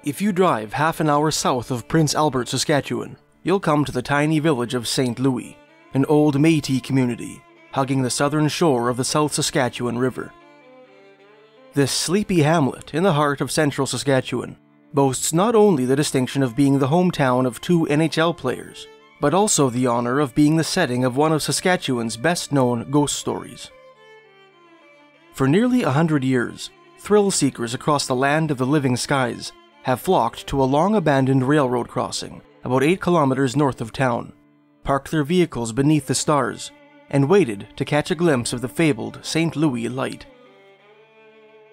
If you drive half an hour south of Prince Albert, Saskatchewan, you'll come to the tiny village of St. Louis, an old Métis community hugging the southern shore of the South Saskatchewan River. This sleepy hamlet in the heart of central Saskatchewan boasts not only the distinction of being the hometown of two NHL players, but also the honor of being the setting of one of Saskatchewan's best-known ghost stories. For nearly 100 years, thrill-seekers across the land of the living skies have flocked to a long-abandoned railroad crossing about 8 kilometers north of town, parked their vehicles beneath the stars, and waited to catch a glimpse of the fabled St. Louis light.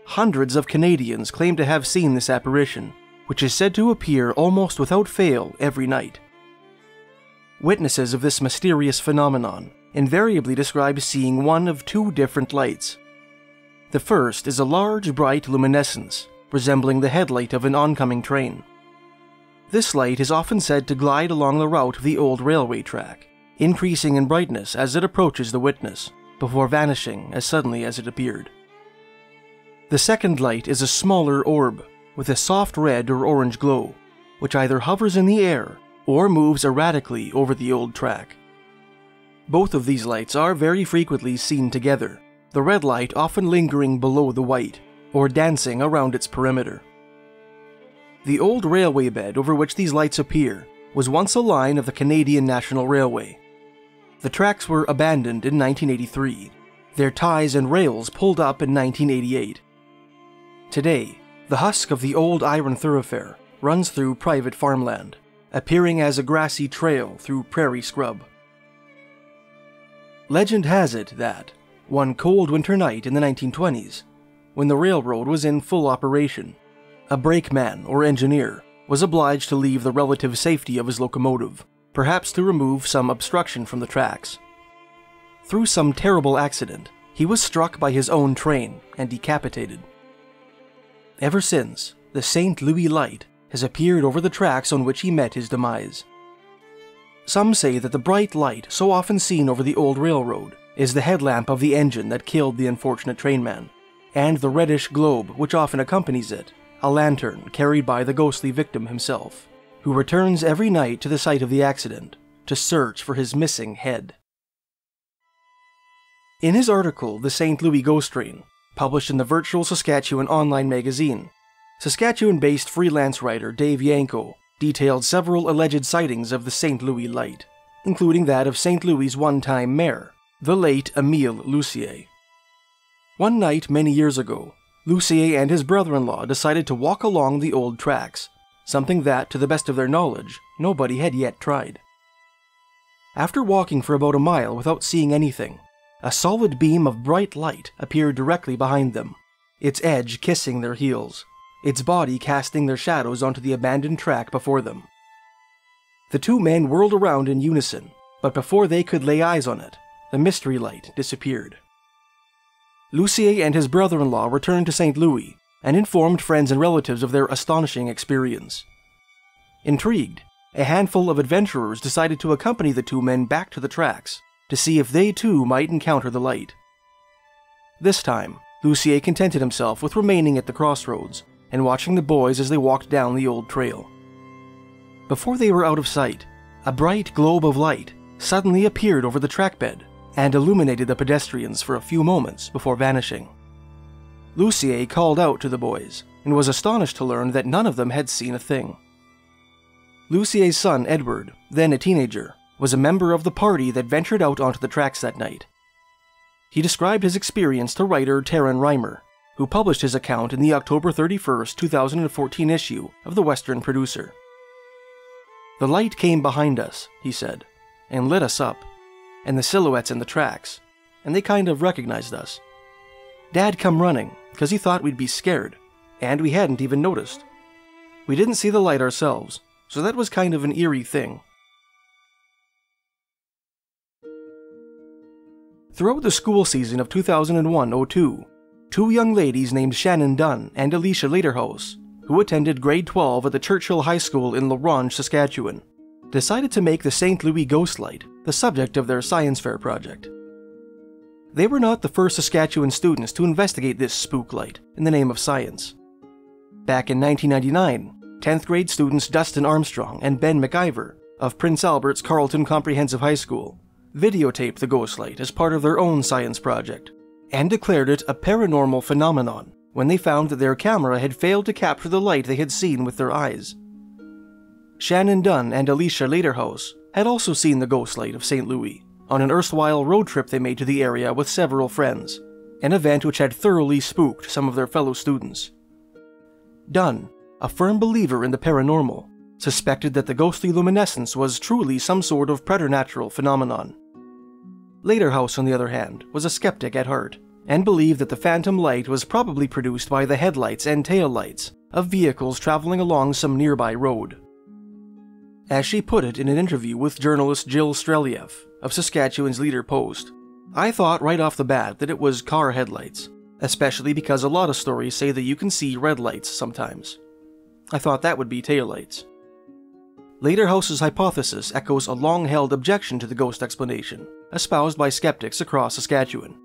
Hundreds of Canadians claim to have seen this apparition, which is said to appear almost without fail every night. Witnesses of this mysterious phenomenon invariably describe seeing one of two different lights. The first is a large, bright luminescence, resembling the headlight of an oncoming train. This light is often said to glide along the route of the old railway track, increasing in brightness as it approaches the witness, before vanishing as suddenly as it appeared. The second light is a smaller orb, with a soft red or orange glow, which either hovers in the air or moves erratically over the old track. Both of these lights are very frequently seen together, the red light often lingering below the white, or dancing around its perimeter. The old railway bed over which these lights appear was once a line of the Canadian National Railway. The tracks were abandoned in 1983, their ties and rails pulled up in 1988. Today, the husk of the old iron thoroughfare runs through private farmland, appearing as a grassy trail through prairie scrub. Legend has it that, one cold winter night in the 1920s, when the railroad was in full operation, a brakeman or engineer was obliged to leave the relative safety of his locomotive, perhaps to remove some obstruction from the tracks. Through some terrible accident, he was struck by his own train and decapitated. Ever since, the St. Louis light has appeared over the tracks on which he met his demise. Some say that the bright light so often seen over the old railroad is the headlamp of the engine that killed the unfortunate trainman, and the reddish globe which often accompanies it, a lantern carried by the ghostly victim himself, who returns every night to the site of the accident to search for his missing head. In his article, The St. Louis Ghost Train, published in the Virtual Saskatchewan online magazine, Saskatchewan-based freelance writer Dave Yanko detailed several alleged sightings of the St. Louis light, including that of St. Louis' one-time mayor, the late Émile Lucier. One night many years ago, Lucier and his brother-in-law decided to walk along the old tracks, something that, to the best of their knowledge, nobody had yet tried. After walking for about a mile without seeing anything, a solid beam of bright light appeared directly behind them, its edge kissing their heels, its body casting their shadows onto the abandoned track before them. The two men whirled around in unison, but before they could lay eyes on it, the mystery light disappeared. Lucier and his brother-in-law returned to St. Louis and informed friends and relatives of their astonishing experience. Intrigued, a handful of adventurers decided to accompany the two men back to the tracks to see if they too might encounter the light. This time, Lucier contented himself with remaining at the crossroads and watching the boys as they walked down the old trail. Before they were out of sight, a bright globe of light suddenly appeared over the trackbed and illuminated the pedestrians for a few moments before vanishing. Lucier called out to the boys and was astonished to learn that none of them had seen a thing. Lucier's son Edward, then a teenager, was a member of the party that ventured out onto the tracks that night. He described his experience to writer Taryn Reimer, who published his account in the October 31, 2014 issue of the Western Producer. "The light came behind us," he said, "and lit us up, and the silhouettes in the tracks, and they kind of recognized us. Dad come running, because he thought we'd be scared, and we hadn't even noticed. We didn't see the light ourselves, so that was kind of an eerie thing." Throughout the school season of 2001-02, two young ladies named Shannon Dunn and Alicia Lederhaus, who attended grade 12 at the Churchill High School in La Ronge, Saskatchewan, decided to make the St. Louis Ghost Light the subject of their science fair project. They were not the first Saskatchewan students to investigate this spook light in the name of science. Back in 1999, 10th grade students Dustin Armstrong and Ben McIver of Prince Albert's Carleton Comprehensive High School videotaped the ghost light as part of their own science project, and declared it a paranormal phenomenon when they found that their camera had failed to capture the light they had seen with their eyes. Shannon Dunn and Alicia Lederhaus had also seen the ghost light of St. Louis on an erstwhile road trip they made to the area with several friends, an event which had thoroughly spooked some of their fellow students. Dunn, a firm believer in the paranormal, suspected that the ghostly luminescence was truly some sort of preternatural phenomenon. Lederhaus, on the other hand, was a skeptic at heart, and believed that the phantom light was probably produced by the headlights and taillights of vehicles traveling along some nearby road. As she put it in an interview with journalist Jill Streliev of Saskatchewan's Leader Post, "I thought right off the bat that it was car headlights, especially because a lot of stories say that you can see red lights sometimes. I thought that would be taillights." Lederhaus's hypothesis echoes a long-held objection to the ghost explanation, espoused by skeptics across Saskatchewan.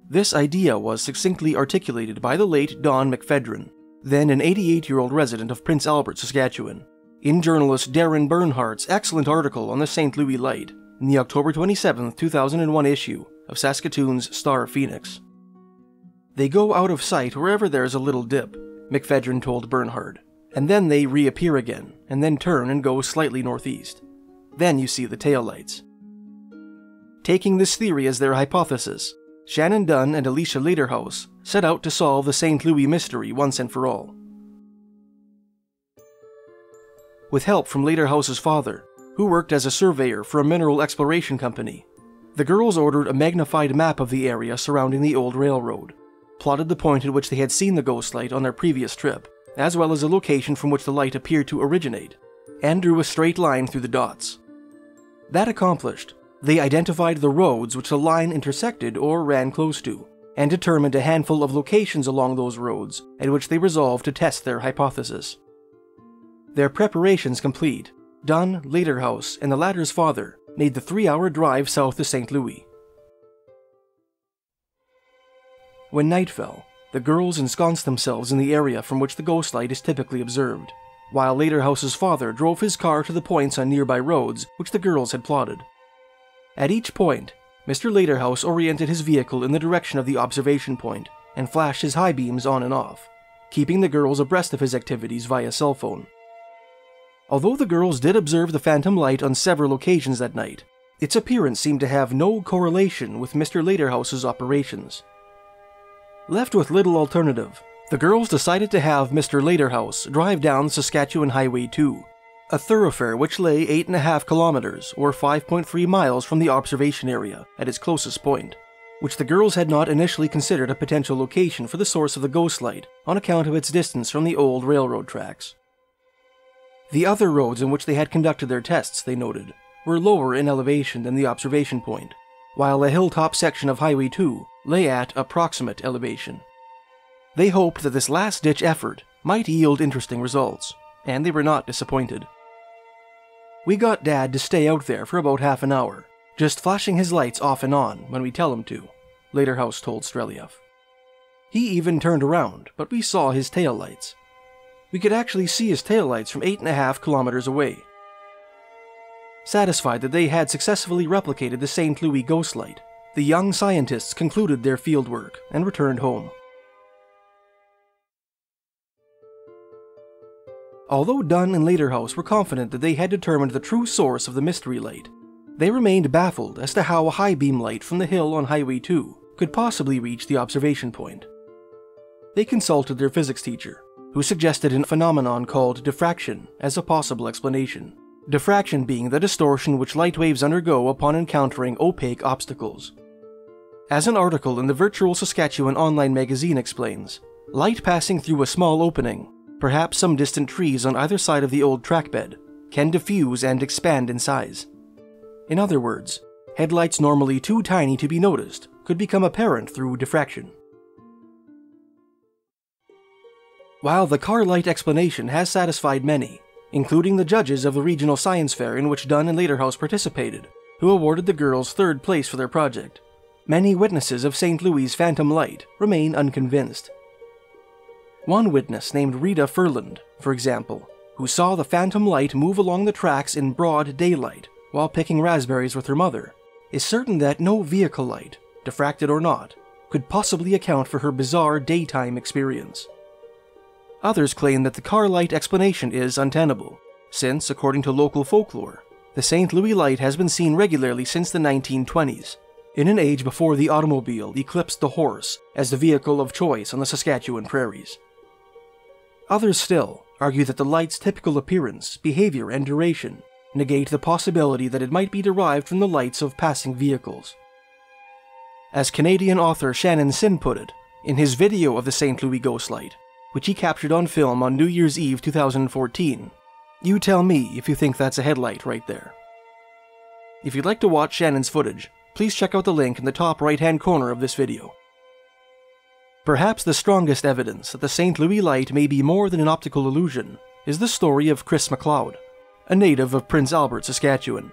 This idea was succinctly articulated by the late Don McPhedran, then an 88-year-old resident of Prince Albert, Saskatchewan, in journalist Darren Bernhardt's excellent article on the St. Louis Light in the October 27, 2001 issue of Saskatoon's Star Phoenix. "They go out of sight wherever there's a little dip," McPhedran told Bernhardt, "and then they reappear again, and then turn and go slightly northeast. Then you see the taillights." Taking this theory as their hypothesis, Shannon Dunn and Alicia Lederhaus set out to solve the St. Louis mystery once and for all. With help from Lederhaus's father, who worked as a surveyor for a mineral exploration company, the girls ordered a magnified map of the area surrounding the old railroad, plotted the point at which they had seen the ghost light on their previous trip, as well as the location from which the light appeared to originate, and drew a straight line through the dots. That accomplished, they identified the roads which the line intersected or ran close to, and determined a handful of locations along those roads at which they resolved to test their hypothesis. Their preparations complete, Dunn, Lederhaus, and the latter's father made the 3-hour drive south to St. Louis. When night fell, the girls ensconced themselves in the area from which the ghost light is typically observed, while Lederhaus's father drove his car to the points on nearby roads which the girls had plotted. At each point, Mr. Lederhaus oriented his vehicle in the direction of the observation point and flashed his high beams on and off, keeping the girls abreast of his activities via cell phone. Although the girls did observe the phantom light on several occasions that night, its appearance seemed to have no correlation with Mr. Lederhaus's operations. Left with little alternative, the girls decided to have Mr. Lederhaus drive down Saskatchewan Highway 2, a thoroughfare which lay 8.5 kilometers or 5.3 miles from the observation area at its closest point, which the girls had not initially considered a potential location for the source of the ghost light on account of its distance from the old railroad tracks. The other roads in which they had conducted their tests, they noted, were lower in elevation than the observation point, while a hilltop section of Highway 2 lay at approximate elevation. They hoped that this last-ditch effort might yield interesting results, and they were not disappointed. "We got Dad to stay out there for about half an hour, just flashing his lights off and on when we tell him to," Lederhaus told Streliev. "He even turned around, but we saw his taillights. We could actually see his taillights from 8.5 kilometers away." Satisfied that they had successfully replicated the St. Louis ghost light, the young scientists concluded their fieldwork and returned home. Although Dunn and Lederhaus were confident that they had determined the true source of the mystery light, they remained baffled as to how a high beam light from the hill on Highway 2 could possibly reach the observation point. They consulted their physics teacher, who suggested a phenomenon called diffraction as a possible explanation. Diffraction being the distortion which light waves undergo upon encountering opaque obstacles. As an article in the Virtual Saskatchewan online magazine explains, light passing through a small opening, perhaps some distant trees on either side of the old trackbed, can diffuse and expand in size. In other words, headlights normally too tiny to be noticed could become apparent through diffraction. While the car light explanation has satisfied many, including the judges of the regional science fair in which Dunn and Lederhaus participated, who awarded the girls 3rd place for their project, many witnesses of St. Louis' phantom light remain unconvinced. One witness named Rita Furland, for example, who saw the phantom light move along the tracks in broad daylight while picking raspberries with her mother, is certain that no vehicle light, diffracted or not, could possibly account for her bizarre daytime experience. Others claim that the car light explanation is untenable, since, according to local folklore, the St. Louis light has been seen regularly since the 1920s, in an age before the automobile eclipsed the horse as the vehicle of choice on the Saskatchewan prairies. Others still argue that the light's typical appearance, behavior, and duration negate the possibility that it might be derived from the lights of passing vehicles. As Canadian author Shannon Sin put it, in his video of the St. Louis ghost light, which he captured on film on New Year's Eve 2014, "You tell me if you think that's a headlight right there." If you'd like to watch Shannon's footage, please check out the link in the top right-hand corner of this video. Perhaps the strongest evidence that the St. Louis light may be more than an optical illusion is the story of Chris McLeod, a native of Prince Albert, Saskatchewan,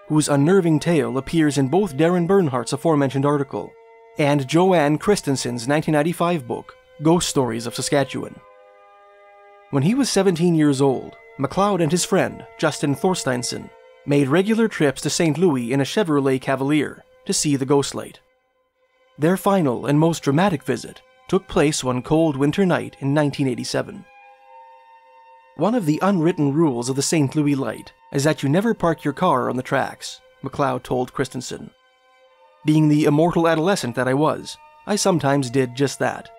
whose unnerving tale appears in both Darren Bernhardt's aforementioned article and Joanne Christensen's 1995 book, Ghost Stories of Saskatchewan. When he was 17 years old, McLeod and his friend, Justin Thorsteinson, made regular trips to St. Louis in a Chevrolet Cavalier to see the ghost light. Their final and most dramatic visit took place one cold winter night in 1987. One of the unwritten rules of the St. Louis light is that you never park your car on the tracks, McLeod told Christensen. Being the immortal adolescent that I was, I sometimes did just that.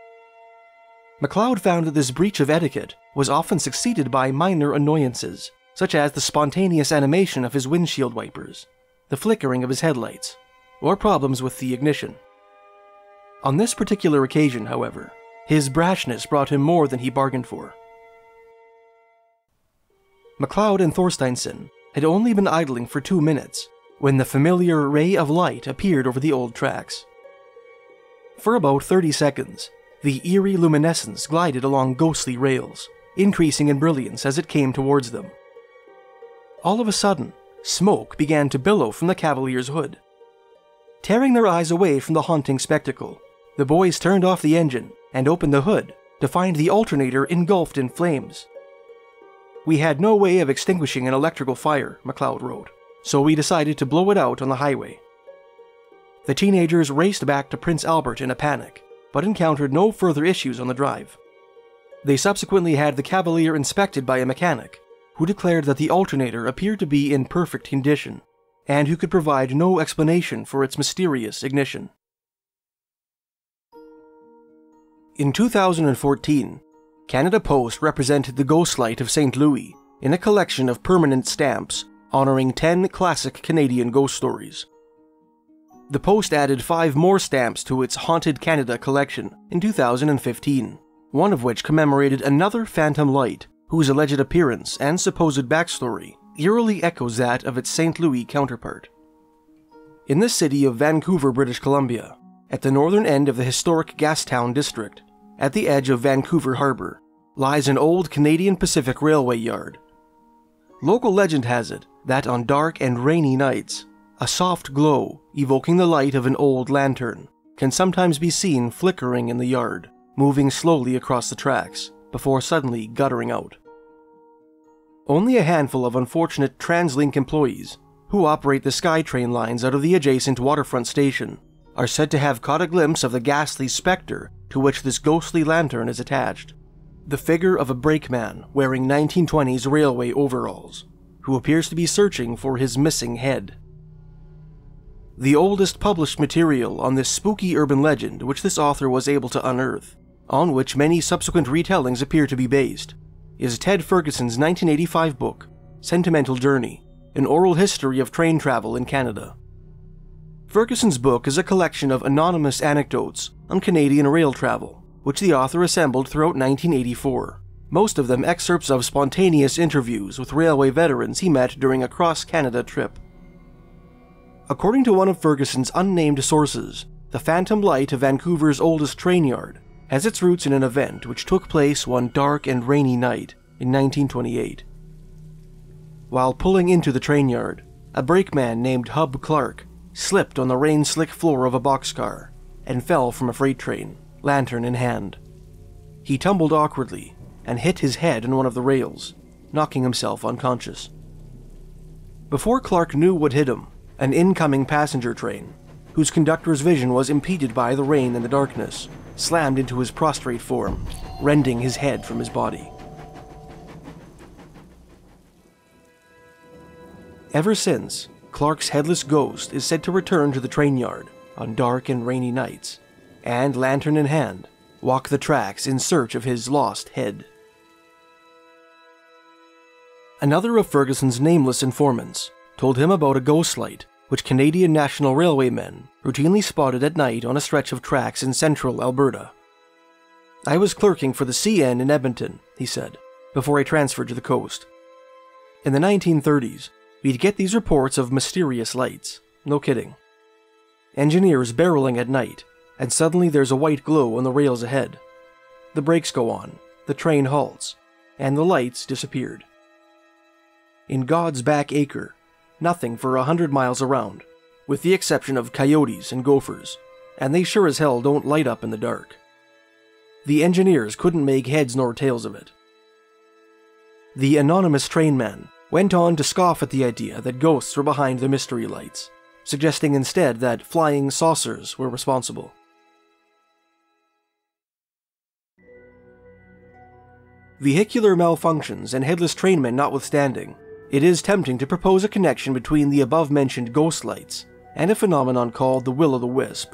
McLeod found that this breach of etiquette was often succeeded by minor annoyances, such as the spontaneous animation of his windshield wipers, the flickering of his headlights, or problems with the ignition. On this particular occasion, however, his brashness brought him more than he bargained for. McLeod and Thorsteinson had only been idling for 2 minutes when the familiar ray of light appeared over the old tracks. For about 30 seconds, the eerie luminescence glided along ghostly rails, increasing in brilliance as it came towards them. All of a sudden, smoke began to billow from the Cavalier's hood. Tearing their eyes away from the haunting spectacle, the boys turned off the engine and opened the hood to find the alternator engulfed in flames. "We had no way of extinguishing an electrical fire," McLeod wrote, "so we decided to blow it out on the highway." The teenagers raced back to Prince Albert in a panic, but encountered no further issues on the drive. They subsequently had the Cavalier inspected by a mechanic, who declared that the alternator appeared to be in perfect condition, and who could provide no explanation for its mysterious ignition. In 2014, Canada Post represented the ghost light of St. Louis in a collection of permanent stamps honoring 10 classic Canadian ghost stories. The Post added 5 more stamps to its Haunted Canada collection in 2015, one of which commemorated another phantom light whose alleged appearance and supposed backstory eerily echoes that of its St. Louis counterpart. In the city of Vancouver, British Columbia, at the northern end of the historic Gastown district, at the edge of Vancouver Harbour, lies an old Canadian Pacific Railway yard. Local legend has it that on dark and rainy nights, a soft glow, evoking the light of an old lantern, can sometimes be seen flickering in the yard, moving slowly across the tracks, before suddenly guttering out. Only a handful of unfortunate TransLink employees, who operate the SkyTrain lines out of the adjacent waterfront station, are said to have caught a glimpse of the ghastly spectre to which this ghostly lantern is attached. The figure of a brakeman wearing 1920s railway overalls, who appears to be searching for his missing head. The oldest published material on this spooky urban legend which this author was able to unearth, on which many subsequent retellings appear to be based, is Ted Ferguson's 1985 book, Sentimental Journey, An Oral History of Train Travel in Canada. Ferguson's book is a collection of anonymous anecdotes on Canadian rail travel, which the author assembled throughout 1984, most of them excerpts of spontaneous interviews with railway veterans he met during a cross-Canada trip. According to one of Ferguson's unnamed sources, the phantom light of Vancouver's oldest train yard has its roots in an event which took place one dark and rainy night in 1928. While pulling into the train yard, a brakeman named Hub Clark slipped on the rain-slick floor of a boxcar and fell from a freight train, lantern in hand. he tumbled awkwardly and hit his head on one of the rails, knocking himself unconscious. Before Clark knew what hit him, an incoming passenger train, whose conductor's vision was impeded by the rain and the darkness, slammed into his prostrate form, rending his head from his body. Ever since, Clark's headless ghost is said to return to the train yard on dark and rainy nights, and, lantern in hand, walk the tracks in search of his lost head. Another of Ferguson's nameless informants told him about a ghost light which Canadian National Railway men routinely spotted at night on a stretch of tracks in central Alberta. "I was clerking for the CN in Edmonton," he said, "before I transferred to the coast. In the 1930s, we'd get these reports of mysterious lights. No kidding. Engineers barreling at night, and suddenly there's a white glow on the rails ahead. The brakes go on, the train halts, and the lights disappeared. In God's back acre, nothing for 100 miles around, with the exception of coyotes and gophers, and they sure as hell don't light up in the dark. The engineers couldn't make heads nor tails of it." The anonymous trainman went on to scoff at the idea that ghosts were behind the mystery lights, suggesting instead that flying saucers were responsible. Vehicular malfunctions and headless trainmen notwithstanding, it is tempting to propose a connection between the above-mentioned ghost lights and a phenomenon called the will-o'-the-wisp.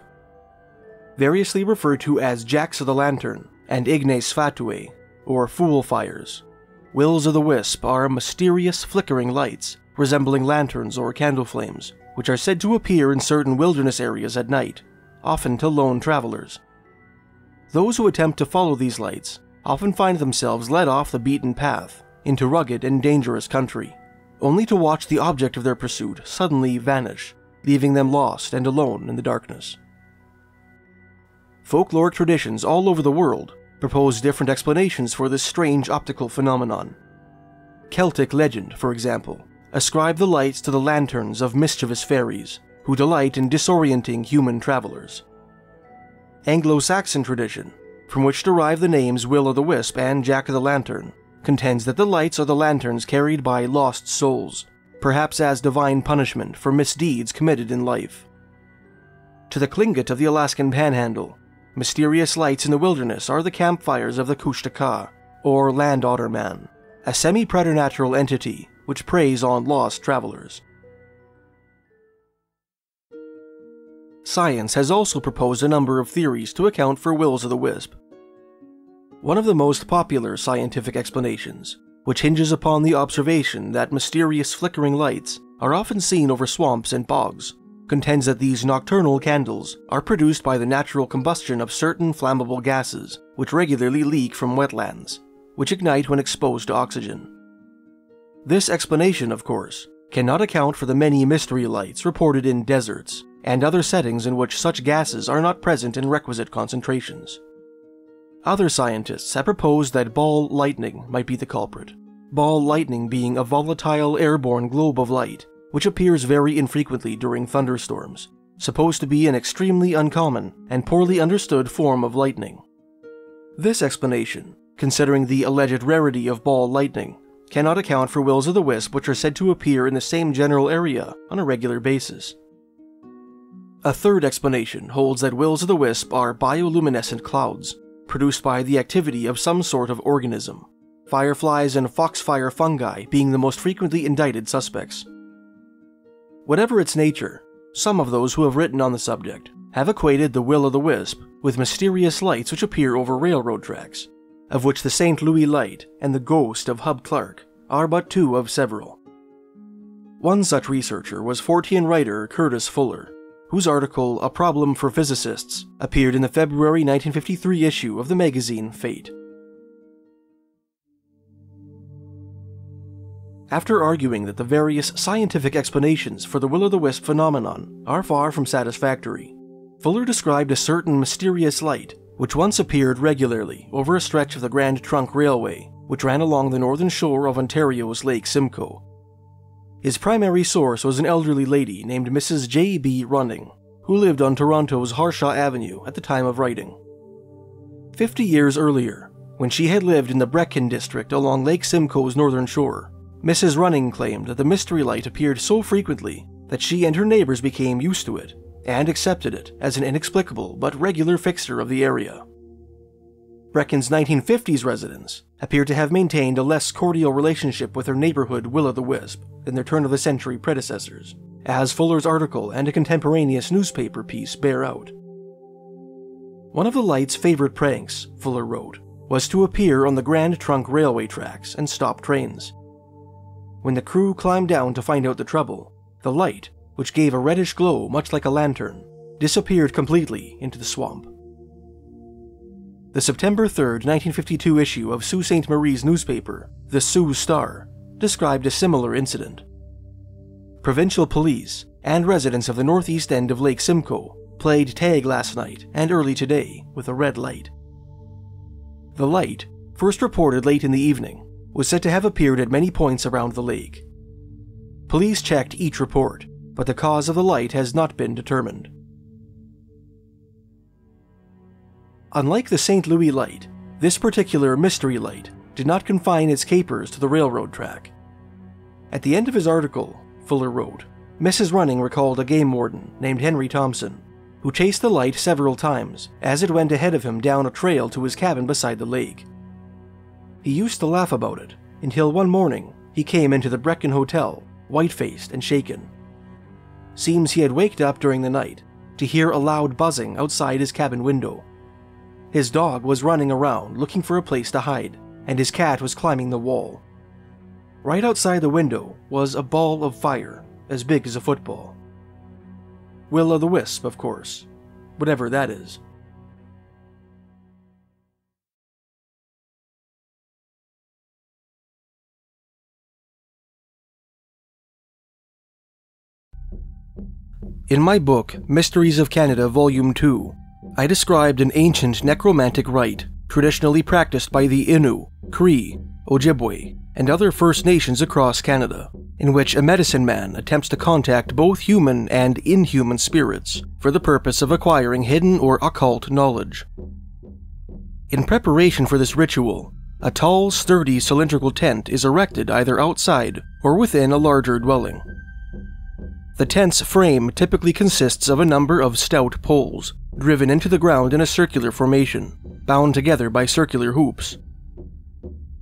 Variously referred to as jacks of the lantern and ignes fatui, or fool fires, wills of the wisp are mysterious flickering lights resembling lanterns or candle flames, which are said to appear in certain wilderness areas at night, often to lone travelers. Those who attempt to follow these lights often find themselves led off the beaten path into rugged and dangerous country, only to watch the object of their pursuit suddenly vanish, leaving them lost and alone in the darkness. Folkloric traditions all over the world propose different explanations for this strange optical phenomenon. Celtic legend, for example, ascribed the lights to the lanterns of mischievous fairies, who delight in disorienting human travelers. Anglo-Saxon tradition, from which derive the names Will-o'-the-Wisp and Jack-o'-the-Lantern, contends that the lights are the lanterns carried by lost souls, perhaps as divine punishment for misdeeds committed in life. To the Tlingit of the Alaskan Panhandle, mysterious lights in the wilderness are the campfires of the Kushtaka, or Land Otter Man, a semi-preternatural entity which preys on lost travelers. Science has also proposed a number of theories to account for wills-o'-the-wisp. One of the most popular scientific explanations, which hinges upon the observation that mysterious flickering lights are often seen over swamps and bogs, contends that these nocturnal candles are produced by the natural combustion of certain flammable gases which regularly leak from wetlands, which ignite when exposed to oxygen. This explanation, of course, cannot account for the many mystery lights reported in deserts and other settings in which such gases are not present in requisite concentrations. Other scientists have proposed that ball lightning might be the culprit, ball lightning being a volatile airborne globe of light which appears very infrequently during thunderstorms, supposed to be an extremely uncommon and poorly understood form of lightning. This explanation, considering the alleged rarity of ball lightning, cannot account for wills-o'-the-wisp which are said to appear in the same general area on a regular basis. A third explanation holds that wills-o'-the-wisp are bioluminescent clouds, produced by the activity of some sort of organism, fireflies and foxfire fungi being the most frequently indicted suspects. Whatever its nature, some of those who have written on the subject have equated the will-o'-the-wisp with mysterious lights which appear over railroad tracks, of which the St. Louis Light and the ghost of Hub Clark are but two of several. One such researcher was Fortean writer Curtis Fuller, whose article A Problem for Physicists appeared in the February 1953 issue of the magazine Fate. After arguing that the various scientific explanations for the will-o'-the-wisp phenomenon are far from satisfactory, Fuller described a certain mysterious light which once appeared regularly over a stretch of the Grand Trunk Railway which ran along the northern shore of Ontario's Lake Simcoe. His primary source was an elderly lady named Mrs. J.B. Running, who lived on Toronto's Harshaw Avenue at the time of writing. 50 years earlier, When she had lived in the Brecon district along Lake Simcoe's northern shore, Mrs. Running claimed that the mystery light appeared so frequently that she and her neighbors became used to it and accepted it as an inexplicable but regular fixture of the area. Brecon's 1950s residents appear to have maintained a less cordial relationship with their neighborhood will-o'-the-wisp than their turn-of-the-century predecessors, as Fuller's article and a contemporaneous newspaper piece bear out. One of the light's favorite pranks, Fuller wrote, was to appear on the Grand Trunk railway tracks and stop trains. When the crew climbed down to find out the trouble, the light, which gave a reddish glow much like a lantern, disappeared completely into the swamp. The September 3, 1952 issue of Sault Ste. Marie's newspaper, the Sault Star, described a similar incident. Provincial police and residents of the northeast end of Lake Simcoe played tag last night and early today with a red light. The light, first reported late in the evening, was said to have appeared at many points around the lake. Police checked each report, but the cause of the light has not been determined. Unlike the St. Louis light, this particular mystery light did not confine its capers to the railroad track. At the end of his article, Fuller wrote, Mrs. Running recalled a game warden named Henry Thompson, who chased the light several times as it went ahead of him down a trail to his cabin beside the lake. He used to laugh about it until one morning he came into the Brecon Hotel, white-faced and shaken. Seems he had waked up during the night to hear a loud buzzing outside his cabin window. His dog was running around looking for a place to hide, and his cat was climbing the wall. Right outside the window was a ball of fire as big as a football. Will-o'-the-wisp, of course, whatever that is. In my book, Mysteries of Canada Volume 2, I described an ancient necromantic rite traditionally practiced by the Innu, Cree, Ojibwe, and other First Nations across Canada, in which a medicine man attempts to contact both human and inhuman spirits for the purpose of acquiring hidden or occult knowledge. In preparation for this ritual, a tall, sturdy cylindrical tent is erected either outside or within a larger dwelling. The tent's frame typically consists of a number of stout poles, driven into the ground in a circular formation, bound together by circular hoops.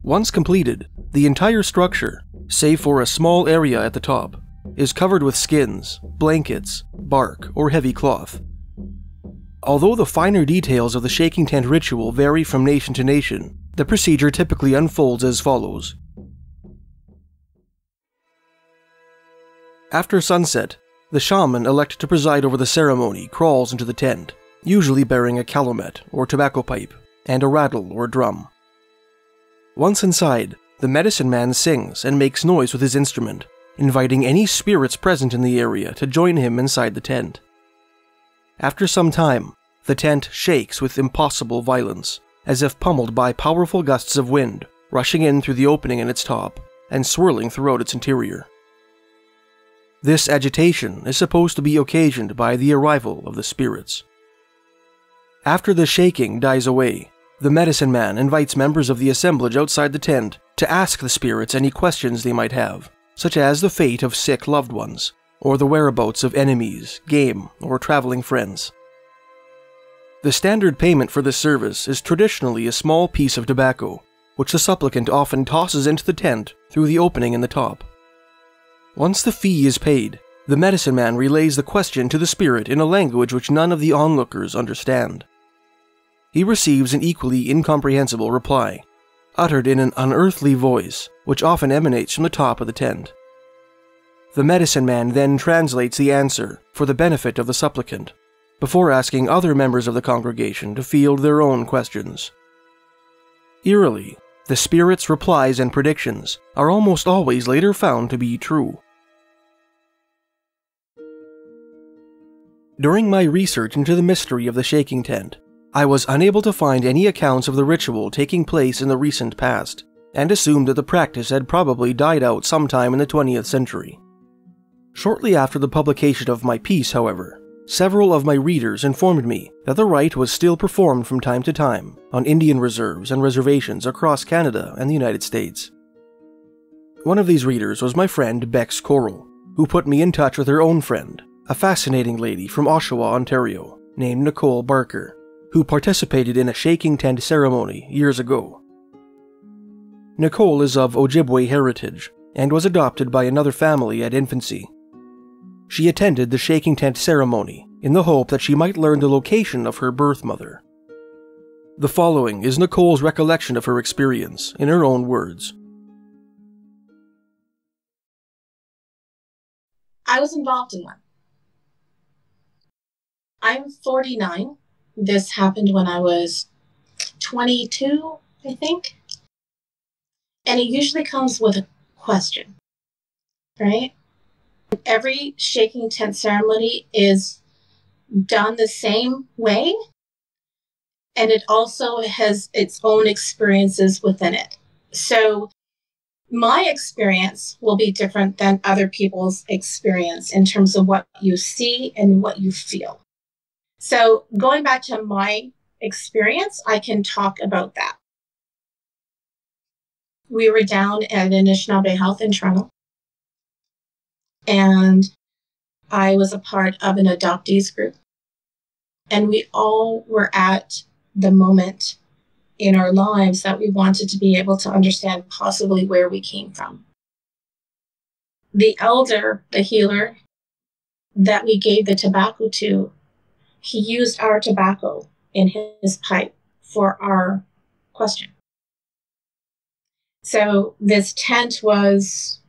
Once completed, the entire structure, save for a small area at the top, is covered with skins, blankets, bark, or heavy cloth. Although the finer details of the shaking tent ritual vary from nation to nation, the procedure typically unfolds as follows. After sunset, the shaman elected to preside over the ceremony crawls into the tent, usually bearing a calumet or tobacco pipe, and a rattle or drum. Once inside, the medicine man sings and makes noise with his instrument, inviting any spirits present in the area to join him inside the tent. After some time, the tent shakes with impossible violence, as if pummeled by powerful gusts of wind, rushing in through the opening in its top and swirling throughout its interior. This agitation is supposed to be occasioned by the arrival of the spirits. After the shaking dies away, the medicine man invites members of the assemblage outside the tent to ask the spirits any questions they might have, such as the fate of sick loved ones, or the whereabouts of enemies, game, or traveling friends. The standard payment for this service is traditionally a small piece of tobacco, which the supplicant often tosses into the tent through the opening in the top. Once the fee is paid, the medicine man relays the question to the spirit in a language which none of the onlookers understand. He receives an equally incomprehensible reply, uttered in an unearthly voice, which often emanates from the top of the tent. The medicine man then translates the answer for the benefit of the supplicant, before asking other members of the congregation to field their own questions. Eerily, the spirit's replies and predictions are almost always later found to be true. During my research into the mystery of the shaking tent, I was unable to find any accounts of the ritual taking place in the recent past, and assumed that the practice had probably died out sometime in the 20th century. Shortly after the publication of my piece, however, Several of my readers informed me that the rite was still performed from time to time on Indian reserves and reservations across Canada and the United States. One of these readers was my friend Bex Coral, who put me in touch with her own friend, a fascinating lady from Oshawa, Ontario, named Nicole Barker, who participated in a shaking tent ceremony years ago. Nicole is of Ojibwe heritage and was adopted by another family at infancy. She attended the shaking tent ceremony in the hope that she might learn the location of her birth mother. The following is Nicole's recollection of her experience in her own words. I was involved in one. I'm 49. This happened when I was 22, I think. And it usually comes with a question, right? Every shaking tent ceremony is done the same way, and it also has its own experiences within it. So my experience will be different than other people's experience in terms of what you see and what you feel. So going back to my experience, I can talk about that. We were down at Anishinaabe Health in Toronto, and I was a part of an adoptees group. And we all were at the moment in our lives that we wanted to be able to understand possibly where we came from. The elder, the healer that we gave the tobacco to, he used our tobacco in his pipe for our question. So this tent was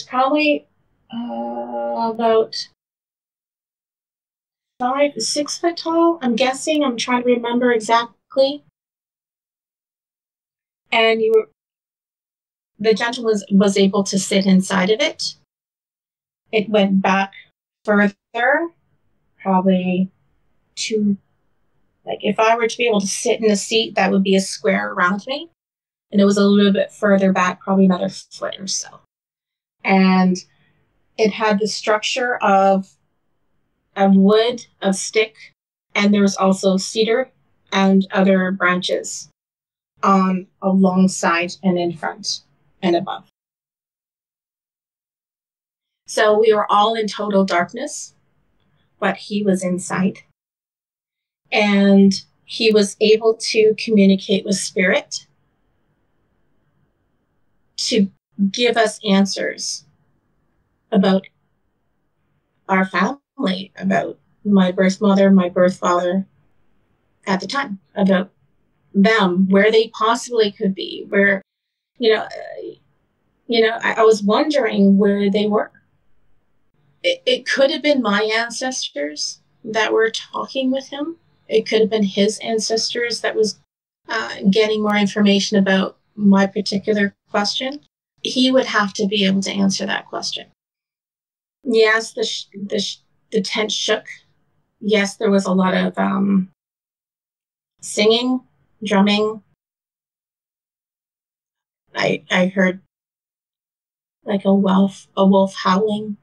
probably about 5 to 6 foot tall, I'm guessing. I'm trying to remember exactly. And the gentleman was able to sit inside of it. It went back further, probably if I were to be able to sit in a seat, that would be a square around me. And it was a little bit further back, probably another foot or so. And it had the structure of wood, of stick, and there was also cedar and other branches on alongside and in front and above. So we were all in total darkness, but he was inside. And he was able to communicate with spirit to give us answers about our family, about my birth mother, my birth father at the time, about them, where they possibly could be, where, I was wondering where they were. It could have been my ancestors that were talking with him. It could have been his ancestors that was getting more information about my particular question. He would have to be able to answer that question. Yes, the tent shook. Yes, there was a lot of singing, drumming. I heard like a wolf howling.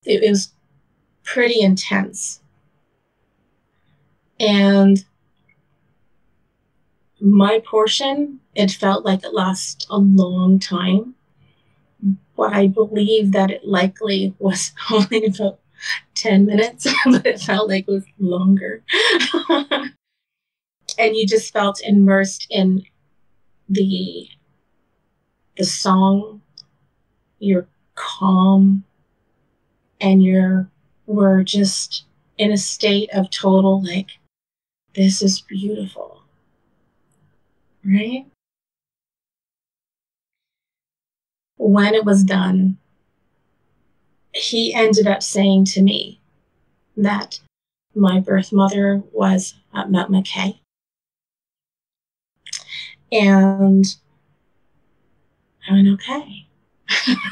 It was pretty intense. And my portion, it felt like it lasted a long time. But I believe that it likely was only about 10 minutes, but it felt like it was longer. And you just felt immersed in the song. You're calm, and we're just in a state of total, this is beautiful, right? When it was done, he ended up saying to me that my birth mother was at Mount McKay. And I went, okay.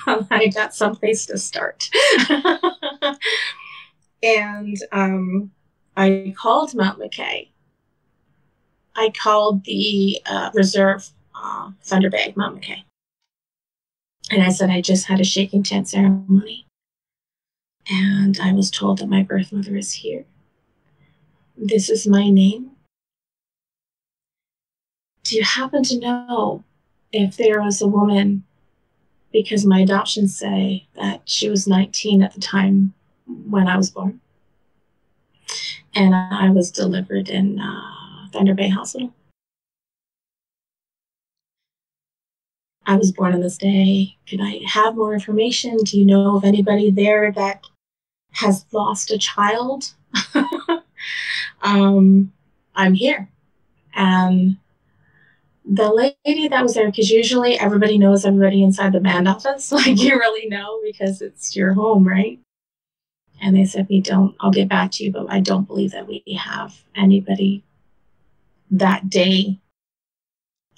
I got someplace to start. And I called Mount McKay. I called the reserve Thunder Bay, Mount McKay. And I said, I just had a shaking tent ceremony. And I was told that my birth mother is here. This is my name. Do you happen to know if there was a woman, because my adoptions say that she was 19 at the time when I was born. And I was delivered in Thunder Bay Hospital. I was born on this day. Could I have more information? Do you know of anybody there that has lost a child? I'm here. And the lady that was there, because usually everybody knows everybody inside the band office. Like, you really know because it's your home, right? And they said, I'll get back to you, but I don't believe that we have anybody that day.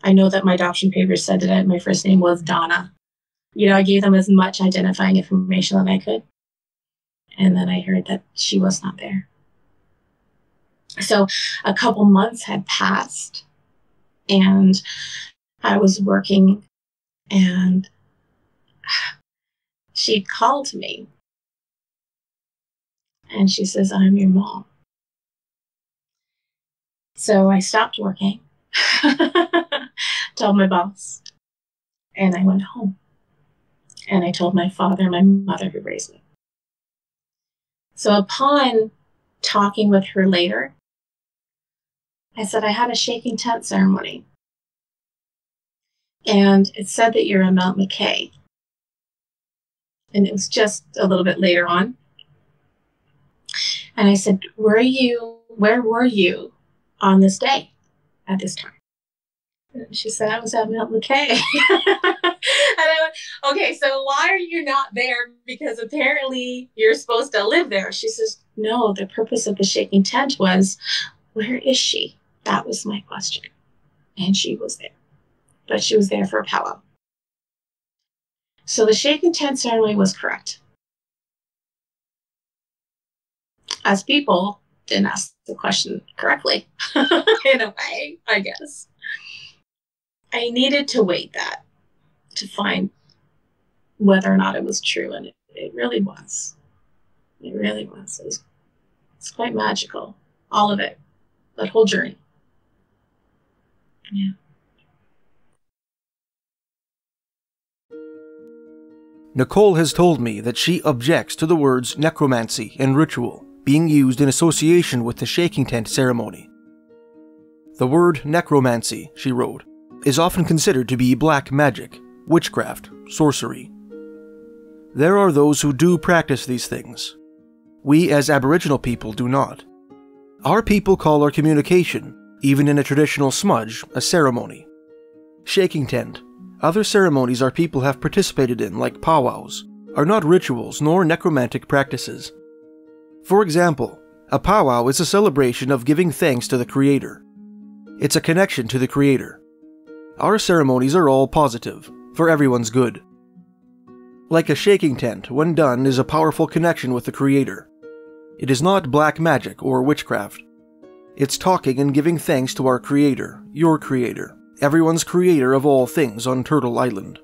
I know that my adoption papers said that my first name was Donna. I gave them as much identifying information that I could. And then I heard that she was not there. So a couple months had passed, and I was working, and she called me. And she says, I'm your mom. So I stopped working, told my boss, and I went home. And I told my father and my mother who raised me. So upon talking with her later, I said, I had a shaking tent ceremony. And it said that you're in Mount McKay. And it was just a little bit later on. And I said, where were you on this day at this time? And she said, I was at Mount McKay. And I went, okay, so why are you not there? Because apparently you're supposed to live there. She says, no, the purpose of the shaking tent was, where is she? That was my question. And she was there. But she was there for a powwow. So the shaking tent ceremony was correct. As people didn't ask the question correctly, in a way, I guess. I needed to wait that to find whether or not it was true, and it really was. It really was. It's quite magical, all of it, that whole journey. Yeah. Nicole has told me that she objects to the words necromancy and ritual being used in association with the shaking tent ceremony. The word necromancy, she wrote, is often considered to be black magic, witchcraft, sorcery. There are those who do practice these things. We as Aboriginal people do not. Our people call our communication, even in a traditional smudge, a ceremony. Shaking tent, other ceremonies our people have participated in, like powwows, are not rituals nor necromantic practices. For example, a powwow is a celebration of giving thanks to the Creator. It's a connection to the Creator. Our ceremonies are all positive, for everyone's good. Like a shaking tent, when done, is a powerful connection with the Creator. It is not black magic or witchcraft. It's talking and giving thanks to our Creator, your Creator, everyone's Creator of all things on Turtle Island.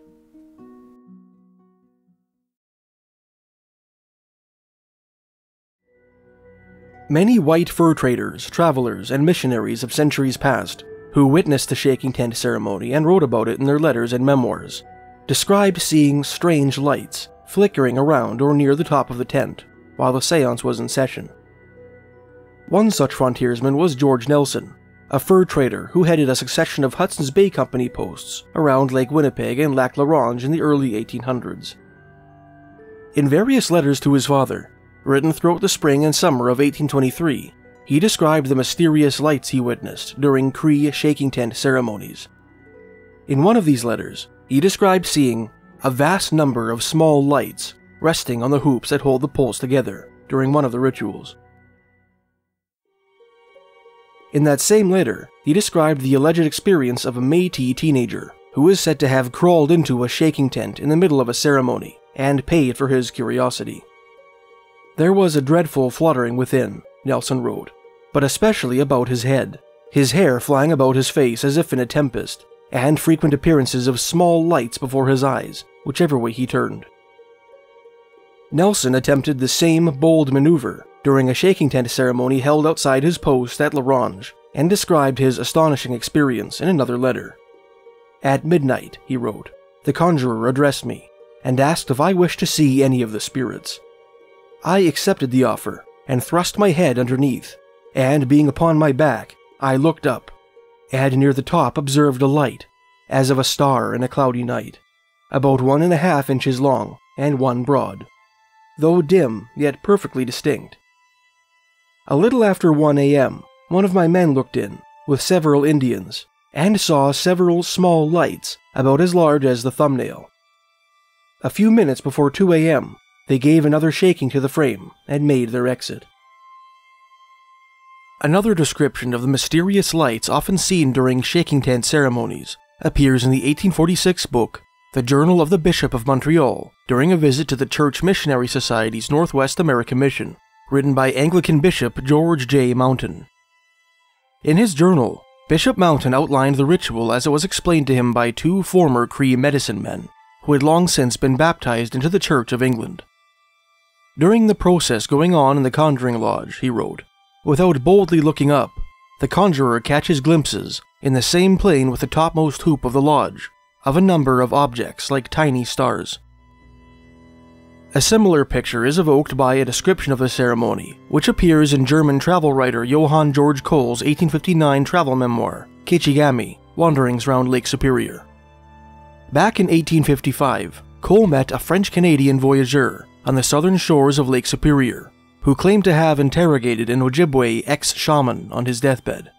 Many white fur traders, travelers, and missionaries of centuries past, who witnessed the shaking tent ceremony and wrote about it in their letters and memoirs, described seeing strange lights flickering around or near the top of the tent while the seance was in session. One such frontiersman was George Nelson, a fur trader who headed a succession of Hudson's Bay Company posts around Lake Winnipeg and Lac La Ronge in the early 1800s. In various letters to his father, written throughout the spring and summer of 1823, he described the mysterious lights he witnessed during Cree shaking tent ceremonies. In one of these letters, he described seeing a vast number of small lights resting on the hoops that hold the poles together during one of the rituals. In that same letter, he described the alleged experience of a Métis teenager who is said to have crawled into a shaking tent in the middle of a ceremony and paid for his curiosity. There was a dreadful fluttering within, Nelson wrote, but especially about his head, his hair flying about his face as if in a tempest, and frequent appearances of small lights before his eyes, whichever way he turned. Nelson attempted the same bold maneuver during a shaking tent ceremony held outside his post at L'Orange, and described his astonishing experience in another letter. "At midnight," he wrote, "the conjurer addressed me, and asked if I wished to see any of the spirits. I accepted the offer, and thrust my head underneath, and being upon my back, I looked up, and near the top observed a light, as of a star in a cloudy night, about 1.5 inches long, and 1 broad, though dim, yet perfectly distinct. A little after 1 a.m., one of my men looked in, with several Indians, and saw several small lights about as large as the thumbnail. A few minutes before 2 a.m., they gave another shaking to the frame and made their exit." Another description of the mysterious lights often seen during shaking tent ceremonies appears in the 1846 book The Journal of the Bishop of Montreal during a visit to the Church Missionary Society's Northwest American Mission, written by Anglican Bishop George J. Mountain. In his journal, Bishop Mountain outlined the ritual as it was explained to him by 2 former Cree medicine men, who had long since been baptized into the Church of England. During the process going on in the conjuring lodge, he wrote, "Without boldly looking up, the conjurer catches glimpses, in the same plane with the topmost hoop of the lodge, of a number of objects like tiny stars." A similar picture is evoked by a description of the ceremony, which appears in German travel writer Johann Georg Kohl's 1859 travel memoir, Kichigami, Wanderings Round Lake Superior. Back in 1855, Kohl met a French-Canadian voyageur on the southern shores of Lake Superior, who claimed to have interrogated an Ojibwe ex-shaman on his deathbed.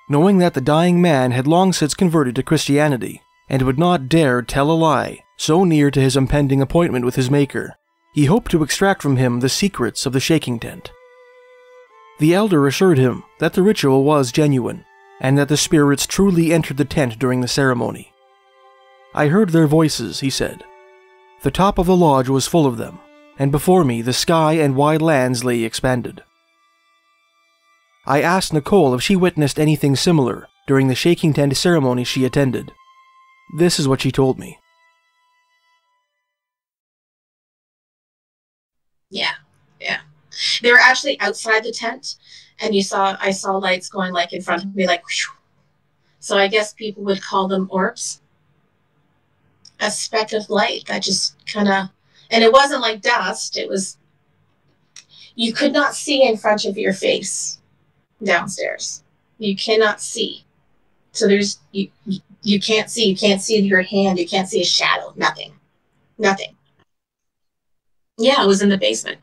Knowing that the dying man had long since converted to Christianity, and would not dare tell a lie so near to his impending appointment with his maker, he hoped to extract from him the secrets of the shaking tent. The elder assured him that the ritual was genuine, and that the spirits truly entered the tent during the ceremony. "I heard their voices," he said. "The top of the lodge was full of them, and before me the sky and wide lands lay expanded." I asked Nicole if she witnessed anything similar during the shaking tent ceremony she attended. This is what she told me. Yeah. They were actually outside the tent, and I saw lights going like in front of me, like whew. So I guess people would call them orbs. A speck of light that just kind of, and it wasn't like dust, it was, you could not see in front of your face downstairs. You cannot see. So you can't see your hand, you can't see a shadow, nothing. Yeah, it was in the basement.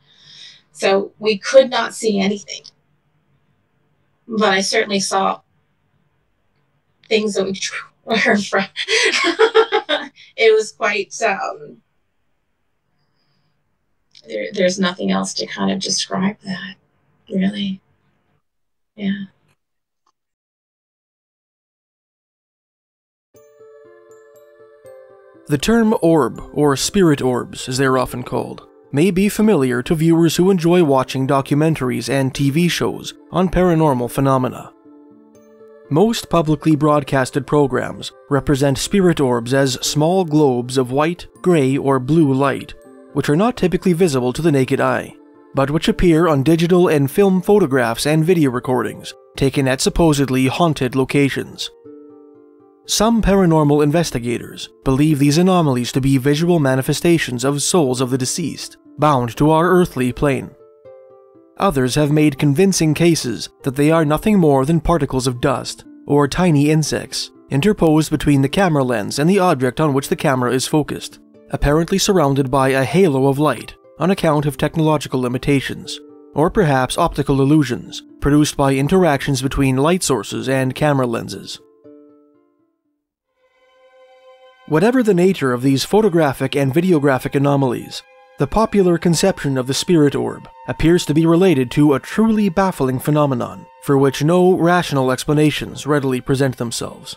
So we could not see anything. But I certainly saw things that were in front. It was quite, there's nothing else to kind of describe that, really. Yeah. The term orb, or spirit orbs as they are often called, may be familiar to viewers who enjoy watching documentaries and TV shows on paranormal phenomena. Most publicly broadcasted programs represent spirit orbs as small globes of white, gray, or blue light, which are not typically visible to the naked eye, but which appear on digital and film photographs and video recordings taken at supposedly haunted locations. Some paranormal investigators believe these anomalies to be visual manifestations of souls of the deceased, bound to our earthly plane. Others have made convincing cases that they are nothing more than particles of dust, or tiny insects, interposed between the camera lens and the object on which the camera is focused, apparently surrounded by a halo of light on account of technological limitations, or perhaps optical illusions produced by interactions between light sources and camera lenses. Whatever the nature of these photographic and videographic anomalies, the popular conception of the spirit orb appears to be related to a truly baffling phenomenon for which no rational explanations readily present themselves.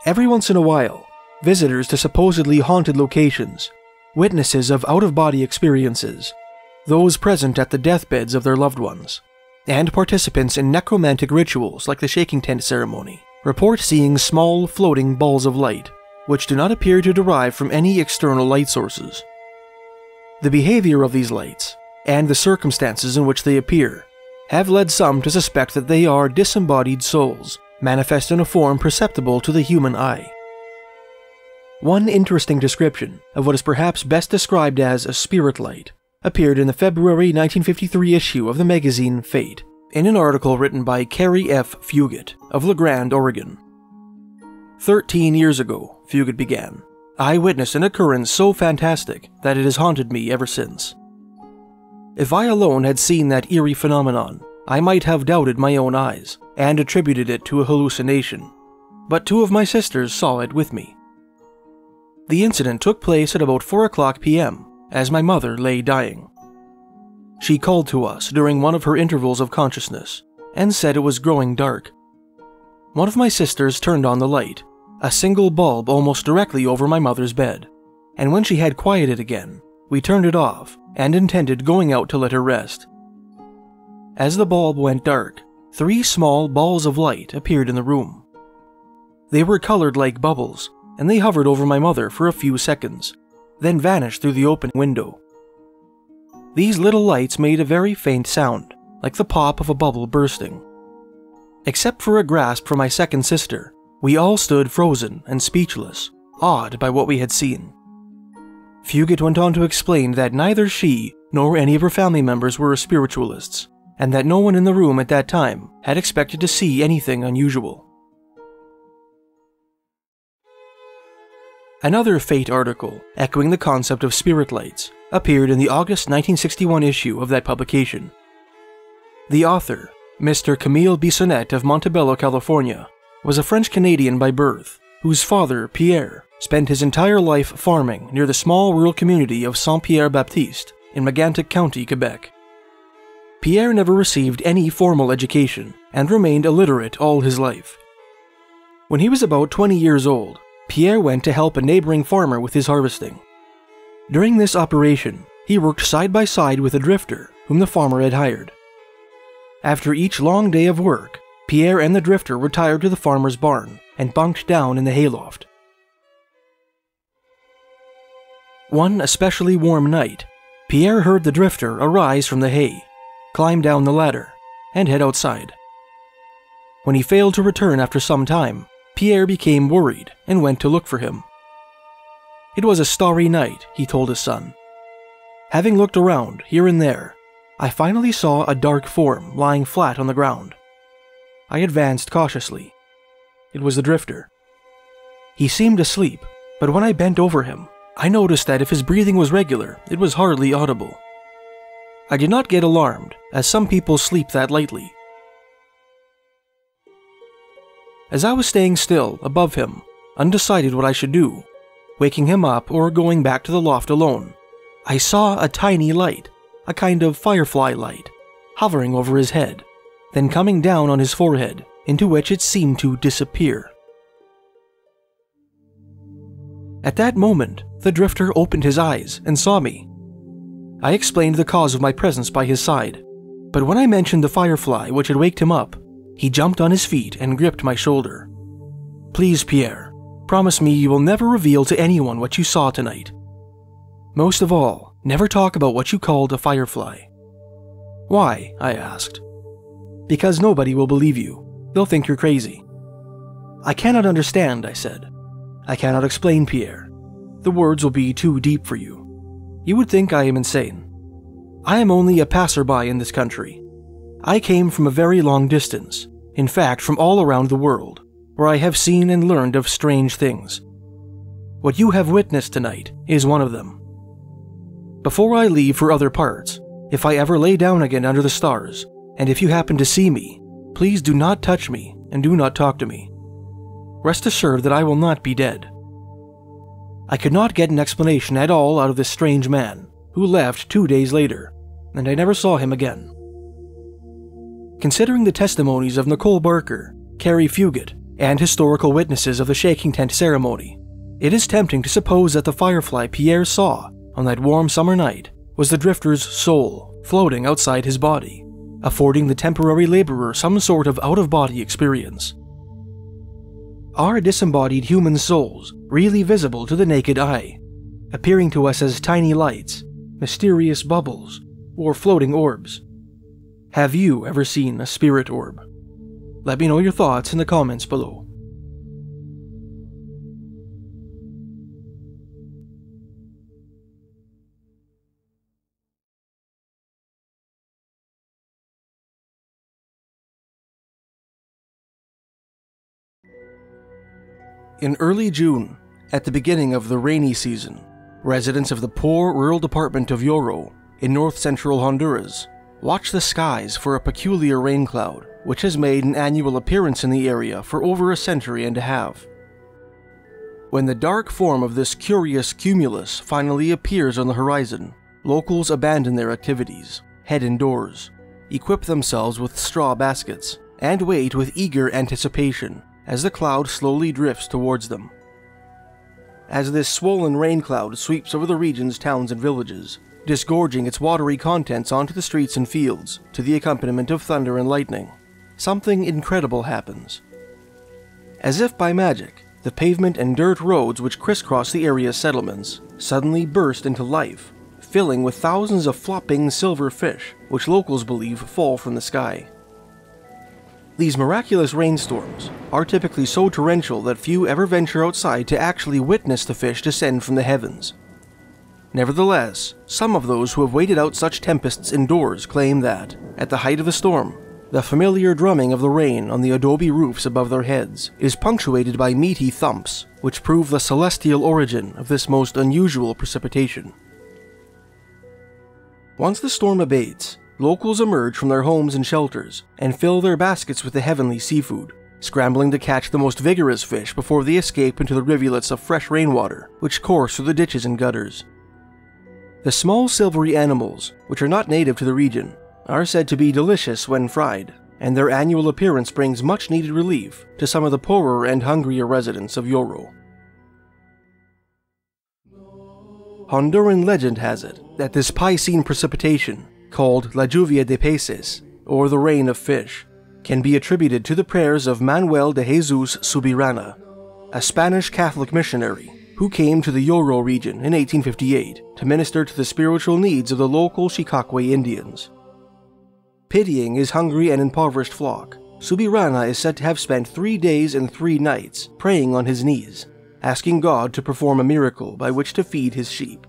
Every once in a while, visitors to supposedly haunted locations, witnesses of out-of-body experiences, those present at the deathbeds of their loved ones, and participants in necromantic rituals like the shaking tent ceremony, report seeing small floating balls of light, which do not appear to derive from any external light sources. The behavior of these lights, and the circumstances in which they appear, have led some to suspect that they are disembodied souls, manifest in a form perceptible to the human eye. One interesting description of what is perhaps best described as a spirit light appeared in the February 1953 issue of the magazine Fate, in an article written by Carrie F. Fugit of La Grande, Oregon. 13 years ago, Fugit began, I witnessed an occurrence so fantastic that it has haunted me ever since. If I alone had seen that eerie phenomenon, I might have doubted my own eyes and attributed it to a hallucination, but 2 of my sisters saw it with me. The incident took place at about 4:00 p.m. as my mother lay dying. She called to us during one of her intervals of consciousness and said it was growing dark. One of my sisters turned on the light, a single bulb almost directly over my mother's bed, and when she had quieted again, we turned it off and intended going out to let her rest. As the bulb went dark, 3 small balls of light appeared in the room. They were colored like bubbles, and they hovered over my mother for a few seconds, then vanished through the open window. These little lights made a very faint sound, like the pop of a bubble bursting. Except for a grasp from my second sister, we all stood frozen and speechless, awed by what we had seen. Fugit went on to explain that neither she nor any of her family members were spiritualists, and that no one in the room at that time had expected to see anything unusual. Another Fate article, echoing the concept of spirit lights, appeared in the August 1961 issue of that publication. The author, Mr. Camille Bissonnette of Montebello, California, was a French-Canadian by birth, whose father, Pierre, spent his entire life farming near the small rural community of Saint-Pierre-Baptiste in Mégantic County, Quebec. Pierre never received any formal education and remained illiterate all his life. When he was about 20 years old, Pierre went to help a neighboring farmer with his harvesting. During this operation, he worked side by side with a drifter whom the farmer had hired. After each long day of work, Pierre and the drifter retired to the farmer's barn and bunked down in the hayloft. One especially warm night, Pierre heard the drifter arise from the hay, climb down the ladder, and head outside. When he failed to return after some time, Pierre became worried and went to look for him. It was a starry night, he told his son. Having looked around here and there, I finally saw a dark form lying flat on the ground. I advanced cautiously. It was the drifter. He seemed asleep, but when I bent over him, I noticed that if his breathing was regular, it was hardly audible. I did not get alarmed, as some people sleep that lightly. As I was staying still above him, undecided what I should do, waking him up or going back to the loft alone, I saw a tiny light, a kind of firefly light, hovering over his head, then coming down on his forehead, into which it seemed to disappear. At that moment, the drifter opened his eyes and saw me. I explained the cause of my presence by his side, but when I mentioned the firefly which had waked him up, he jumped on his feet and gripped my shoulder. Please, Pierre, promise me you will never reveal to anyone what you saw tonight. Most of all, never talk about what you called a firefly. Why? I asked. Because nobody will believe you. They'll think you're crazy. I cannot understand, I said. I cannot explain, Pierre. The words will be too deep for you. You would think I am insane. I am only a passerby in this country. I came from a very long distance, in fact from all around the world, where I have seen and learned of strange things. What you have witnessed tonight is one of them. Before I leave for other parts, if I ever lay down again under the stars, and if you happen to see me, please do not touch me and do not talk to me. Rest assured that I will not be dead. I could not get an explanation at all out of this strange man, who left 2 days later, and I never saw him again. Considering the testimonies of Nicole Barker, Carrie Fugit, and historical witnesses of the shaking tent ceremony, it is tempting to suppose that the firefly Pierre saw on that warm summer night was the drifter's soul floating outside his body, affording the temporary laborer some sort of out-of-body experience. Are disembodied human souls really visible to the naked eye, appearing to us as tiny lights, mysterious bubbles, or floating orbs? Have you ever seen a spirit orb? Let me know your thoughts in the comments below. In early June, at the beginning of the rainy season, residents of the poor rural department of Lloro, in north-central Honduras, watch the skies for a peculiar rain cloud, which has made an annual appearance in the area for over a century and a half. When the dark form of this curious cumulus finally appears on the horizon, locals abandon their activities, head indoors, equip themselves with straw baskets, and wait with eager anticipation as the cloud slowly drifts towards them. As this swollen rain cloud sweeps over the region's towns and villages, disgorging its watery contents onto the streets and fields to the accompaniment of thunder and lightning, something incredible happens. As if by magic, the pavement and dirt roads which crisscross the area's settlements suddenly burst into life, filling with thousands of flopping silver fish, which locals believe fall from the sky. These miraculous rainstorms are typically so torrential that few ever venture outside to actually witness the fish descend from the heavens. Nevertheless, some of those who have waited out such tempests indoors claim that, at the height of the storm, the familiar drumming of the rain on the adobe roofs above their heads is punctuated by meaty thumps, which prove the celestial origin of this most unusual precipitation. Once the storm abates, locals emerge from their homes and shelters and fill their baskets with the heavenly seafood, scrambling to catch the most vigorous fish before they escape into the rivulets of fresh rainwater which course through the ditches and gutters. The small silvery animals, which are not native to the region, are said to be delicious when fried, and their annual appearance brings much-needed relief to some of the poorer and hungrier residents of Lloro. Honduran legend has it that this Piscine precipitation, called La Lluvia de Peces, or the rain of fish, can be attributed to the prayers of Manuel de Jesus Subirana, a Spanish Catholic missionary who came to the Lloro region in 1858 to minister to the spiritual needs of the local Xicaque Indians. Pitying his hungry and impoverished flock, Subirana is said to have spent 3 days and 3 nights praying on his knees, asking God to perform a miracle by which to feed his sheep.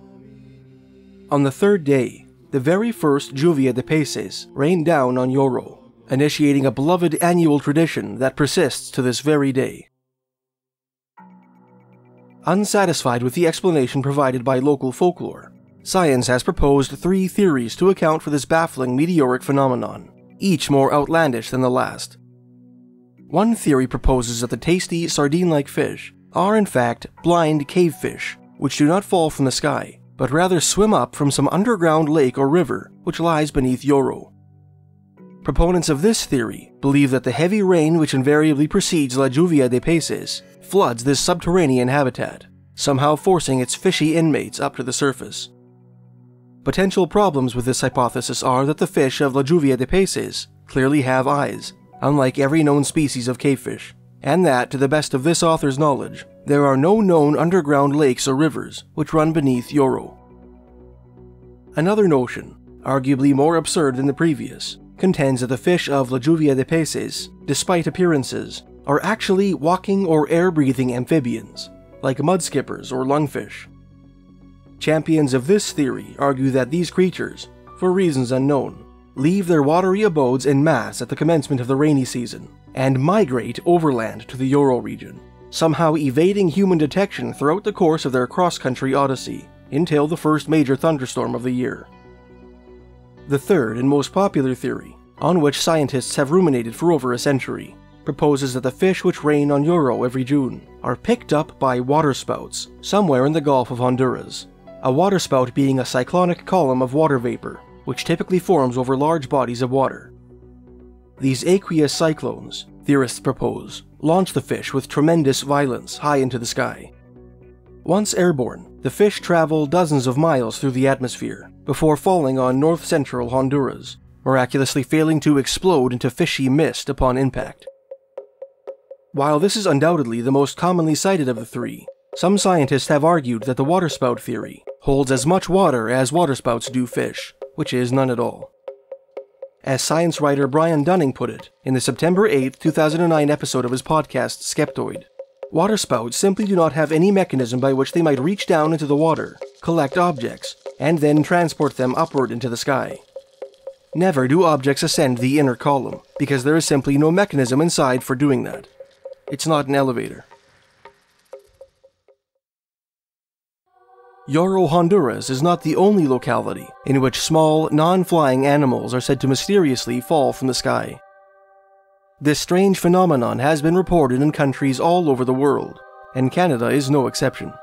On the 3rd day, the very first Lluvia de Peces rained down on Lloro, initiating a beloved annual tradition that persists to this very day. Unsatisfied with the explanation provided by local folklore, science has proposed 3 theories to account for this baffling meteoric phenomenon, each more outlandish than the last. One theory proposes that the tasty, sardine-like fish are in fact blind cave fish, which do not fall from the sky, but rather swim up from some underground lake or river which lies beneath Lloro. Proponents of this theory believe that the heavy rain which invariably precedes La Lluvia de Peces floods this subterranean habitat, somehow forcing its fishy inmates up to the surface. Potential problems with this hypothesis are that the fish of La Lluvia de Peces clearly have eyes, unlike every known species of cavefish, and that, to the best of this author's knowledge, there are no known underground lakes or rivers which run beneath Lloro. Another notion, arguably more absurd than the previous, contends that the fish of La Lluvia de Peces, despite appearances, are actually walking or air-breathing amphibians, like mudskippers or lungfish. Champions of this theory argue that these creatures, for reasons unknown, leave their watery abodes en masse at the commencement of the rainy season, and migrate overland to the Lloro region, somehow evading human detection throughout the course of their cross-country odyssey, until the first major thunderstorm of the year. The third and most popular theory, on which scientists have ruminated for over a century, proposes that the fish which rain on Lloro every June are picked up by waterspouts somewhere in the Gulf of Honduras, a waterspout being a cyclonic column of water vapor, which typically forms over large bodies of water. These aqueous cyclones, theorists propose, launch the fish with tremendous violence high into the sky. Once airborne, the fish travel dozens of miles through the atmosphere before falling on north-central Honduras, miraculously failing to explode into fishy mist upon impact. While this is undoubtedly the most commonly cited of the three, some scientists have argued that the waterspout theory holds as much water as waterspouts do fish, which is none at all. As science writer Brian Dunning put it in the September 8, 2009 episode of his podcast Skeptoid, waterspouts simply do not have any mechanism by which they might reach down into the water, collect objects, and then transport them upward into the sky. Never do objects ascend the inner column, because there is simply no mechanism inside for doing that. It's not an elevator. Lloro, Honduras is not the only locality in which small, non-flying animals are said to mysteriously fall from the sky. This strange phenomenon has been reported in countries all over the world, and Canada is no exception.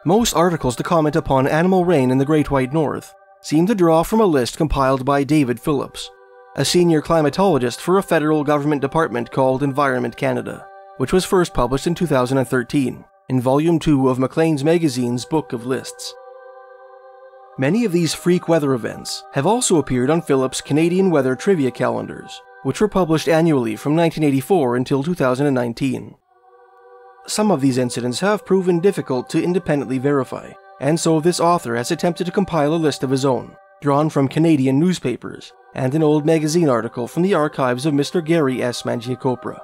Most articles to comment upon animal rain in the Great White North seem to draw from a list compiled by David Phillips, a senior climatologist for a federal government department called Environment Canada, which was first published in 2013. In Volume 2 of Maclean's Magazine's Book of Lists. Many of these freak weather events have also appeared on Phillips' Canadian Weather Trivia Calendars, which were published annually from 1984 until 2019. Some of these incidents have proven difficult to independently verify, and so this author has attempted to compile a list of his own, drawn from Canadian newspapers, and an old magazine article from the archives of Mr. Gary S. Mangiacopra.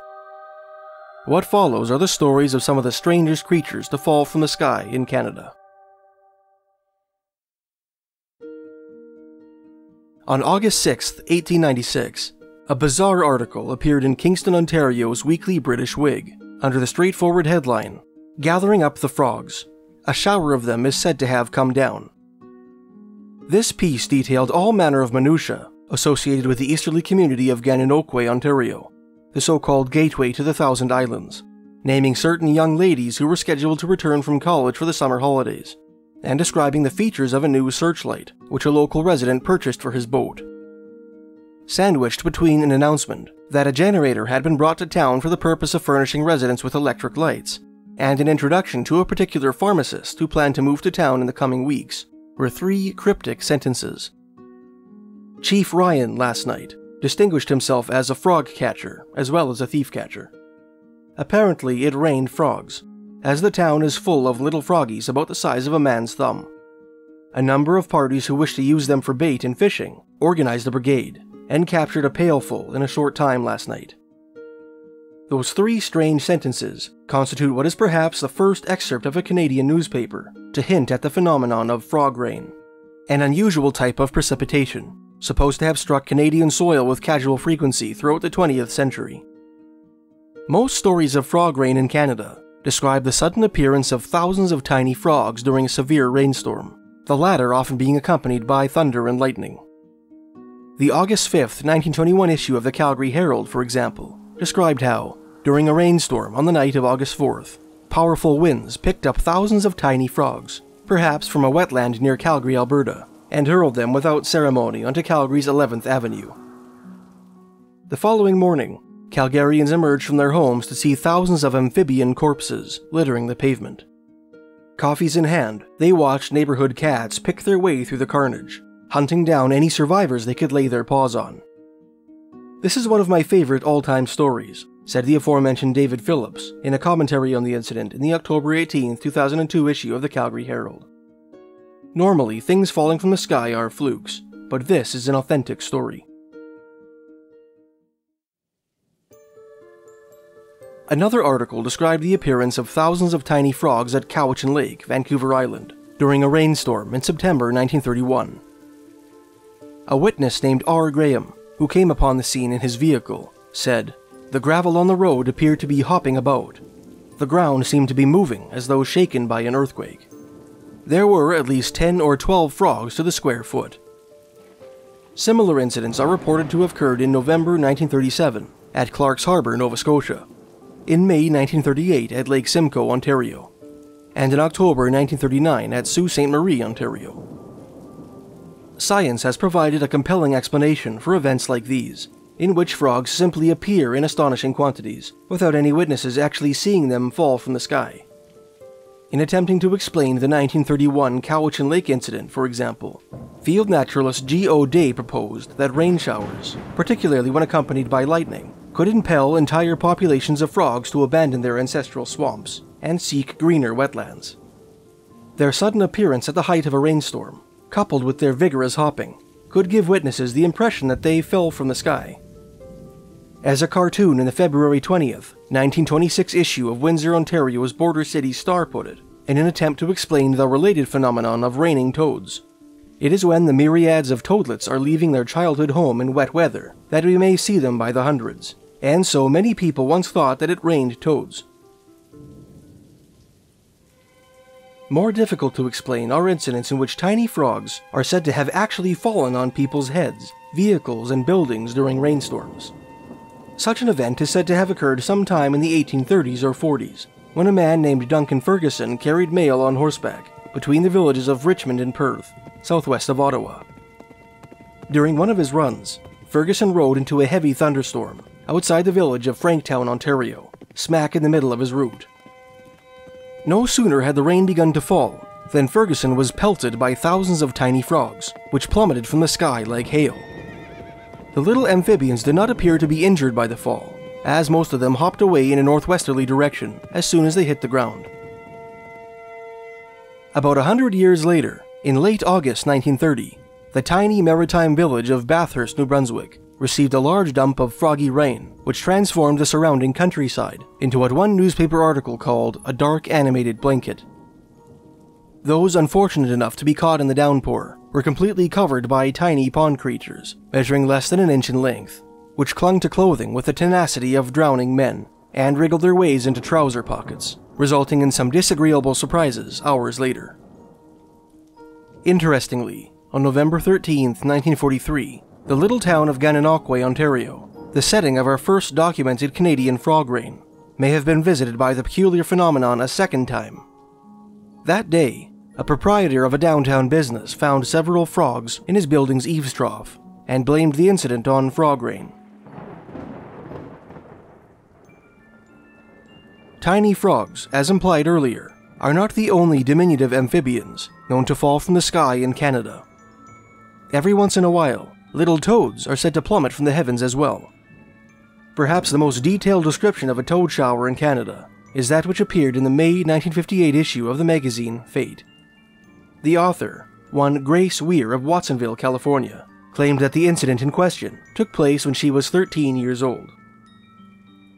What follows are the stories of some of the strangest creatures to fall from the sky in Canada. On August 6, 1896, a bizarre article appeared in Kingston, Ontario's Weekly British Whig, under the straightforward headline, "Gathering Up the Frogs. A shower of them is said to have come down." This piece detailed all manner of minutiae associated with the easterly community of Gananoque, Ontario, the so-called Gateway to the Thousand Islands, naming certain young ladies who were scheduled to return from college for the summer holidays, and describing the features of a new searchlight, which a local resident purchased for his boat. Sandwiched between an announcement that a generator had been brought to town for the purpose of furnishing residents with electric lights, and an introduction to a particular pharmacist who planned to move to town in the coming weeks, were three cryptic sentences. "Chief Ryan last night distinguished himself as a frog catcher as well as a thief catcher. Apparently it rained frogs, as the town is full of little froggies about the size of a man's thumb. A number of parties who wished to use them for bait and fishing organized a brigade, and captured a pailful in a short time last night." Those three strange sentences constitute what is perhaps the first excerpt of a Canadian newspaper to hint at the phenomenon of frog rain, an unusual type of precipitation, supposed to have struck Canadian soil with casual frequency throughout the 20th century. Most stories of frog rain in Canada describe the sudden appearance of thousands of tiny frogs during a severe rainstorm, the latter often being accompanied by thunder and lightning. The August 5, 1921 issue of the Calgary Herald, for example, described how, during a rainstorm on the night of August 4th, powerful winds picked up thousands of tiny frogs, perhaps from a wetland near Calgary, Alberta, and hurled them without ceremony onto Calgary's 11th Avenue. The following morning, Calgarians emerged from their homes to see thousands of amphibian corpses littering the pavement. Coffees in hand, they watched neighborhood cats pick their way through the carnage, hunting down any survivors they could lay their paws on. "This is one of my favorite all-time stories," said the aforementioned David Phillips in a commentary on the incident in the October 18, 2002 issue of the Calgary Herald. "Normally, things falling from the sky are flukes, but this is an authentic story." Another article described the appearance of thousands of tiny frogs at Cowichan Lake, Vancouver Island, during a rainstorm in September 1931. A witness named R. Graham, who came upon the scene in his vehicle, said, "The gravel on the road appeared to be hopping about. The ground seemed to be moving as though shaken by an earthquake. There were at least 10 or 12 frogs to the square foot." Similar incidents are reported to have occurred in November 1937 at Clark's Harbour, Nova Scotia, in May 1938 at Lake Simcoe, Ontario, and in October 1939 at Sault Ste. Marie, Ontario. Science has provided a compelling explanation for events like these, in which frogs simply appear in astonishing quantities, without any witnesses actually seeing them fall from the sky. In attempting to explain the 1931 Cowichan Lake incident, for example, field naturalist G. O. Day proposed that rain showers, particularly when accompanied by lightning, could impel entire populations of frogs to abandon their ancestral swamps and seek greener wetlands. Their sudden appearance at the height of a rainstorm, coupled with their vigorous hopping, could give witnesses the impression that they fell from the sky. As a cartoon in the February 20th, 1926 issue of Windsor, Ontario's Border City Star put it, in an attempt to explain the related phenomenon of raining toads. It is when the myriads of toadlets are leaving their childhood home in wet weather that we may see them by the hundreds, and so many people once thought that it rained toads. More difficult to explain are incidents in which tiny frogs are said to have actually fallen on people's heads, vehicles, and buildings during rainstorms. Such an event is said to have occurred sometime in the 1830s or 40s, when a man named Duncan Ferguson carried mail on horseback between the villages of Richmond and Perth, southwest of Ottawa. During one of his runs, Ferguson rode into a heavy thunderstorm outside the village of Franktown, Ontario, smack in the middle of his route. No sooner had the rain begun to fall than Ferguson was pelted by thousands of tiny frogs, which plummeted from the sky like hail. The little amphibians did not appear to be injured by the fall, as most of them hopped away in a northwesterly direction as soon as they hit the ground. About 100 years later, in late August 1930, the tiny maritime village of Bathurst, New Brunswick, received a large dump of froggy rain, which transformed the surrounding countryside into what one newspaper article called a dark animated blanket. Those unfortunate enough to be caught in the downpour were completely covered by tiny pond creatures, measuring less than an inch in length, which clung to clothing with the tenacity of drowning men, and wriggled their ways into trouser pockets, resulting in some disagreeable surprises hours later. Interestingly, on November 13, 1943, the little town of Gananoque, Ontario, the setting of our first documented Canadian frog rain, may have been visited by the peculiar phenomenon a second time. That day, a proprietor of a downtown business found several frogs in his building's eaves trough and blamed the incident on frog rain. Tiny frogs, as implied earlier, are not the only diminutive amphibians known to fall from the sky in Canada. Every once in a while, little toads are said to plummet from the heavens as well. Perhaps the most detailed description of a toad shower in Canada is that which appeared in the May 1958 issue of the magazine Fate. The author, one Grace Weir of Watsonville, California, claimed that the incident in question took place when she was 13 years old.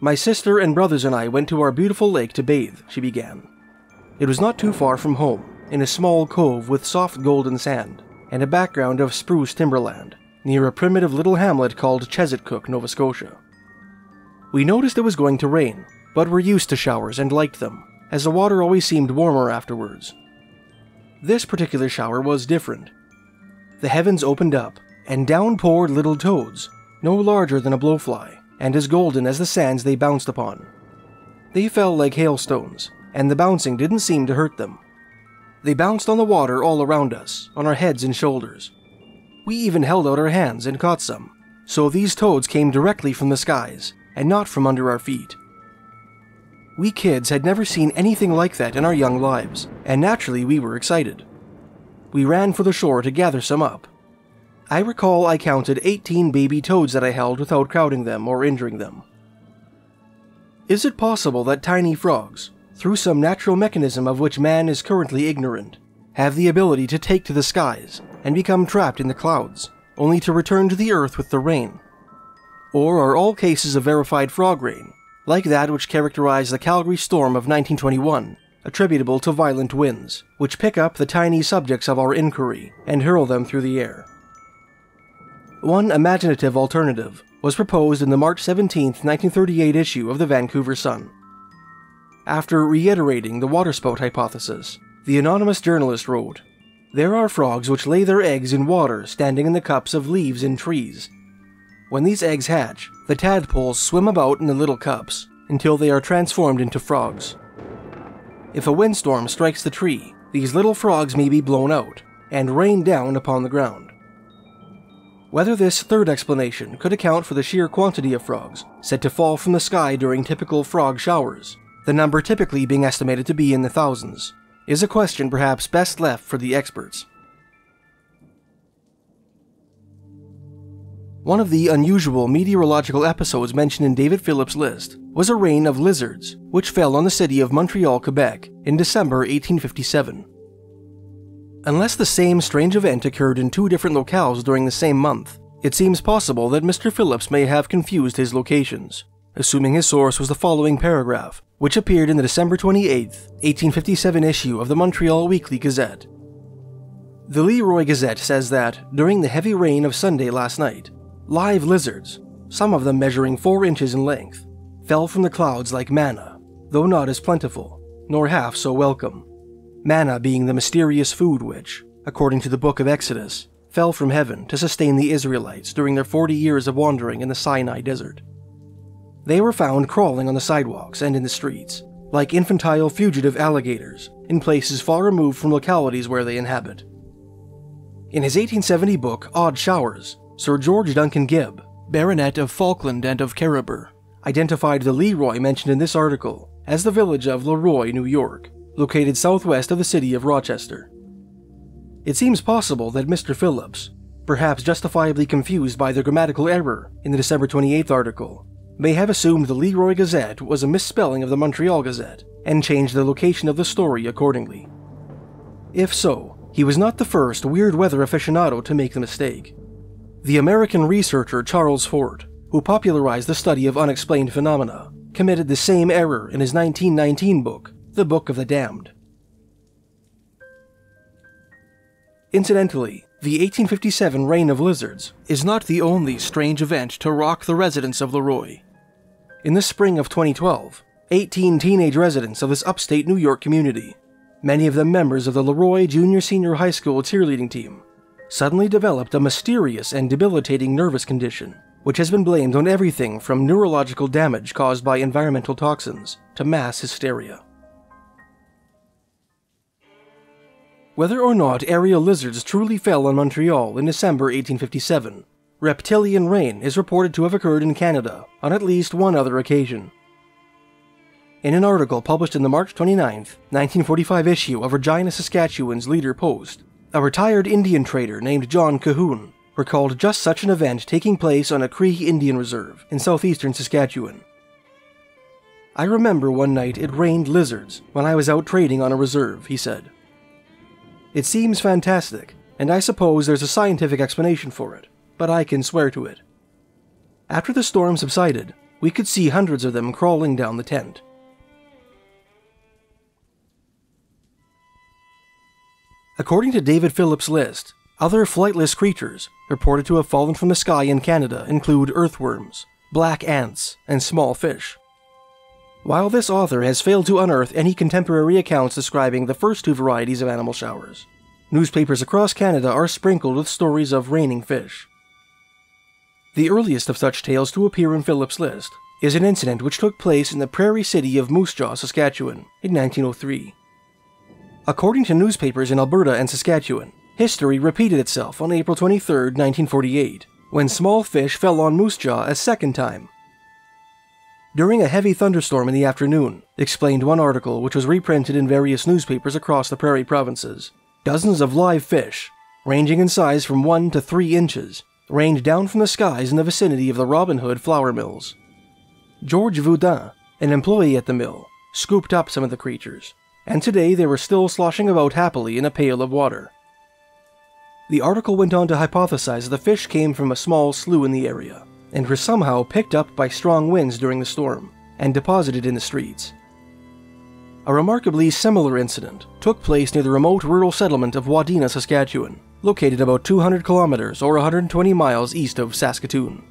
"My sister and brothers and I went to our beautiful lake to bathe," she began. "It was not too far from home, in a small cove with soft golden sand, and a background of spruce timberland, near a primitive little hamlet called Chesetcook, Nova Scotia. We noticed it was going to rain, but were used to showers and liked them, as the water always seemed warmer afterwards. This particular shower was different. The heavens opened up, and down poured little toads, no larger than a blowfly, and as golden as the sands they bounced upon. They fell like hailstones, and the bouncing didn't seem to hurt them. They bounced on the water all around us, on our heads and shoulders. We even held out our hands and caught some, so these toads came directly from the skies, and not from under our feet. We kids had never seen anything like that in our young lives, and naturally we were excited. We ran for the shore to gather some up. I recall I counted 18 baby toads that I held without crowding them or injuring them." Is it possible that tiny frogs, through some natural mechanism of which man is currently ignorant, have the ability to take to the skies and become trapped in the clouds, only to return to the earth with the rain? Or are all cases of verified frog rain, like that which characterized the Calgary storm of 1921, attributable to violent winds, which pick up the tiny subjects of our inquiry and hurl them through the air? One imaginative alternative was proposed in the March 17, 1938 issue of the Vancouver Sun. After reiterating the waterspout hypothesis, the anonymous journalist wrote, "There are frogs which lay their eggs in water standing in the cups of leaves in trees. When these eggs hatch, the tadpoles swim about in the little cups until they are transformed into frogs. If a windstorm strikes the tree, these little frogs may be blown out and rain down upon the ground." Whether this third explanation could account for the sheer quantity of frogs said to fall from the sky during typical frog showers, the number typically being estimated to be in the thousands, is a question perhaps best left for the experts. One of the unusual meteorological episodes mentioned in David Phillips' list was a rain of lizards, which fell on the city of Montreal, Quebec, in December 1857. Unless the same strange event occurred in two different locales during the same month, it seems possible that Mr. Phillips may have confused his locations, assuming his source was the following paragraph, which appeared in the December 28, 1857 issue of the Montreal Weekly Gazette. The Leroy Gazette says that, during the heavy rain of Sunday last night, live lizards, some of them measuring 4 inches in length, fell from the clouds like manna, though not as plentiful, nor half so welcome. Manna being the mysterious food which, according to the book of Exodus, fell from heaven to sustain the Israelites during their 40 years of wandering in the Sinai desert. They were found crawling on the sidewalks and in the streets, like infantile fugitive alligators, in places far removed from localities where they inhabit. In his 1870 book, Odd Showers, Sir George Duncan Gibb, Baronet of Falkland and of Cariboo, identified the Leroy mentioned in this article as the village of Leroy, New York, located southwest of the city of Rochester. It seems possible that Mr. Phillips, perhaps justifiably confused by the grammatical error in the December 28th article, may have assumed the Leroy Gazette was a misspelling of the Montreal Gazette and changed the location of the story accordingly. If so, he was not the first weird weather aficionado to make the mistake. The American researcher Charles Fort, who popularized the study of unexplained phenomena, committed the same error in his 1919 book, The Book of the Damned. Incidentally, the 1857 Rain of Lizards is not the only strange event to rock the residents of Leroy. In the spring of 2012, 18 teenage residents of this upstate New York community, many of them members of the Leroy Junior-Senior High School cheerleading team, suddenly developed a mysterious and debilitating nervous condition, which has been blamed on everything from neurological damage caused by environmental toxins to mass hysteria. Whether or not aerial lizards truly fell on Montreal in December 1857, reptilian rain is reported to have occurred in Canada on at least one other occasion. In an article published in the March 29, 1945 issue of Regina, Saskatchewan's Leader Post, a retired Indian trader named John Cahoon recalled just such an event taking place on a Cree Indian reserve in southeastern Saskatchewan. "I remember one night it rained lizards when I was out trading on a reserve," he said. "It seems fantastic, and I suppose there's a scientific explanation for it, but I can swear to it. After the storm subsided, we could see hundreds of them crawling down the tent." According to David Phillips' list, other flightless creatures reported to have fallen from the sky in Canada include earthworms, black ants, and small fish. While this author has failed to unearth any contemporary accounts describing the first two varieties of animal showers, newspapers across Canada are sprinkled with stories of raining fish. The earliest of such tales to appear in Phillips' list is an incident which took place in the prairie city of Moose Jaw, Saskatchewan, in 1903. According to newspapers in Alberta and Saskatchewan, history repeated itself on April 23, 1948, when small fish fell on Moose Jaw a second time. During a heavy thunderstorm in the afternoon, explained one article which was reprinted in various newspapers across the prairie provinces, dozens of live fish, ranging in size from 1 to 3 inches, rained down from the skies in the vicinity of the Robin Hood flour mills. George Voudin, an employee at the mill, scooped up some of the creatures, and today they were still sloshing about happily in a pail of water. The article went on to hypothesize that the fish came from a small slough in the area, and were somehow picked up by strong winds during the storm, and deposited in the streets. A remarkably similar incident took place near the remote rural settlement of Wadena, Saskatchewan, located about 200 kilometers or 120 miles east of Saskatoon.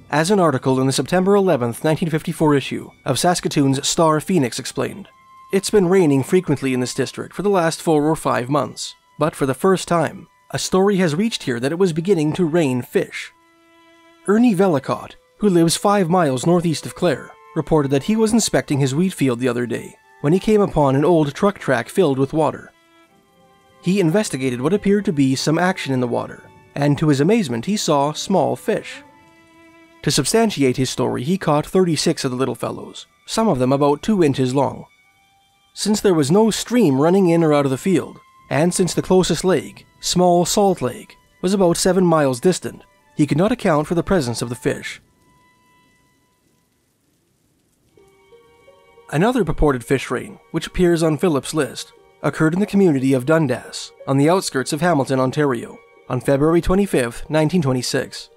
As an article in the September 11, 1954 issue of Saskatoon's Star Phoenix explained, "It's been raining frequently in this district for the last 4 or 5 months, but for the first time, a story has reached here that it was beginning to rain fish." Ernie Vellicott, who lives 5 miles northeast of Clare, reported that he was inspecting his wheat field the other day when he came upon an old truck track filled with water. He investigated what appeared to be some action in the water, and to his amazement he saw small fish. To substantiate his story, he caught 36 of the little fellows, some of them about 2 inches long. Since there was no stream running in or out of the field, and since the closest lake, Small Salt Lake, was about 7 miles distant, he could not account for the presence of the fish. Another purported fish rain, which appears on Phillips' list, occurred in the community of Dundas, on the outskirts of Hamilton, Ontario, on February 25, 1926.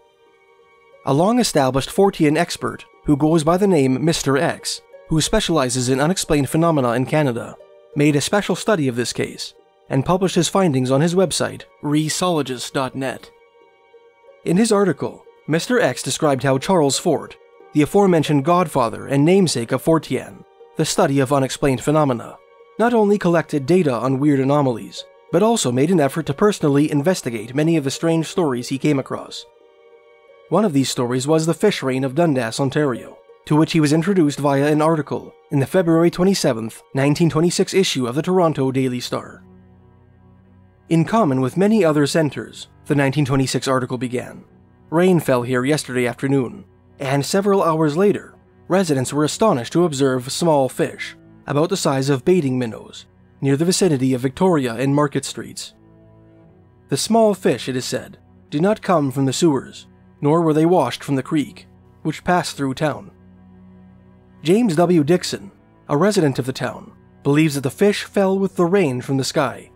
A long-established Fortean expert who goes by the name Mr. X, who specializes in unexplained phenomena in Canada, made a special study of this case and published his findings on his website, resologist.net. In his article, Mr. X described how Charles Fort, the aforementioned godfather and namesake of Fortean, the study of unexplained phenomena, not only collected data on weird anomalies, but also made an effort to personally investigate many of the strange stories he came across. One of these stories was the fish rain of Dundas, Ontario, to which he was introduced via an article in the February 27, 1926 issue of the Toronto Daily Star. In common with many other centers, the 1926 article began, rain fell here yesterday afternoon, and several hours later, residents were astonished to observe small fish, about the size of baiting minnows, near the vicinity of Victoria and Market Streets. The small fish, it is said, did not come from the sewers, nor were they washed from the creek, which passed through town. James W. Dixon, a resident of the town, believes that the fish fell with the rain from the sky.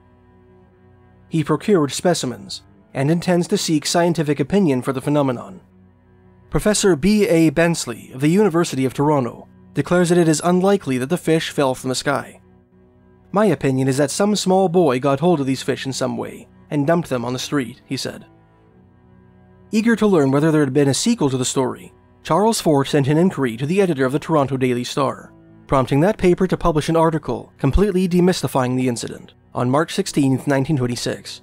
He procured specimens, and intends to seek scientific opinion for the phenomenon. Professor B.A. Bensley of the University of Toronto declares that it is unlikely that the fish fell from the sky. My opinion is that some small boy got hold of these fish in some way and dumped them on the street, he said. Eager to learn whether there had been a sequel to the story, Charles Fort sent an inquiry to the editor of the Toronto Daily Star, prompting that paper to publish an article completely demystifying the incident on March 16, 1926.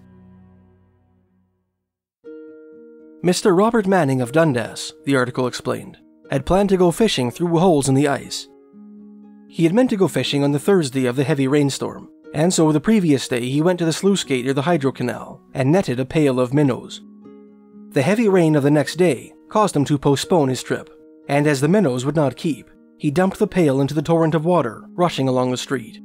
Mr. Robert Manning of Dundas, the article explained, had planned to go fishing through holes in the ice. He had meant to go fishing on the Thursday of the heavy rainstorm, and so the previous day he went to the sluice gate near the hydro canal and netted a pail of minnows. The heavy rain of the next day caused him to postpone his trip, and as the minnows would not keep, he dumped the pail into the torrent of water rushing along the street.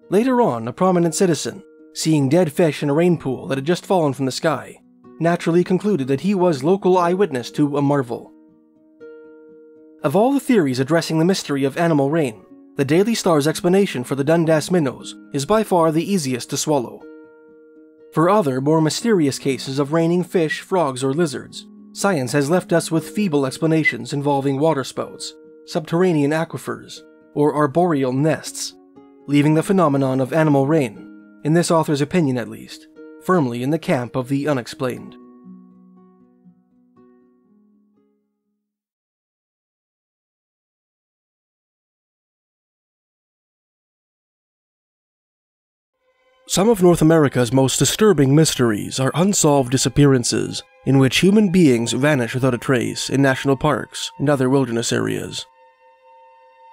Later on, a prominent citizen, seeing dead fish in a rain pool that had just fallen from the sky, naturally concluded that he was local eyewitness to a marvel. Of all the theories addressing the mystery of animal rain, the Daily Star's explanation for the Dundas minnows is by far the easiest to swallow. For other, more mysterious cases of raining fish, frogs, or lizards, science has left us with feeble explanations involving waterspouts, subterranean aquifers, or arboreal nests, leaving the phenomenon of animal rain, in this author's opinion at least, firmly in the camp of the unexplained. Some of North America's most disturbing mysteries are unsolved disappearances, in which human beings vanish without a trace in national parks and other wilderness areas.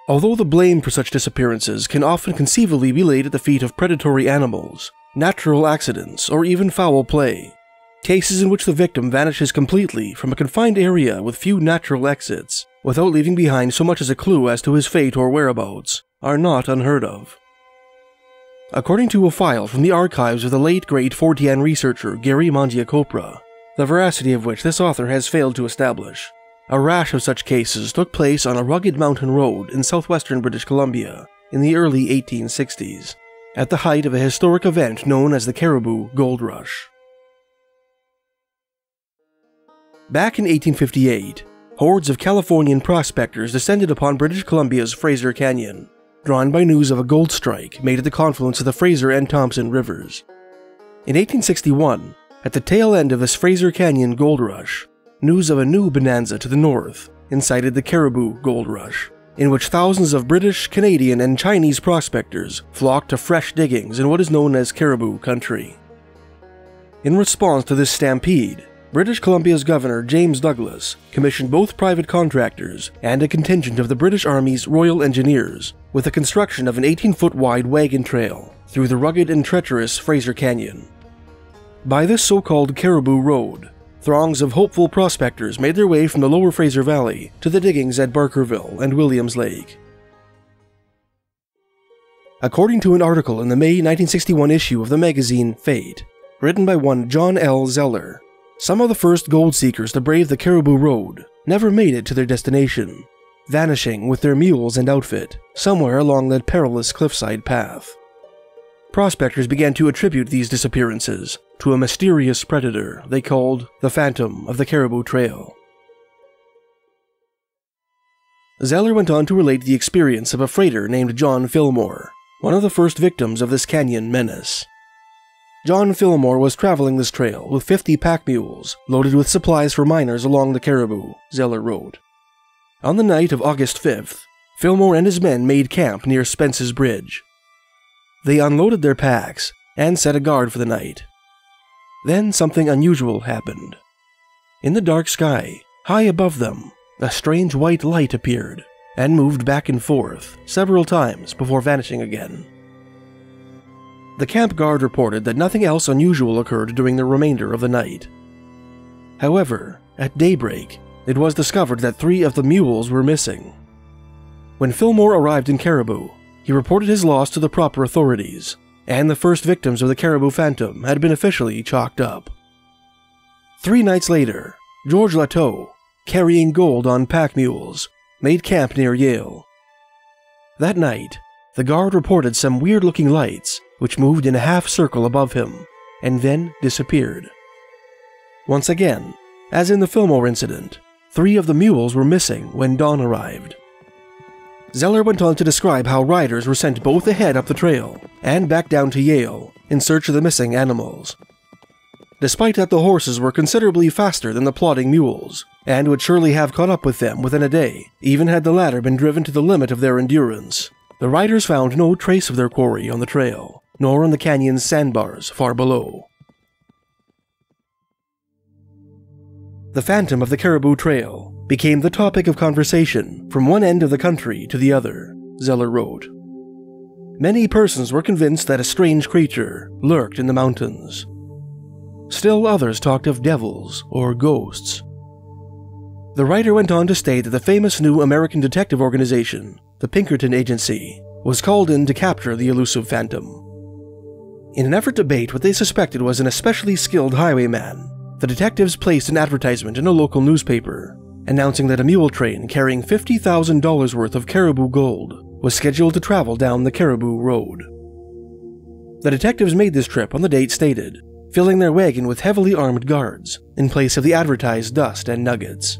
Although the blame for such disappearances can often conceivably be laid at the feet of predatory animals, natural accidents, or even foul play, cases in which the victim vanishes completely from a confined area with few natural exits, without leaving behind so much as a clue as to his fate or whereabouts, are not unheard of. According to a file from the archives of the late great Fortean researcher Gary Mangiacopra, the veracity of which this author has failed to establish, a rash of such cases took place on a rugged mountain road in southwestern British Columbia in the early 1860s, at the height of a historic event known as the Cariboo Gold Rush. Back in 1858, hordes of Californian prospectors descended upon British Columbia's Fraser Canyon, drawn by news of a gold strike made at the confluence of the Fraser and Thompson rivers. In 1861, at the tail end of this Fraser Canyon gold rush, news of a new bonanza to the north incited the Cariboo Gold Rush, in which thousands of British, Canadian, and Chinese prospectors flocked to fresh diggings in what is known as Cariboo country. In response to this stampede, British Columbia's Governor James Douglas commissioned both private contractors and a contingent of the British Army's Royal Engineers with the construction of an 18-foot wide wagon trail through the rugged and treacherous Fraser Canyon. By this so-called Cariboo Road, throngs of hopeful prospectors made their way from the lower Fraser Valley to the diggings at Barkerville and Williams Lake. According to an article in the May 1961 issue of the magazine Fate, written by one John L. Zeller, Some of the first gold seekers to brave the Cariboo Road never made it to their destination, vanishing with their mules and outfit somewhere along that perilous cliffside path. Prospectors began to attribute these disappearances to a mysterious predator they called the Phantom of the Cariboo Trail. Zeller went on to relate the experience of a freighter named John Fillmore, one of the first victims of this canyon menace. John Fillmore was traveling this trail with 50 pack mules loaded with supplies for miners along the Cariboo, Zeller wrote. On the night of August 5th, Fillmore and his men made camp near Spence's Bridge. They unloaded their packs and set a guard for the night. Then something unusual happened. In the dark sky, high above them, a strange white light appeared and moved back and forth several times before vanishing again. The camp guard reported that nothing else unusual occurred during the remainder of the night. However, at daybreak, it was discovered that 3 of the mules were missing. When Fillmore arrived in Cariboo, he reported his loss to the proper authorities, and the first victims of the Cariboo Phantom had been officially chalked up. 3 nights later, George Lateau, carrying gold on pack mules, made camp near Yale. That night, the guard reported some weird-looking lights which moved in a half-circle above him, and then disappeared. Once again, as in the Fillmore incident, 3 of the mules were missing when dawn arrived. Zeller went on to describe how riders were sent both ahead up the trail and back down to Yale in search of the missing animals. Despite that the horses were considerably faster than the plodding mules, and would surely have caught up with them within a day, even had the latter been driven to the limit of their endurance, the riders found no trace of their quarry on the trail, nor on the canyon's sandbars far below. The Phantom of the Cariboo Trail became the topic of conversation from one end of the country to the other, Zeller wrote. Many persons were convinced that a strange creature lurked in the mountains. Still others talked of devils or ghosts. The writer went on to state that the famous new American detective organization, the Pinkerton Agency, was called in to capture the elusive phantom. In an effort to bait what they suspected was an especially skilled highwayman, the detectives placed an advertisement in a local newspaper, announcing that a mule train carrying $50,000 worth of Cariboo gold was scheduled to travel down the Cariboo Road. The detectives made this trip on the date stated, filling their wagon with heavily armed guards in place of the advertised dust and nuggets.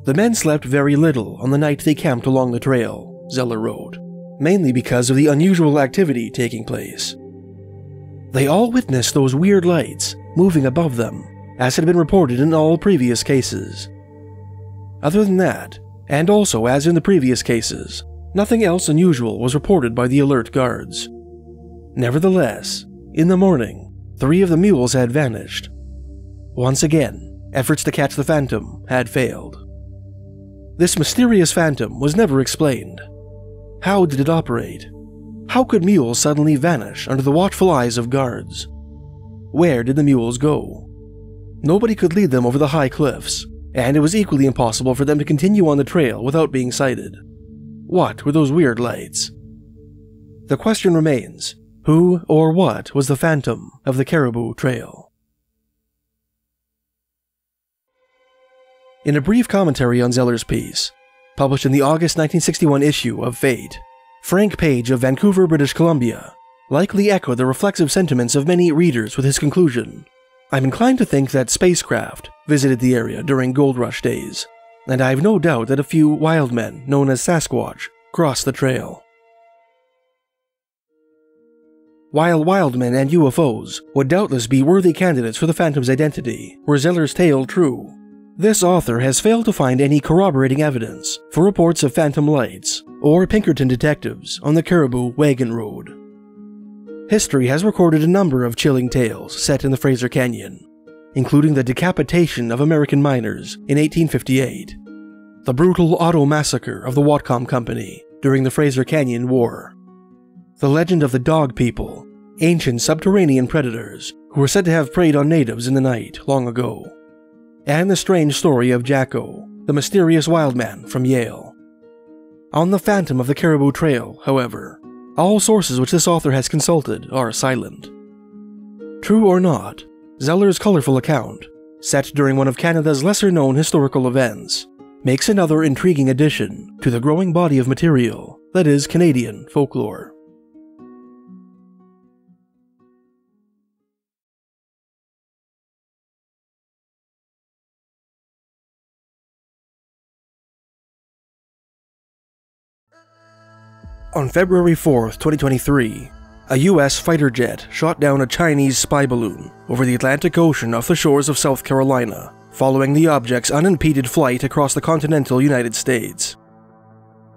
The men slept very little on the night they camped along the trail, Zeller wrote, mainly because of the unusual activity taking place. They all witnessed those weird lights moving above them, as had been reported in all previous cases. Other than that, and also as in the previous cases, nothing else unusual was reported by the alert guards. Nevertheless, in the morning, 3 of the mules had vanished. Once again, efforts to catch the phantom had failed. This mysterious phantom was never explained. How did it operate? How could mules suddenly vanish under the watchful eyes of guards? Where did the mules go? Nobody could lead them over the high cliffs, and it was equally impossible for them to continue on the trail without being sighted. What were those weird lights? The question remains, who or what was the Phantom of the Cariboo Trail? In a brief commentary on Zeller's piece, published in the August 1961 issue of Fate, Frank Page of Vancouver, British Columbia, likely echoed the reflexive sentiments of many readers with his conclusion. I'm inclined to think that spacecraft visited the area during Gold Rush days, and I have no doubt that a few wild men known as Sasquatch crossed the trail. While wild men and UFOs would doubtless be worthy candidates for the Phantom's identity, were Zeller's tale true, this author has failed to find any corroborating evidence for reports of phantom lights or Pinkerton detectives on the Cariboo Wagon Road. History has recorded a number of chilling tales set in the Fraser Canyon, including the decapitation of American miners in 1858, the brutal auto massacre of the Whatcom Company during the Fraser Canyon War, the legend of the Dog People, ancient subterranean predators who were said to have preyed on natives in the night long ago, and the strange story of Jacko, the mysterious wild man from Yale. On the Phantom of the Cariboo Trail, however, all sources which this author has consulted are silent. True or not, Zeller's colourful account, set during one of Canada's lesser-known historical events, makes another intriguing addition to the growing body of material that is Canadian folklore. On February 4th, 2023, a US fighter jet shot down a Chinese spy balloon over the Atlantic Ocean off the shores of South Carolina, following the object's unimpeded flight across the continental United States.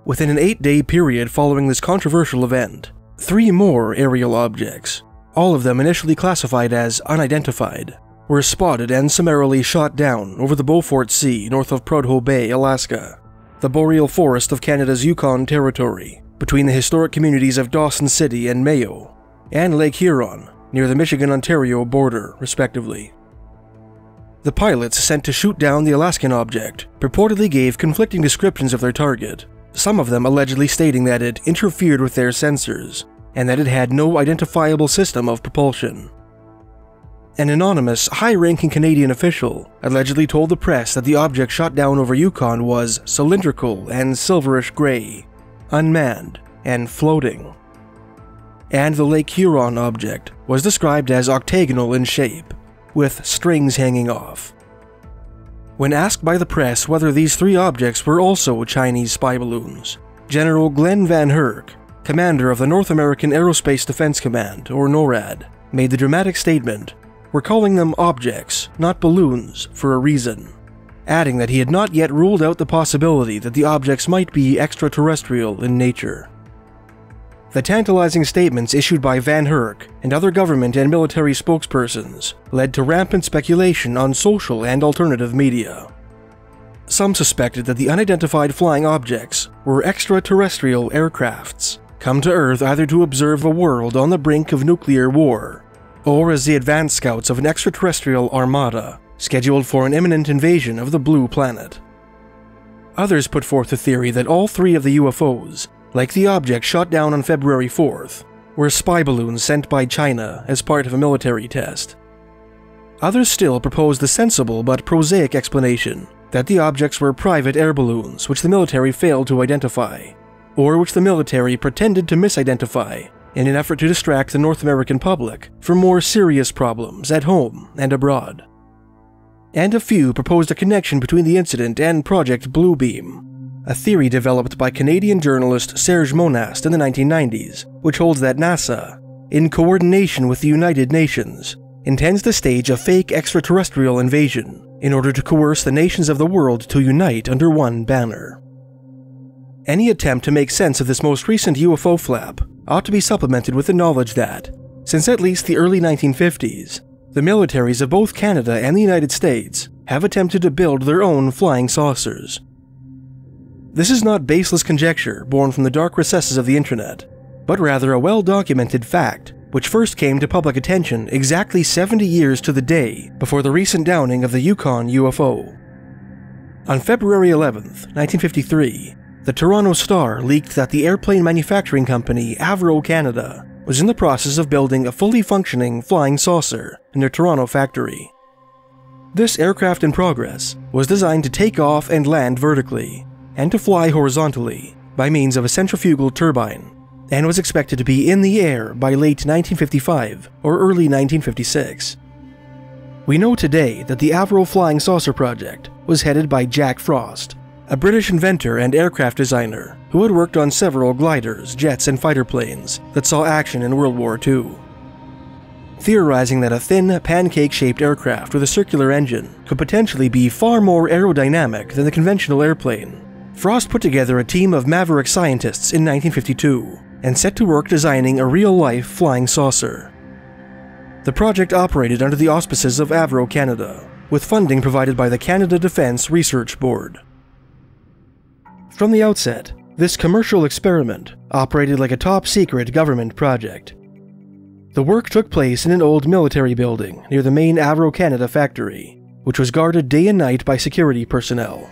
Within an 8-day period following this controversial event, 3 more aerial objects, all of them initially classified as unidentified, were spotted and summarily shot down over the Beaufort Sea north of Prudhoe Bay, Alaska, the boreal forest of Canada's Yukon Territory, between the historic communities of Dawson City and Mayo, and Lake Huron, near the Michigan-Ontario border, respectively. The pilots sent to shoot down the Alaskan object purportedly gave conflicting descriptions of their target, some of them allegedly stating that it interfered with their sensors, and that it had no identifiable system of propulsion. An anonymous, high-ranking Canadian official allegedly told the press that the object shot down over Yukon was cylindrical and silverish gray, unmanned, and floating. And the Lake Huron object was described as octagonal in shape, with strings hanging off. When asked by the press whether these 3 objects were also Chinese spy balloons, General Glenn Van Herk, commander of the North American Aerospace Defense Command, or NORAD, made the dramatic statement, "We're calling them objects, not balloons, for a reason," adding that he had not yet ruled out the possibility that the objects might be extraterrestrial in nature. The tantalizing statements issued by Van Herk and other government and military spokespersons led to rampant speculation on social and alternative media. Some suspected that the unidentified flying objects were extraterrestrial aircrafts, come to Earth either to observe a world on the brink of nuclear war, or as the advance scouts of an extraterrestrial armada scheduled for an imminent invasion of the Blue Planet. Others put forth the theory that all 3 of the UFOs, like the object shot down on February 4th, were spy balloons sent by China as part of a military test. Others still proposed the sensible but prosaic explanation that the objects were private air balloons which the military failed to identify, or which the military pretended to misidentify in an effort to distract the North American public from more serious problems at home and abroad. And a few proposed a connection between the incident and Project Bluebeam, a theory developed by Canadian journalist Serge Monast in the 1990s, which holds that NASA, in coordination with the United Nations, intends to stage a fake extraterrestrial invasion in order to coerce the nations of the world to unite under one banner. Any attempt to make sense of this most recent UFO flap ought to be supplemented with the knowledge that, since at least the early 1950s, the militaries of both Canada and the United States have attempted to build their own flying saucers. This is not baseless conjecture born from the dark recesses of the internet, but rather a well-documented fact which first came to public attention exactly 70 years to the day before the recent downing of the Yukon UFO. On February 11th, 1953, the Toronto Star leaked that the airplane manufacturing company Avro Canada was in the process of building a fully functioning flying saucer in their Toronto factory. This aircraft in progress was designed to take off and land vertically, and to fly horizontally by means of a centrifugal turbine, and was expected to be in the air by late 1955 or early 1956. We know today that the Avro Flying Saucer project was headed by Jack Frost, a British inventor and aircraft designer who had worked on several gliders, jets, and fighter planes that saw action in World War II. Theorizing that a thin, pancake-shaped aircraft with a circular engine could potentially be far more aerodynamic than the conventional airplane, Frost put together a team of maverick scientists in 1952 and set to work designing a real-life flying saucer. The project operated under the auspices of Avro Canada, with funding provided by the Canada Defence Research Board. From the outset, this commercial experiment operated like a top-secret government project. The work took place in an old military building near the main Avro Canada factory, which was guarded day and night by security personnel.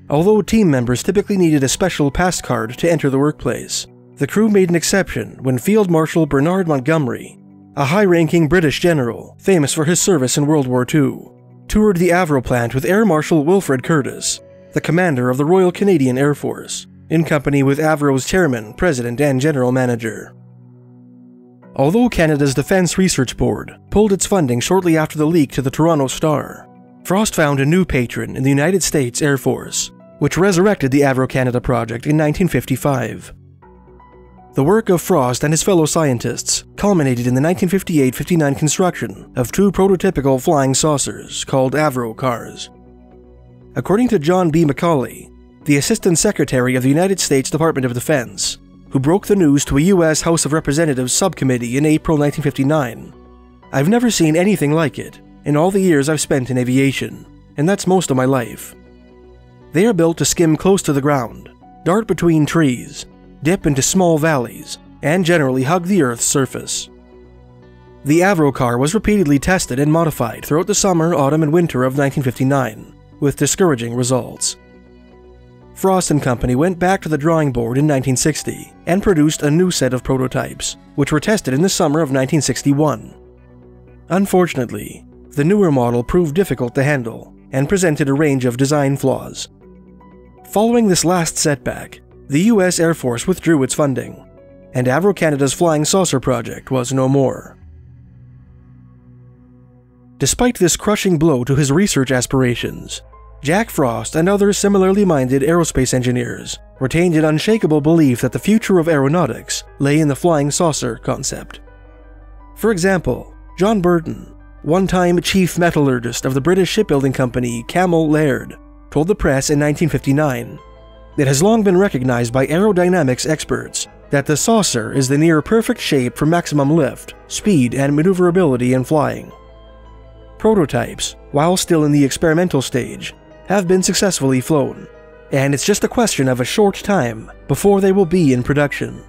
Although team members typically needed a special pass card to enter the workplace, the crew made an exception when Field Marshal Bernard Montgomery, a high-ranking British general famous for his service in World War II, toured the Avro plant with Air Marshal Wilfred Curtis, the commander of the Royal Canadian Air Force, in company with Avro's chairman, president, and general manager. Although Canada's Defence Research Board pulled its funding shortly after the leak to the Toronto Star, Frost found a new patron in the United States Air Force, which resurrected the Avro Canada project in 1955. The work of Frost and his fellow scientists culminated in the 1958-59 construction of two prototypical flying saucers called Avro cars. According to John B. Macaulay, the Assistant Secretary of the United States Department of Defense, who broke the news to a U.S. House of Representatives subcommittee in April 1959, "I've never seen anything like it in all the years I've spent in aviation, and that's most of my life. They are built to skim close to the ground, dart between trees, dip into small valleys, and generally hug the Earth's surface." The Avro car was repeatedly tested and modified throughout the summer, autumn, and winter of 1959, with discouraging results. Frost and Company went back to the drawing board in 1960 and produced a new set of prototypes, which were tested in the summer of 1961. Unfortunately, the newer model proved difficult to handle and presented a range of design flaws. Following this last setback, the U.S. Air Force withdrew its funding, and Avro Canada's flying saucer project was no more. Despite this crushing blow to his research aspirations, Jack Frost and other similarly minded aerospace engineers retained an unshakable belief that the future of aeronautics lay in the flying saucer concept. For example, John Burton, one-time chief metallurgist of the British shipbuilding company Cammell Laird, told the press in 1959, "It has long been recognized by aerodynamics experts that the saucer is the near-perfect shape for maximum lift, speed, and maneuverability in flying. Prototypes, while still in the experimental stage, have been successfully flown, and it's just a question of a short time before they will be in production."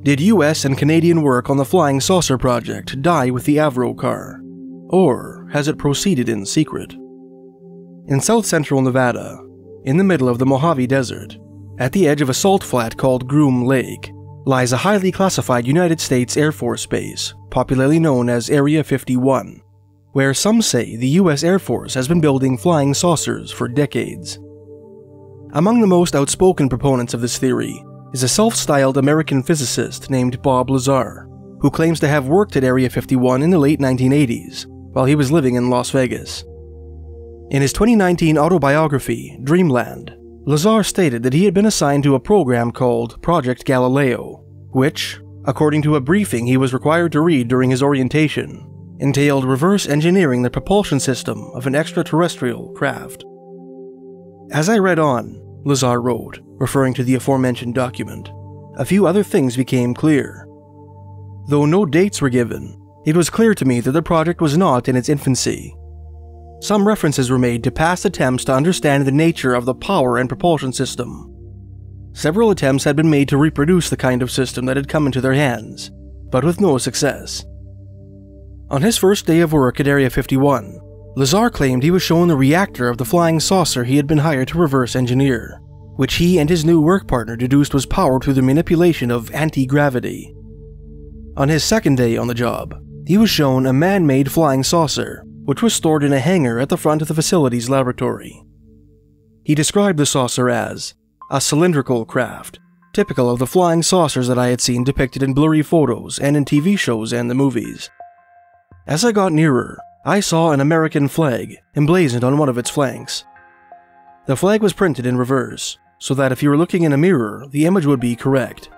Did US and Canadian work on the flying saucer project die with the Avro car? Or has it proceeded in secret? In south-central Nevada, in the middle of the Mojave Desert, at the edge of a salt flat called Groom Lake, lies a highly classified United States Air Force base, popularly known as Area 51, where some say the US Air Force has been building flying saucers for decades. Among the most outspoken proponents of this theory is a self-styled American physicist named Bob Lazar, who claims to have worked at Area 51 in the late 1980s, while he was living in Las Vegas. In his 2019 autobiography, Dreamland, Lazar stated that he had been assigned to a program called Project Galileo, which, according to a briefing he was required to read during his orientation, entailed reverse engineering the propulsion system of an extraterrestrial craft. As I read on, Lazar wrote, referring to the aforementioned document, a few other things became clear. Though no dates were given, it was clear to me that the project was not in its infancy. Some references were made to past attempts to understand the nature of the power and propulsion system. Several attempts had been made to reproduce the kind of system that had come into their hands, but with no success. On his first day of work at Area 51, Lazar claimed he was shown the reactor of the flying saucer he had been hired to reverse engineer, which he and his new work partner deduced was powered through the manipulation of anti-gravity. On his second day on the job, he was shown a man-made flying saucer, which was stored in a hangar at the front of the facility's laboratory. He described the saucer as a cylindrical craft, typical of the flying saucers that I had seen depicted in blurry photos and in TV shows and the movies. As I got nearer, I saw an American flag emblazoned on one of its flanks. The flag was printed in reverse, so that if you were looking in a mirror, the image would be correct.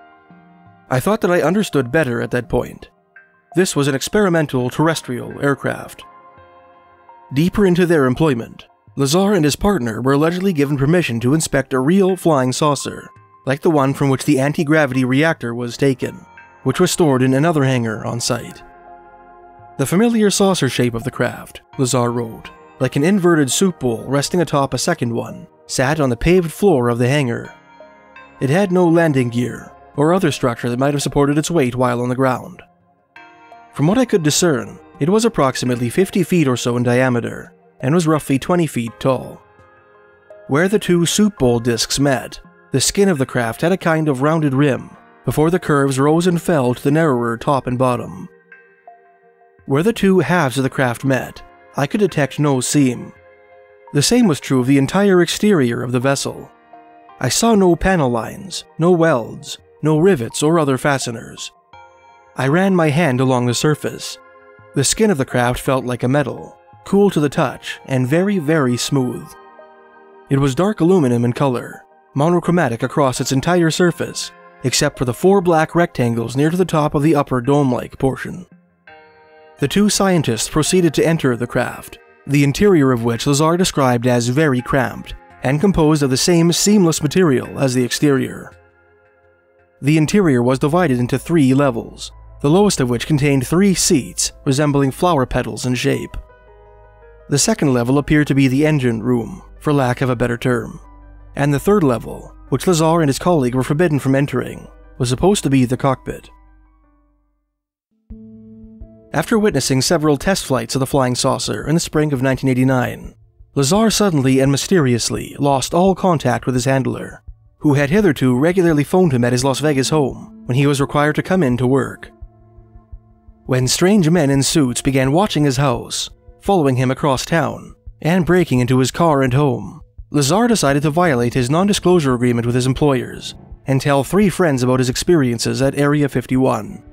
I thought that I understood better at that point. This was an experimental terrestrial aircraft. Deeper into their employment, Lazar and his partner were allegedly given permission to inspect a real flying saucer, like the one from which the anti-gravity reactor was taken, which was stored in another hangar on site. The familiar saucer shape of the craft, Lazar wrote, like an inverted soup bowl resting atop a second one, sat on the paved floor of the hangar. It had no landing gear or other structure that might have supported its weight while on the ground. From what I could discern, it was approximately 50 feet or so in diameter, and was roughly 20 feet tall. Where the two soup bowl discs met, the skin of the craft had a kind of rounded rim, before the curves rose and fell to the narrower top and bottom. Where the two halves of the craft met, I could detect no seam. The same was true of the entire exterior of the vessel. I saw no panel lines, no welds, no rivets or other fasteners. I ran my hand along the surface. The skin of the craft felt like a metal, cool to the touch and very, very smooth. It was dark aluminum in color, monochromatic across its entire surface, except for the 4 black rectangles near to the top of the upper dome-like portion. The two scientists proceeded to enter the craft, the interior of which Lazar described as very cramped, and composed of the same seamless material as the exterior. The interior was divided into 3 levels, the lowest of which contained 3 seats resembling flower petals in shape. The second level appeared to be the engine room, for lack of a better term, and the third level, which Lazar and his colleague were forbidden from entering, was supposed to be the cockpit. After witnessing several test flights of the flying saucer in the spring of 1989, Lazar suddenly and mysteriously lost all contact with his handler, who had hitherto regularly phoned him at his Las Vegas home when he was required to come in to work. When strange men in suits began watching his house, following him across town, and breaking into his car and home, Lazar decided to violate his non-disclosure agreement with his employers and tell 3 friends about his experiences at Area 51.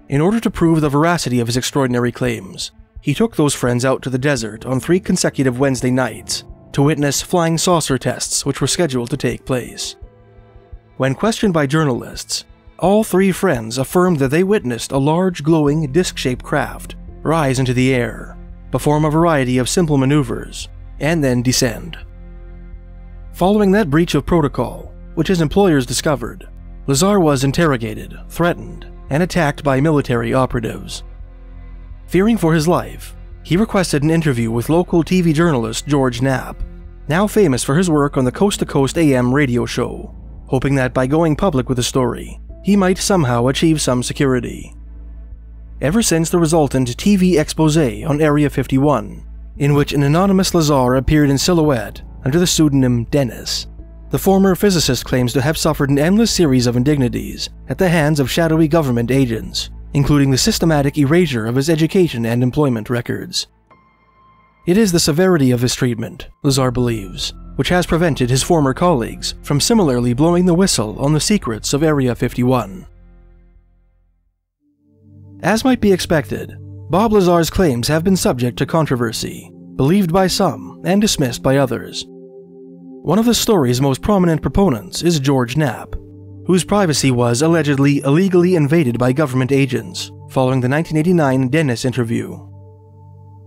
In order to prove the veracity of his extraordinary claims, he took those friends out to the desert on 3 consecutive Wednesday nights to witness flying saucer tests which were scheduled to take place. When questioned by journalists, all 3 friends affirmed that they witnessed a large glowing disc-shaped craft rise into the air, perform a variety of simple maneuvers, and then descend. Following that breach of protocol, which his employers discovered, Lazar was interrogated, threatened, and attacked by military operatives. Fearing for his life, he requested an interview with local TV journalist George Knapp, now famous for his work on the Coast to Coast AM radio show, hoping that by going public with the story, he might somehow achieve some security. Ever since the resultant TV expose on Area 51, in which an anonymous Lazar appeared in silhouette under the pseudonym Dennis, the former physicist claims to have suffered an endless series of indignities at the hands of shadowy government agents, including the systematic erasure of his education and employment records. It is the severity of his treatment, Lazar believes, which has prevented his former colleagues from similarly blowing the whistle on the secrets of Area 51. As might be expected, Bob Lazar's claims have been subject to controversy, believed by some and dismissed by others. One of the story's most prominent proponents is George Knapp, whose privacy was allegedly illegally invaded by government agents following the 1989 Dennis interview.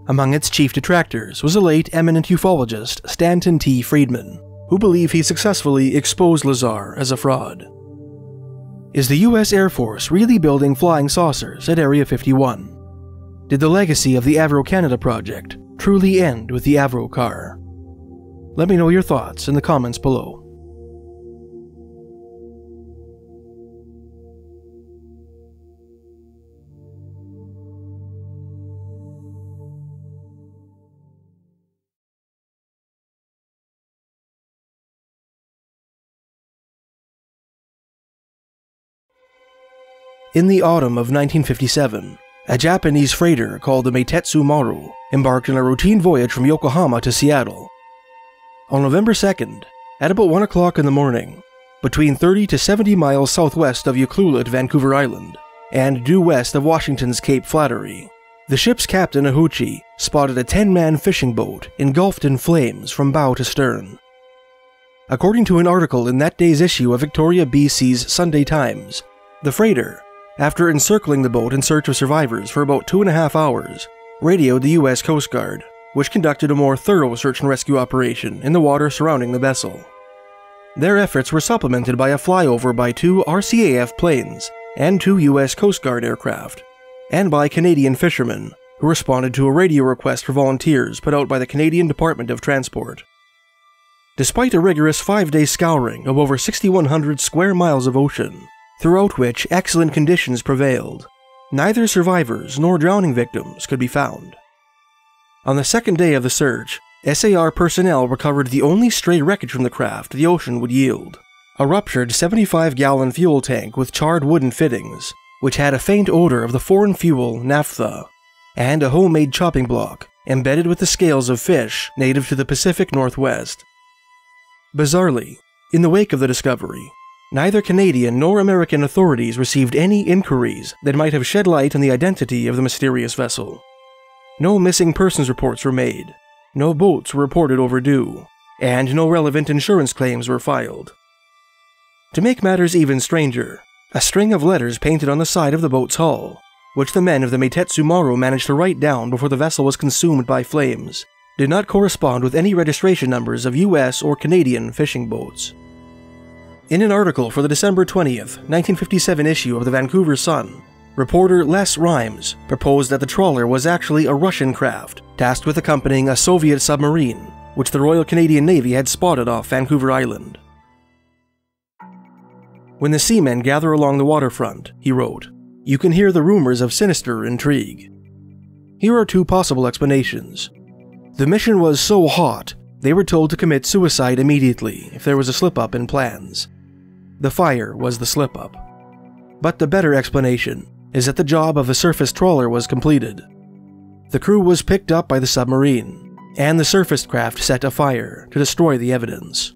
Among its chief detractors was the late eminent ufologist Stanton T. Friedman, who believed he successfully exposed Lazar as a fraud. Is the US Air Force really building flying saucers at Area 51? Did the legacy of the Avro Canada project truly end with the Avro car? Let me know your thoughts in the comments below. In the autumn of 1957, a Japanese freighter called the Meitetsu Maru embarked on a routine voyage from Yokohama to Seattle. On November 2nd, at about 1 o'clock in the morning, between 30 to 70 miles southwest of Ucluelet, Vancouver Island, and due west of Washington's Cape Flattery, the ship's captain Ahuchi spotted a 10-man fishing boat engulfed in flames from bow to stern. According to an article in that day's issue of Victoria, BC's Sunday Times, the freighter, after encircling the boat in search of survivors for about 2.5 hours, radioed the US Coast Guard, which conducted a more thorough search and rescue operation in the water surrounding the vessel. Their efforts were supplemented by a flyover by 2 RCAF planes and 2 US Coast Guard aircraft, and by Canadian fishermen, who responded to a radio request for volunteers put out by the Canadian Department of Transport. Despite a rigorous 5-day scouring of over 6,100 square miles of ocean, throughout which excellent conditions prevailed, neither survivors nor drowning victims could be found. On the second day of the search, SAR personnel recovered the only stray wreckage from the craft the ocean would yield, a ruptured 75-gallon fuel tank with charred wooden fittings, which had a faint odor of the foreign fuel naphtha, and a homemade chopping block embedded with the scales of fish native to the Pacific Northwest. Bizarrely, in the wake of the discovery, neither Canadian nor American authorities received any inquiries that might have shed light on the identity of the mysterious vessel. No missing persons reports were made, no boats were reported overdue, and no relevant insurance claims were filed. To make matters even stranger, a string of letters painted on the side of the boat's hull, which the men of the Meitetsu Maru managed to write down before the vessel was consumed by flames, did not correspond with any registration numbers of US or Canadian fishing boats. In an article for the December 20th, 1957 issue of the Vancouver Sun, reporter Les Rimes proposed that the trawler was actually a Russian craft tasked with accompanying a Soviet submarine, which the Royal Canadian Navy had spotted off Vancouver Island. When the seamen gather along the waterfront, he wrote, you can hear the rumors of sinister intrigue. Here are two possible explanations. The mission was so hot, they were told to commit suicide immediately if there was a slip-up in plans. The fire was the slip-up. But the better explanation is that the job of the surface trawler was completed. The crew was picked up by the submarine, and the surface craft set afire to destroy the evidence.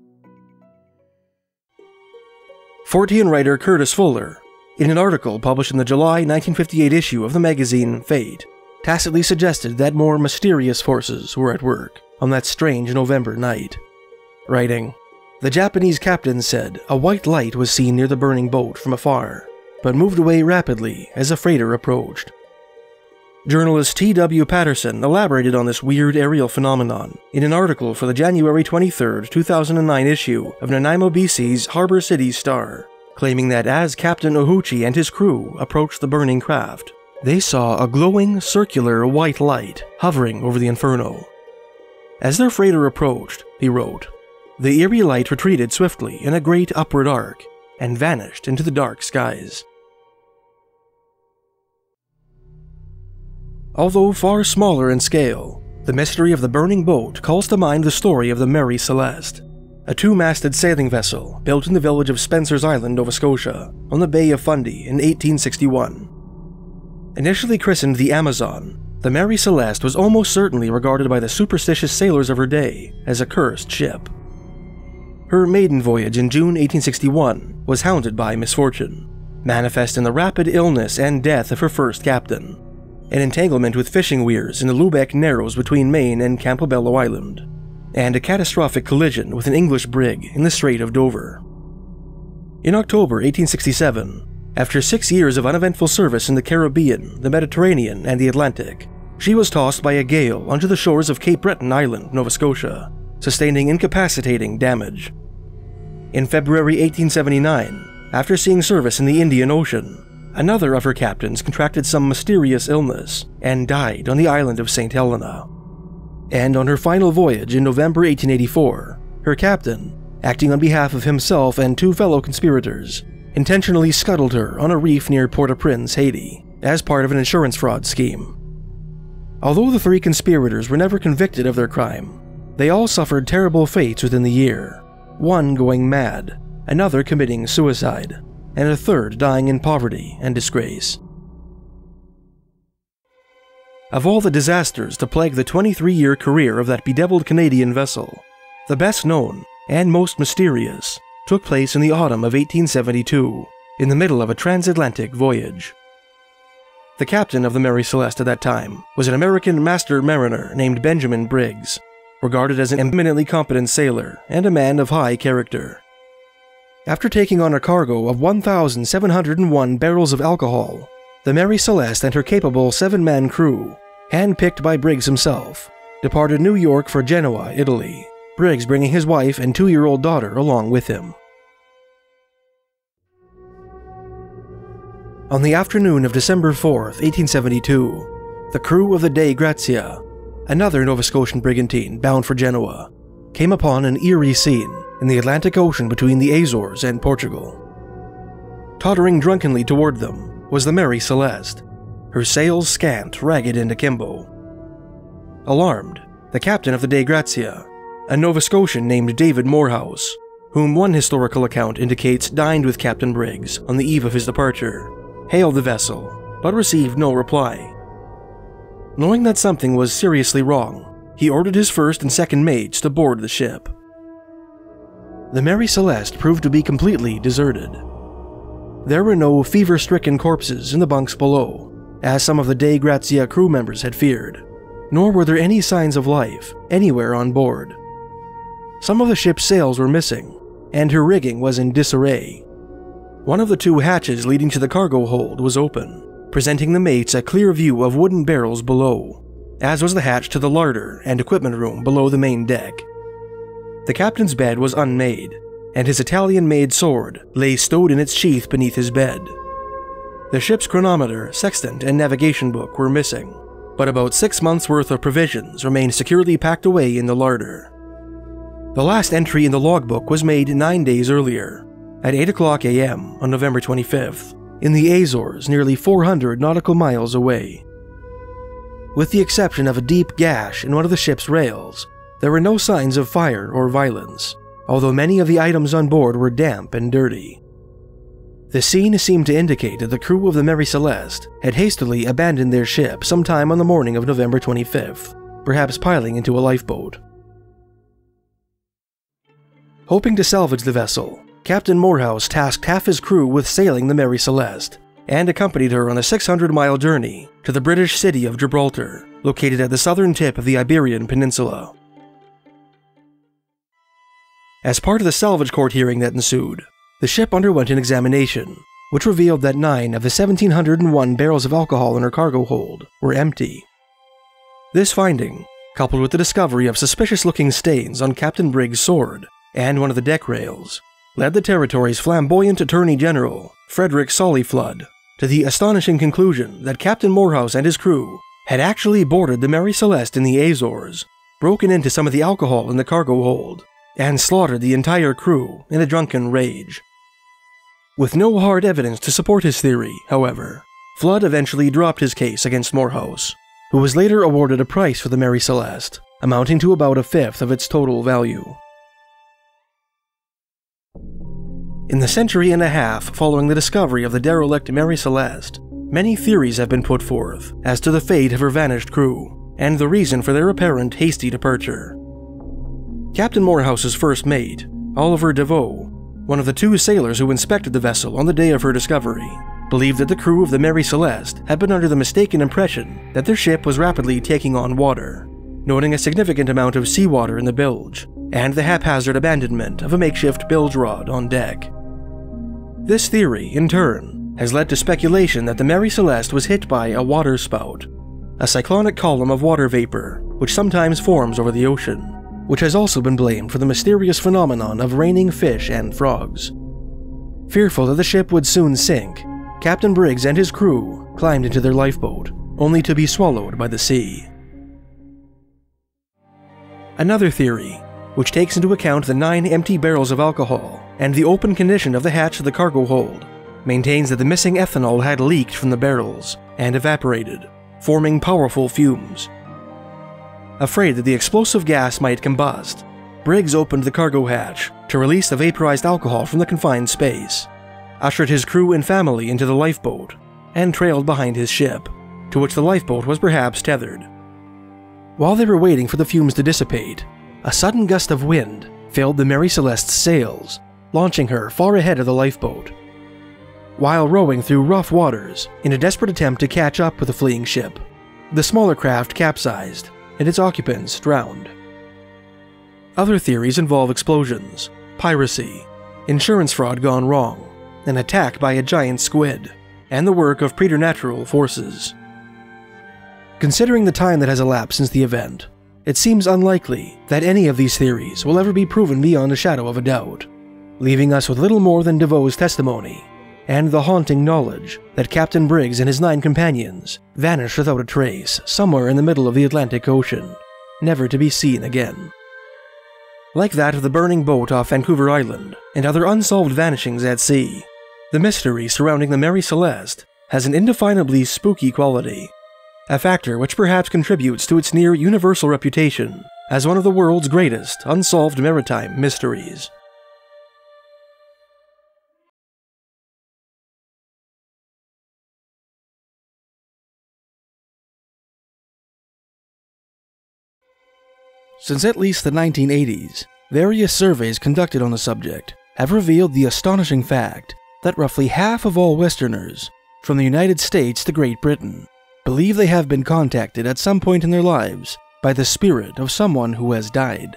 Fortean writer Curtis Fuller, in an article published in the July 1958 issue of the magazine Fate, tacitly suggested that more mysterious forces were at work on that strange November night. Writing, the Japanese captain said a white light was seen near the burning boat from afar, but moved away rapidly as a freighter approached. Journalist T.W. Patterson elaborated on this weird aerial phenomenon in an article for the January 23, 2009 issue of Nanaimo, BC's Harbor City Star, claiming that as Captain Ohuchi and his crew approached the burning craft, they saw a glowing, circular white light hovering over the inferno. As their freighter approached, he wrote, the eerie light retreated swiftly in a great upward arc and vanished into the dark skies. Although far smaller in scale, the mystery of the burning boat calls to mind the story of the Mary Celeste, a two-masted sailing vessel built in the village of Spencer's Island, Nova Scotia, on the Bay of Fundy in 1861. Initially christened the Amazon, the Mary Celeste was almost certainly regarded by the superstitious sailors of her day as a cursed ship. Her maiden voyage in June 1861 was hounded by misfortune, manifest in the rapid illness and death of her first captain, an entanglement with fishing weirs in the Lubeck Narrows between Maine and Campobello Island, and a catastrophic collision with an English brig in the Strait of Dover. In October 1867, after 6 years of uneventful service in the Caribbean, the Mediterranean, and the Atlantic, she was tossed by a gale onto the shores of Cape Breton Island, Nova Scotia, sustaining incapacitating damage. In February 1879, after seeing service in the Indian Ocean, another of her captains contracted some mysterious illness and died on the island of St. Helena. And on her final voyage in November 1884, her captain, acting on behalf of himself and two fellow conspirators, intentionally scuttled her on a reef near Port-au-Prince, Haiti, as part of an insurance fraud scheme. Although the three conspirators were never convicted of their crime, they all suffered terrible fates within the year, one going mad, another committing suicide, and a third dying in poverty and disgrace. Of all the disasters to plague the 23-year career of that bedeviled Canadian vessel, the best known and most mysterious took place in the autumn of 1872, in the middle of a transatlantic voyage. The captain of the Mary Celeste at that time was an American master mariner named Benjamin Briggs, regarded as an eminently competent sailor and a man of high character. After taking on a cargo of 1,701 barrels of alcohol, the Mary Celeste and her capable 7-man crew, handpicked by Briggs himself, departed New York for Genoa, Italy, Briggs bringing his wife and 2-year-old daughter along with him. On the afternoon of December 4th, 1872, the crew of the Dei Grazia, another Nova Scotian brigantine bound for Genoa, came upon an eerie scene in the Atlantic Ocean between the Azores and Portugal. Tottering drunkenly toward them was the Mary Celeste, her sails scant, ragged, and akimbo. Alarmed, the captain of the Dei Grazia, a Nova Scotian named David Morehouse, whom one historical account indicates dined with Captain Briggs on the eve of his departure, hailed the vessel, but received no reply. Knowing that something was seriously wrong, he ordered his first and second mates to board the ship. The Mary Celeste proved to be completely deserted. There were no fever-stricken corpses in the bunks below, as some of the De Grazia crew members had feared, nor were there any signs of life anywhere on board. Some of the ship's sails were missing, and her rigging was in disarray. One of the two hatches leading to the cargo hold was open, presenting the mates a clear view of wooden barrels below, as was the hatch to the larder and equipment room below the main deck. The captain's bed was unmade, and his Italian-made sword lay stowed in its sheath beneath his bed. The ship's chronometer, sextant, and navigation book were missing, but about 6 months' worth of provisions remained securely packed away in the larder. The last entry in the logbook was made 9 days earlier, at 8:00 a.m. on November 25th, in the Azores, nearly 400 nautical miles away. With the exception of a deep gash in one of the ship's rails, there were no signs of fire or violence, although many of the items on board were damp and dirty. The scene seemed to indicate that the crew of the Mary Celeste had hastily abandoned their ship sometime on the morning of November 25th, perhaps piling into a lifeboat. Hoping to salvage the vessel, Captain Morehouse tasked half his crew with sailing the Mary Celeste, and accompanied her on a 600-mile journey to the British city of Gibraltar, located at the southern tip of the Iberian Peninsula. As part of the salvage court hearing that ensued, the ship underwent an examination, which revealed that 9 of the 1,701 barrels of alcohol in her cargo hold were empty. This finding, coupled with the discovery of suspicious-looking stains on Captain Briggs' sword and one of the deck rails, led the territory's flamboyant Attorney General, Frederick Sollyflood, to the astonishing conclusion that Captain Morehouse and his crew had actually boarded the Mary Celeste in the Azores, broken into some of the alcohol in the cargo hold, and slaughtered the entire crew in a drunken rage. With no hard evidence to support his theory, however, Flood eventually dropped his case against Morehouse, who was later awarded a price for the Mary Celeste, amounting to about 1/5 of its total value. In the century and a half following the discovery of the derelict Mary Celeste, many theories have been put forth as to the fate of her vanished crew, and the reason for their apparent hasty departure. Captain Morehouse's first mate, Oliver DeVoe, one of the 2 sailors who inspected the vessel on the day of her discovery, believed that the crew of the Mary Celeste had been under the mistaken impression that their ship was rapidly taking on water, noting a significant amount of seawater in the bilge, and the haphazard abandonment of a makeshift bilge rod on deck. This theory, in turn, has led to speculation that the Mary Celeste was hit by a waterspout, a cyclonic column of water vapor which sometimes forms over the ocean, which has also been blamed for the mysterious phenomenon of raining fish and frogs. Fearful that the ship would soon sink, Captain Briggs and his crew climbed into their lifeboat, only to be swallowed by the sea. Another theory, which takes into account the 9 empty barrels of alcohol and the open condition of the hatch of the cargo hold, maintains that the missing ethanol had leaked from the barrels and evaporated, forming powerful fumes. Afraid that the explosive gas might combust, Briggs opened the cargo hatch to release the vaporized alcohol from the confined space, ushered his crew and family into the lifeboat, and trailed behind his ship, to which the lifeboat was perhaps tethered. While they were waiting for the fumes to dissipate, a sudden gust of wind filled the Mary Celeste's sails, launching her far ahead of the lifeboat. While rowing through rough waters in a desperate attempt to catch up with the fleeing ship, the smaller craft capsized and its occupants drowned. Other theories involve explosions, piracy, insurance fraud gone wrong, an attack by a giant squid, and the work of preternatural forces. Considering the time that has elapsed since the event, it seems unlikely that any of these theories will ever be proven beyond a shadow of a doubt, leaving us with little more than DeVoe's testimony and the haunting knowledge that Captain Briggs and his 9 companions vanished without a trace somewhere in the middle of the Atlantic Ocean, never to be seen again. Like that of the burning boat off Vancouver Island and other unsolved vanishings at sea, the mystery surrounding the Mary Celeste has an indefinably spooky quality, a factor which perhaps contributes to its near-universal reputation as one of the world's greatest unsolved maritime mysteries. Since at least the 1980s, various surveys conducted on the subject have revealed the astonishing fact that roughly half of all Westerners, from the United States to Great Britain, believe they have been contacted at some point in their lives by the spirit of someone who has died.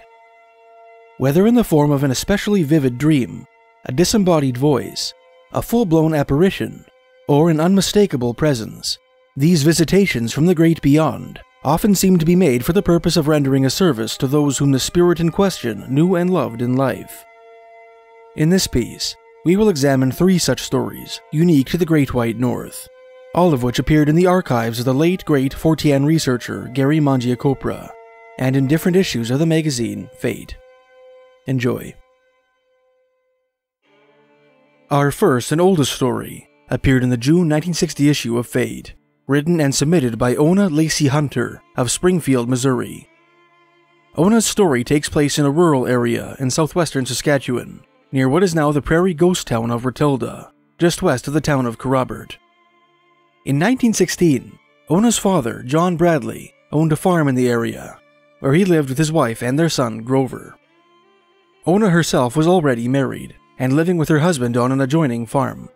Whether in the form of an especially vivid dream, a disembodied voice, a full-blown apparition, or an unmistakable presence, these visitations from the great beyond often seem to be made for the purpose of rendering a service to those whom the spirit in question knew and loved in life. In this piece, we will examine 3 such stories unique to the Great White North, all of which appeared in the archives of the late great Fortean researcher Gary Mangiacopra, and in different issues of the magazine Fate. Enjoy. Our first and oldest story appeared in the June 1960 issue of Fate, written and submitted by Ona Lacey Hunter of Springfield, Missouri. Ona's story takes place in a rural area in southwestern Saskatchewan, near what is now the prairie ghost town of Rotilda, just west of the town of Cariboo. In 1916, Ona's father, John Bradley, owned a farm in the area, where he lived with his wife and their son, Grover. Ona herself was already married, and living with her husband on an adjoining farm.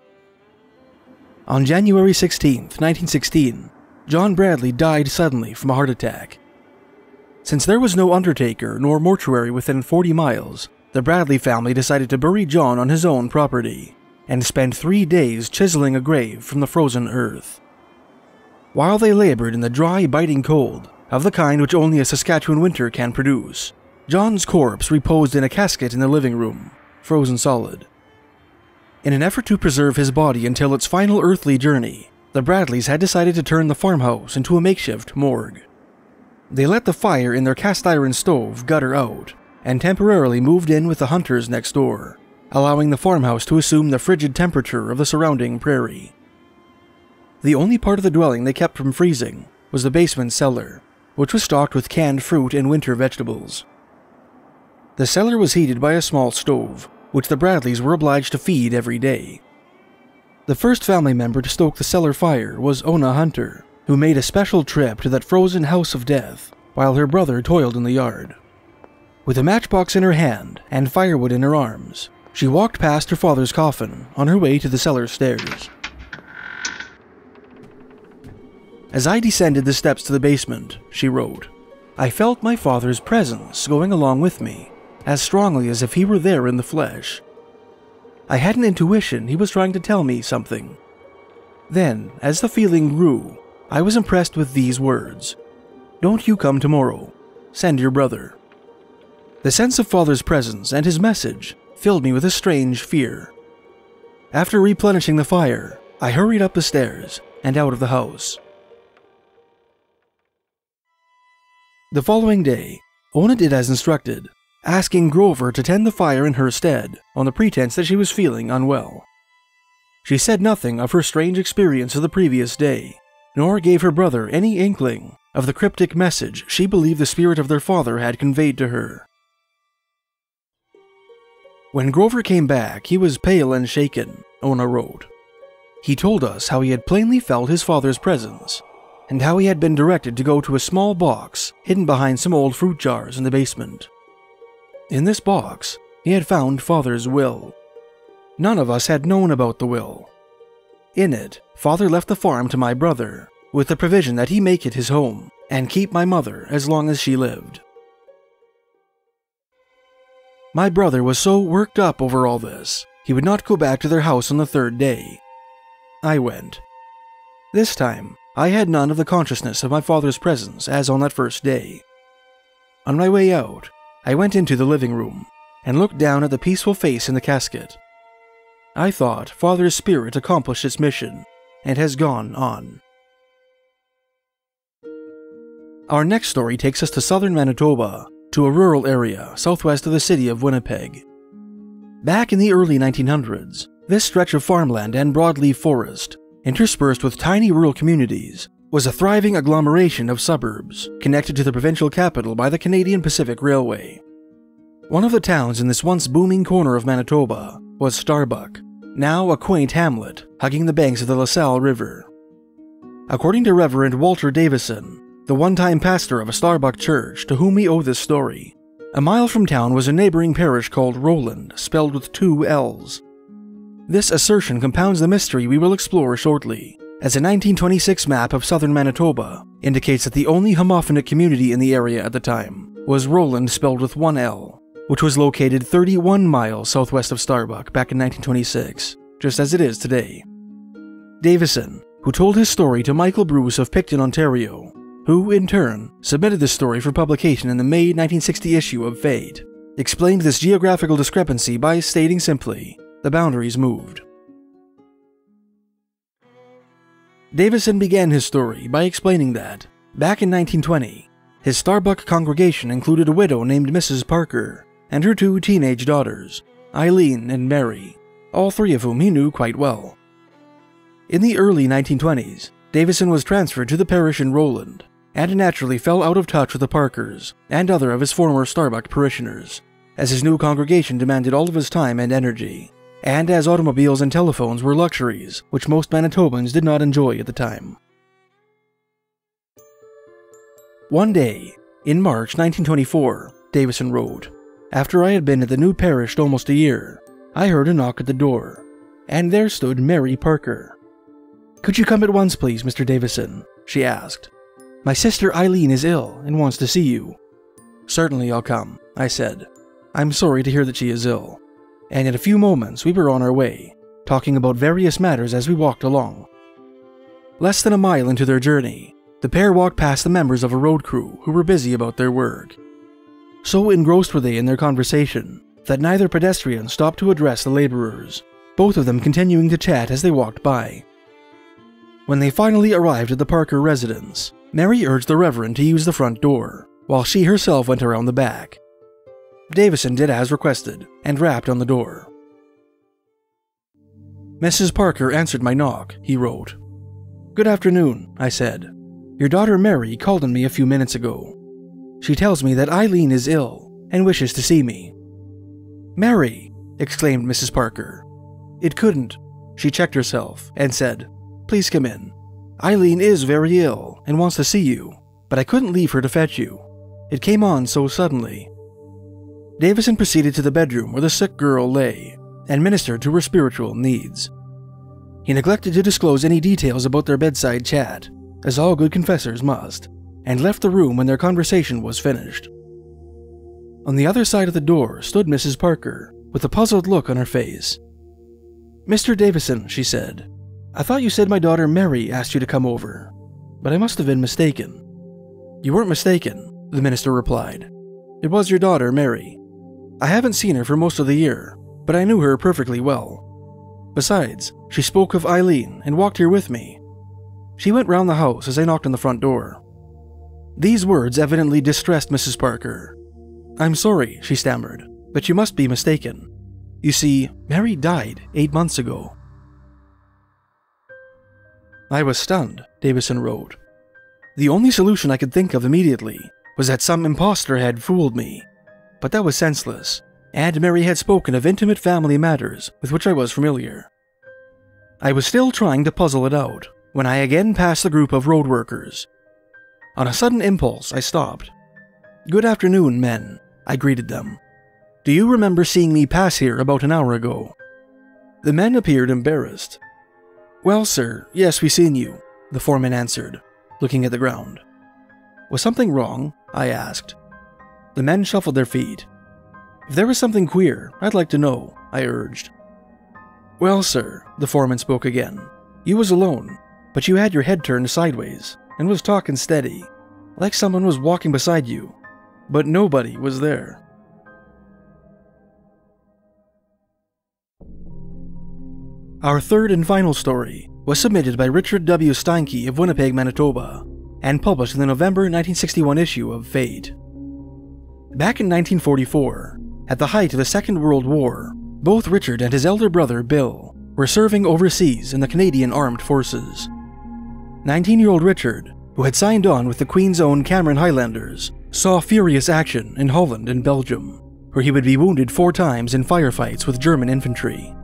On January 16, 1916, John Bradley died suddenly from a heart attack. Since there was no undertaker nor mortuary within 40 miles, the Bradley family decided to bury John on his own property, and spend 3 days chiseling a grave from the frozen earth. While they labored in the dry, biting cold, of the kind which only a Saskatchewan winter can produce, John's corpse reposed in a casket in the living room, frozen solid. In an effort to preserve his body until its final earthly journey, the Bradleys had decided to turn the farmhouse into a makeshift morgue. They let the fire in their cast-iron stove gutter out, and temporarily moved in with the hunters next door, allowing the farmhouse to assume the frigid temperature of the surrounding prairie. The only part of the dwelling they kept from freezing was the basement cellar, which was stocked with canned fruit and winter vegetables. The cellar was heated by a small stove, which the Bradleys were obliged to feed every day. The first family member to stoke the cellar fire was Ona Hunter, who made a special trip to that frozen house of death while her brother toiled in the yard. With a matchbox in her hand and firewood in her arms, she walked past her father's coffin on her way to the cellar stairs. As I descended the steps to the basement, she wrote, I felt my father's presence going along with me, as strongly as if he were there in the flesh. I had an intuition he was trying to tell me something. Then, as the feeling grew, I was impressed with these words, Don't you come tomorrow. Send your brother. The sense of father's presence and his message filled me with a strange fear. After replenishing the fire, I hurried up the stairs and out of the house. The following day, Ona did as instructed, asking Grover to tend the fire in her stead on the pretense that she was feeling unwell. She said nothing of her strange experience of the previous day, nor gave her brother any inkling of the cryptic message she believed the spirit of their father had conveyed to her. When Grover came back, he was pale and shaken, Ona wrote. He told us how he had plainly felt his father's presence, and how he had been directed to go to a small box hidden behind some old fruit jars in the basement. In this box, he had found Father's will. None of us had known about the will. In it, Father left the farm to my brother, with the provision that he make it his home, and keep my mother as long as she lived. My brother was so worked up over all this, he would not go back to their house on the 3rd day. I went. This time, I had none of the consciousness of my father's presence as on that first day. On my way out, I went into the living room and looked down at the peaceful face in the casket. I thought Father's spirit accomplished its mission and has gone on. Our next story takes us to southern Manitoba, to a rural area southwest of the city of Winnipeg. Back in the early 1900s, this stretch of farmland and broadleaf forest, interspersed with tiny rural communities, was a thriving agglomeration of suburbs connected to the provincial capital by the Canadian Pacific Railway. One of the towns in this once booming corner of Manitoba was Starbuck, now a quaint hamlet hugging the banks of the LaSalle River. According to Reverend Walter Davison, the one-time pastor of a Starbuck church to whom we owe this story. A mile from town was a neighboring parish called Roland, spelled with 2 L's. This assertion compounds the mystery we will explore shortly, as a 1926 map of southern Manitoba indicates that the only homophonic community in the area at the time was Roland, spelled with 1 L, which was located 31 miles southwest of Starbuck back in 1926, just as it is today. Davison, who told his story to Michael Bruce of Picton, Ontario, who, in turn, submitted the story for publication in the May 1960 issue of Fate, explained this geographical discrepancy by stating simply, the boundaries moved. Davison began his story by explaining that, back in 1920, his Starbuck congregation included a widow named Mrs. Parker and her 2 teenage daughters, Eileen and Mary, all 3 of whom he knew quite well. In the early 1920s, Davison was transferred to the parish in Roland, and naturally fell out of touch with the Parkers and other of his former Starbuck parishioners, as his new congregation demanded all of his time and energy, and as automobiles and telephones were luxuries which most Manitobans did not enjoy at the time. One day, in March 1924, Davison wrote, after I had been at the new parish almost a year, I heard a knock at the door, and there stood Mary Parker. "Could you come at once, please, Mr. Davison?" she asked. "My sister Eileen is ill and wants to see you." "Certainly I'll come," I said. "I'm sorry to hear that she is ill." And in a few moments we were on our way, talking about various matters as we walked along. Less than a mile into their journey, the pair walked past the members of a road crew who were busy about their work. So engrossed were they in their conversation that neither pedestrian stopped to address the laborers, both of them continuing to chat as they walked by. When they finally arrived at the Parker residence, Mary urged the Reverend to use the front door, while she herself went around the back. Davison did as requested, and rapped on the door. "Mrs. Parker answered my knock," he wrote. "Good afternoon," I said. "Your daughter Mary called on me a few minutes ago. She tells me that Eileen is ill, and wishes to see me." "Mary!" exclaimed Mrs. Parker. "It couldn't." She checked herself, and said, "Please come in. Eileen is very ill, and wants to see you, but I couldn't leave her to fetch you. It came on so suddenly." Davison proceeded to the bedroom where the sick girl lay, and ministered to her spiritual needs. He neglected to disclose any details about their bedside chat, as all good confessors must, and left the room when their conversation was finished. On the other side of the door stood Mrs. Parker, with a puzzled look on her face. "Mr. Davison," she said, "I thought you said my daughter Mary asked you to come over, but I must have been mistaken." "You weren't mistaken," the minister replied. "It was your daughter, Mary. I haven't seen her for most of the year, but I knew her perfectly well. Besides, she spoke of Eileen and walked here with me. She went round the house as I knocked on the front door." These words evidently distressed Mrs. Parker. "I'm sorry," she stammered, "but you must be mistaken. You see, Mary died 8 months ago." I was stunned, Davison wrote. The only solution I could think of immediately was that some impostor had fooled me. But that was senseless, and Mary had spoken of intimate family matters with which I was familiar. I was still trying to puzzle it out when I again passed the group of road workers. On a sudden impulse, I stopped. "Good afternoon, men," I greeted them. "Do you remember seeing me pass here about an hour ago?" The men appeared embarrassed. "Well, sir, yes, we seen you," the foreman answered, looking at the ground. "Was something wrong?" I asked. The men shuffled their feet. "If there was something queer, I'd like to know," I urged. "Well, sir," the foreman spoke again, "you was alone, but you had your head turned sideways and was talking steady, like someone was walking beside you, but nobody was there." Our third and final story was submitted by Richard W. Steinke of Winnipeg, Manitoba, and published in the November 1961 issue of Fate. Back in 1944, at the height of the Second World War, both Richard and his elder brother, Bill, were serving overseas in the Canadian Armed Forces. 19-year-old Richard, who had signed on with the Queen's Own Cameron Highlanders, saw furious action in Holland and Belgium, where he would be wounded 4 times in firefights with German infantry.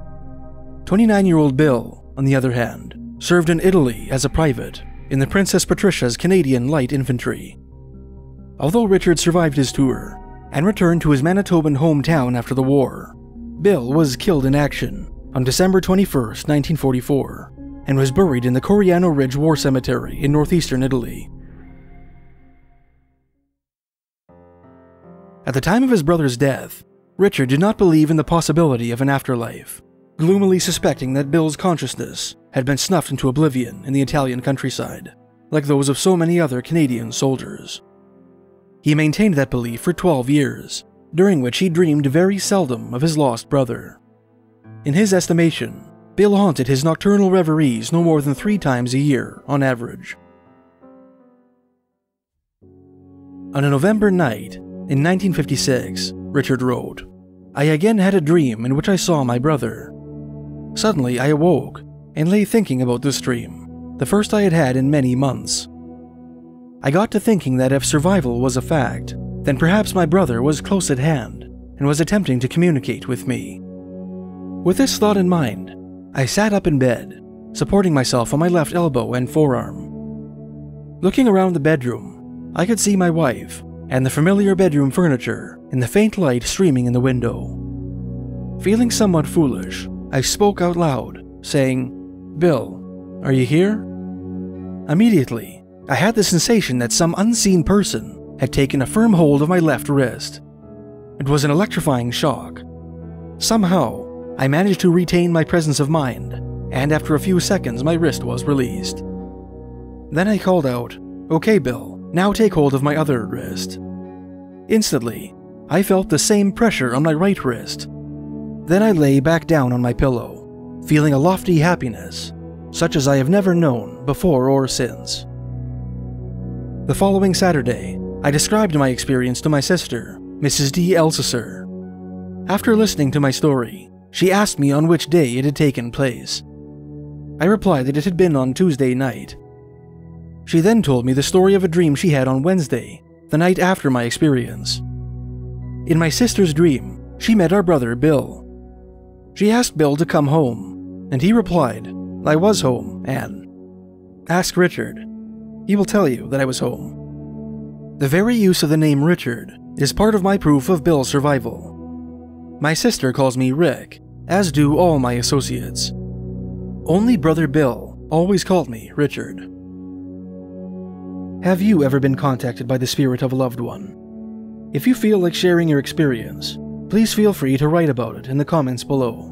29-year-old Bill, on the other hand, served in Italy as a private, in the Princess Patricia's Canadian Light Infantry. Although Richard survived his tour and returned to his Manitoban hometown after the war, Bill was killed in action on December 21, 1944, and was buried in the Coriano Ridge War Cemetery in northeastern Italy. At the time of his brother's death, Richard did not believe in the possibility of an afterlife, gloomily suspecting that Bill's consciousness had been snuffed into oblivion in the Italian countryside, like those of so many other Canadian soldiers. He maintained that belief for 12 years, during which he dreamed very seldom of his lost brother. In his estimation, Bill haunted his nocturnal reveries no more than 3 times a year on average. On a November night in 1956, Richard wrote, "I again had a dream in which I saw my brother. Suddenly I awoke and lay thinking about this dream, the first I had had in many months. I got to thinking that if survival was a fact, then perhaps my brother was close at hand and was attempting to communicate with me. With this thought in mind, I sat up in bed, supporting myself on my left elbow and forearm. Looking around the bedroom, I could see my wife and the familiar bedroom furniture in the faint light streaming in the window. Feeling somewhat foolish, I spoke out loud, saying, 'Bill, are you here?' Immediately, I had the sensation that some unseen person had taken a firm hold of my left wrist. It was an electrifying shock. Somehow, I managed to retain my presence of mind, and after a few seconds my wrist was released. Then I called out, 'Okay, Bill, now take hold of my other wrist.' Instantly, I felt the same pressure on my right wrist. Then I lay back down on my pillow, feeling a lofty happiness, such as I have never known before or since." The following Saturday, I described my experience to my sister, Mrs. D. Elsesser. After listening to my story, she asked me on which day it had taken place. I replied that it had been on Tuesday night. She then told me the story of a dream she had on Wednesday, the night after my experience. In my sister's dream, she met our brother Bill. She asked Bill to come home, and he replied, "I was home, Anne. Ask Richard. He will tell you that I was home." The very use of the name Richard is part of my proof of Bill's survival. My sister calls me Rick, as do all my associates. Only brother Bill always called me Richard. Have you ever been contacted by the spirit of a loved one? If you feel like sharing your experience, please feel free to write about it in the comments below.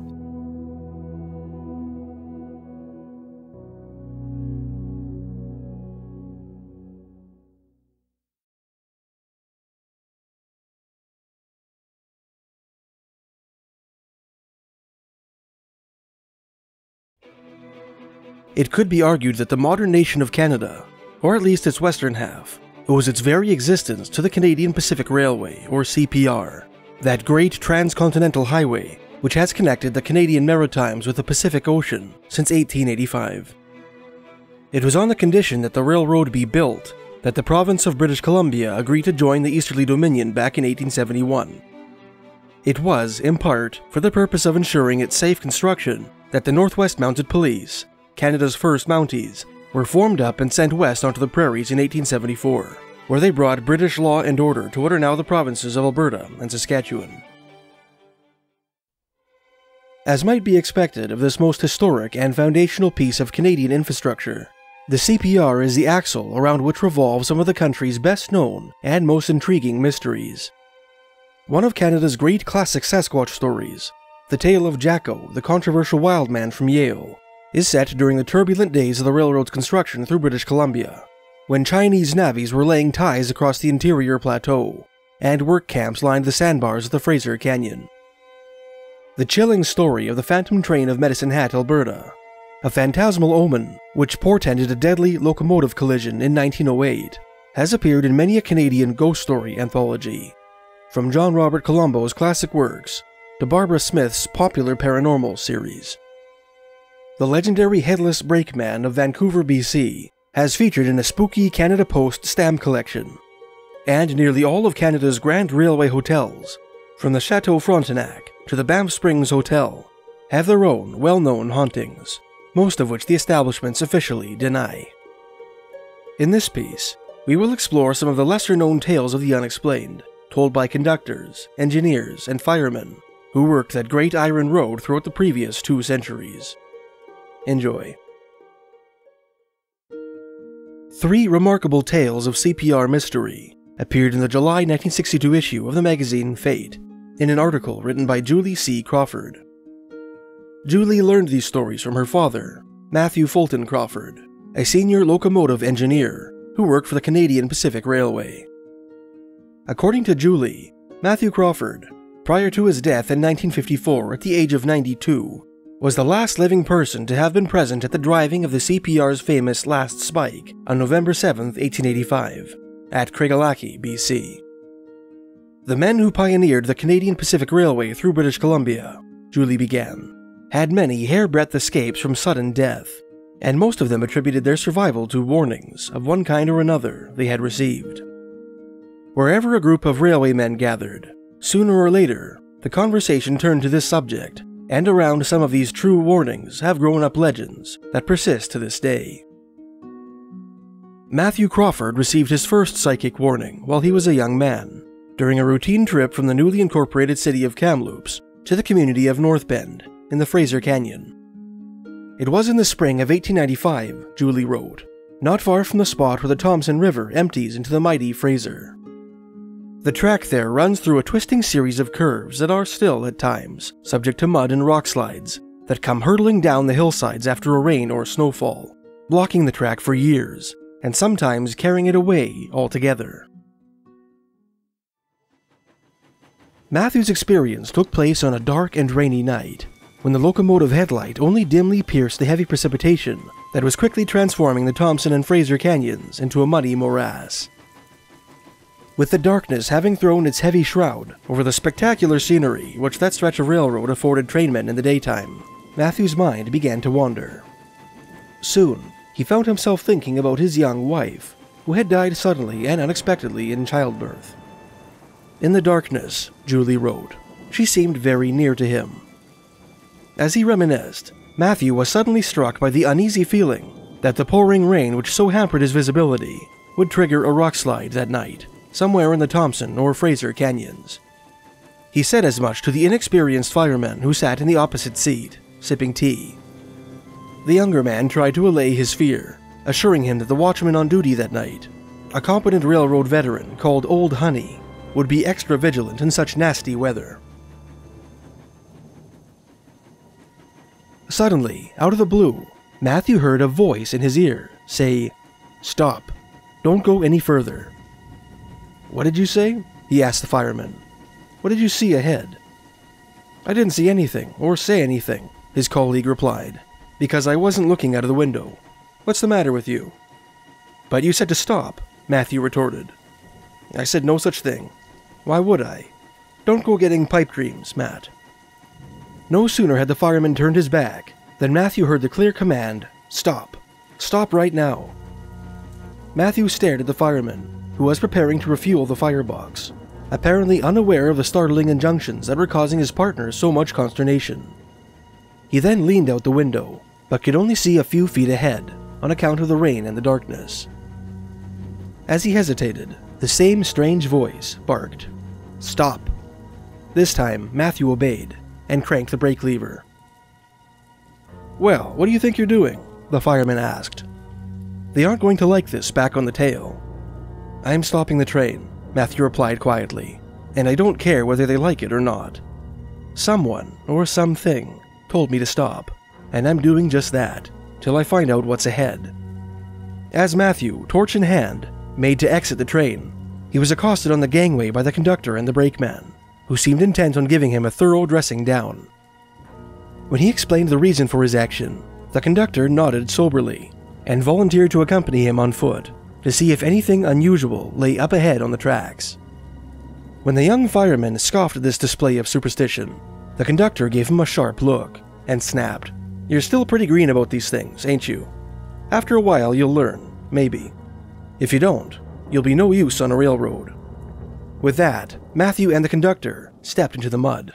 It could be argued that the modern nation of Canada, or at least its western half, owes its very existence to the Canadian Pacific Railway, or CPR, that great transcontinental highway which has connected the Canadian Maritimes with the Pacific Ocean since 1885. It was on the condition that the railroad be built that the province of British Columbia agreed to join the Easterly Dominion back in 1871. It was, in part, for the purpose of ensuring its safe construction that the Northwest Mounted Police, Canada's first Mounties, were formed up and sent west onto the prairies in 1874, where they brought British law and order to what are now the provinces of Alberta and Saskatchewan. As might be expected of this most historic and foundational piece of Canadian infrastructure, the CPR is the axle around which revolve some of the country's best known and most intriguing mysteries. One of Canada's great classic Sasquatch stories, the tale of Jacko, the controversial wild man from Yale, is set during the turbulent days of the railroad's construction through British Columbia, when Chinese navvies were laying ties across the interior plateau, and work camps lined the sandbars of the Fraser Canyon. The chilling story of the phantom train of Medicine Hat, Alberta, a phantasmal omen which portended a deadly locomotive collision in 1908, has appeared in many a Canadian ghost story anthology, from John Robert Colombo's classic works to Barbara Smith's popular paranormal series. The legendary Headless Brakeman of Vancouver, BC, has featured in a spooky Canada Post stamp collection, and nearly all of Canada's Grand Railway hotels, from the Chateau Frontenac to the Banff Springs Hotel, have their own well-known hauntings, most of which the establishments officially deny. In this piece, we will explore some of the lesser-known tales of the unexplained, told by conductors, engineers, and firemen who worked that Great Iron Road throughout the previous 2 centuries. Enjoy. 3 remarkable tales of CPR mystery appeared in the July 1962 issue of the magazine Fate, in an article written by Julie C. Crawford. Julie learned these stories from her father, Matthew Fulton Crawford, a senior locomotive engineer who worked for the Canadian Pacific Railway. According to Julie, Matthew Crawford, prior to his death in 1954 at the age of 92, was the last living person to have been present at the driving of the CPR's famous Last Spike on November 7, 1885, at Craigalackie, BC. The men who pioneered the Canadian Pacific Railway through British Columbia, Julie began, had many hair-breadth escapes from sudden death, and most of them attributed their survival to warnings of one kind or another they had received. Wherever a group of railwaymen gathered, sooner or later, the conversation turned to this subject, and around some of these true warnings have grown up legends that persist to this day. Matthew Crawford received his first psychic warning while he was a young man, during a routine trip from the newly incorporated city of Kamloops to the community of North Bend in the Fraser Canyon. It was in the spring of 1895, Julie wrote, not far from the spot where the Thompson River empties into the mighty Fraser. The track there runs through a twisting series of curves that are still, at times, subject to mud and rock slides that come hurtling down the hillsides after a rain or snowfall, blocking the track for years, and sometimes carrying it away altogether. Matthew's experience took place on a dark and rainy night, when the locomotive headlight only dimly pierced the heavy precipitation that was quickly transforming the Thompson and Fraser canyons into a muddy morass. With the darkness having thrown its heavy shroud over the spectacular scenery which that stretch of railroad afforded trainmen in the daytime, Matthew's mind began to wander. Soon, he found himself thinking about his young wife, who had died suddenly and unexpectedly in childbirth. In the darkness, Julie wrote, she seemed very near to him. As he reminisced, Matthew was suddenly struck by the uneasy feeling that the pouring rain which so hampered his visibility would trigger a rock slide that night, somewhere in the Thompson or Fraser canyons. He said as much to the inexperienced fireman who sat in the opposite seat, sipping tea. The younger man tried to allay his fear, assuring him that the watchman on duty that night, a competent railroad veteran called Old Honey, would be extra vigilant in such nasty weather. Suddenly, out of the blue, Matthew heard a voice in his ear say, "Stop. Don't go any further." "What did you say?" he asked the fireman. "What did you see ahead?" "I didn't see anything, or say anything," his colleague replied, "because I wasn't looking out of the window. What's the matter with you?" "But you said to stop," Matthew retorted. "I said no such thing. Why would I? Don't go getting pipe dreams, Matt." No sooner had the fireman turned his back than Matthew heard the clear command, "Stop. Stop right now." Matthew stared at the fireman, who was preparing to refuel the firebox, apparently unaware of the startling injunctions that were causing his partner so much consternation. He then leaned out the window, but could only see a few feet ahead on account of the rain and the darkness. As he hesitated, the same strange voice barked, "Stop." This time, Matthew obeyed and cranked the brake lever. "Well, what do you think you're doing?" the fireman asked. "They aren't going to like this back on the tail." "I'm stopping the train," Matthew replied quietly, "and I don't care whether they like it or not. Someone, or something, told me to stop, and I'm doing just that, till I find out what's ahead." As Matthew, torch in hand, made to exit the train, he was accosted on the gangway by the conductor and the brakeman, who seemed intent on giving him a thorough dressing down. When he explained the reason for his action, the conductor nodded soberly and volunteered to accompany him on foot to see if anything unusual lay up ahead on the tracks. When the young fireman scoffed at this display of superstition, the conductor gave him a sharp look and snapped, "You're still pretty green about these things, ain't you? After a while you'll learn, maybe. If you don't, you'll be no use on a railroad." With that, Matthew and the conductor stepped into the mud.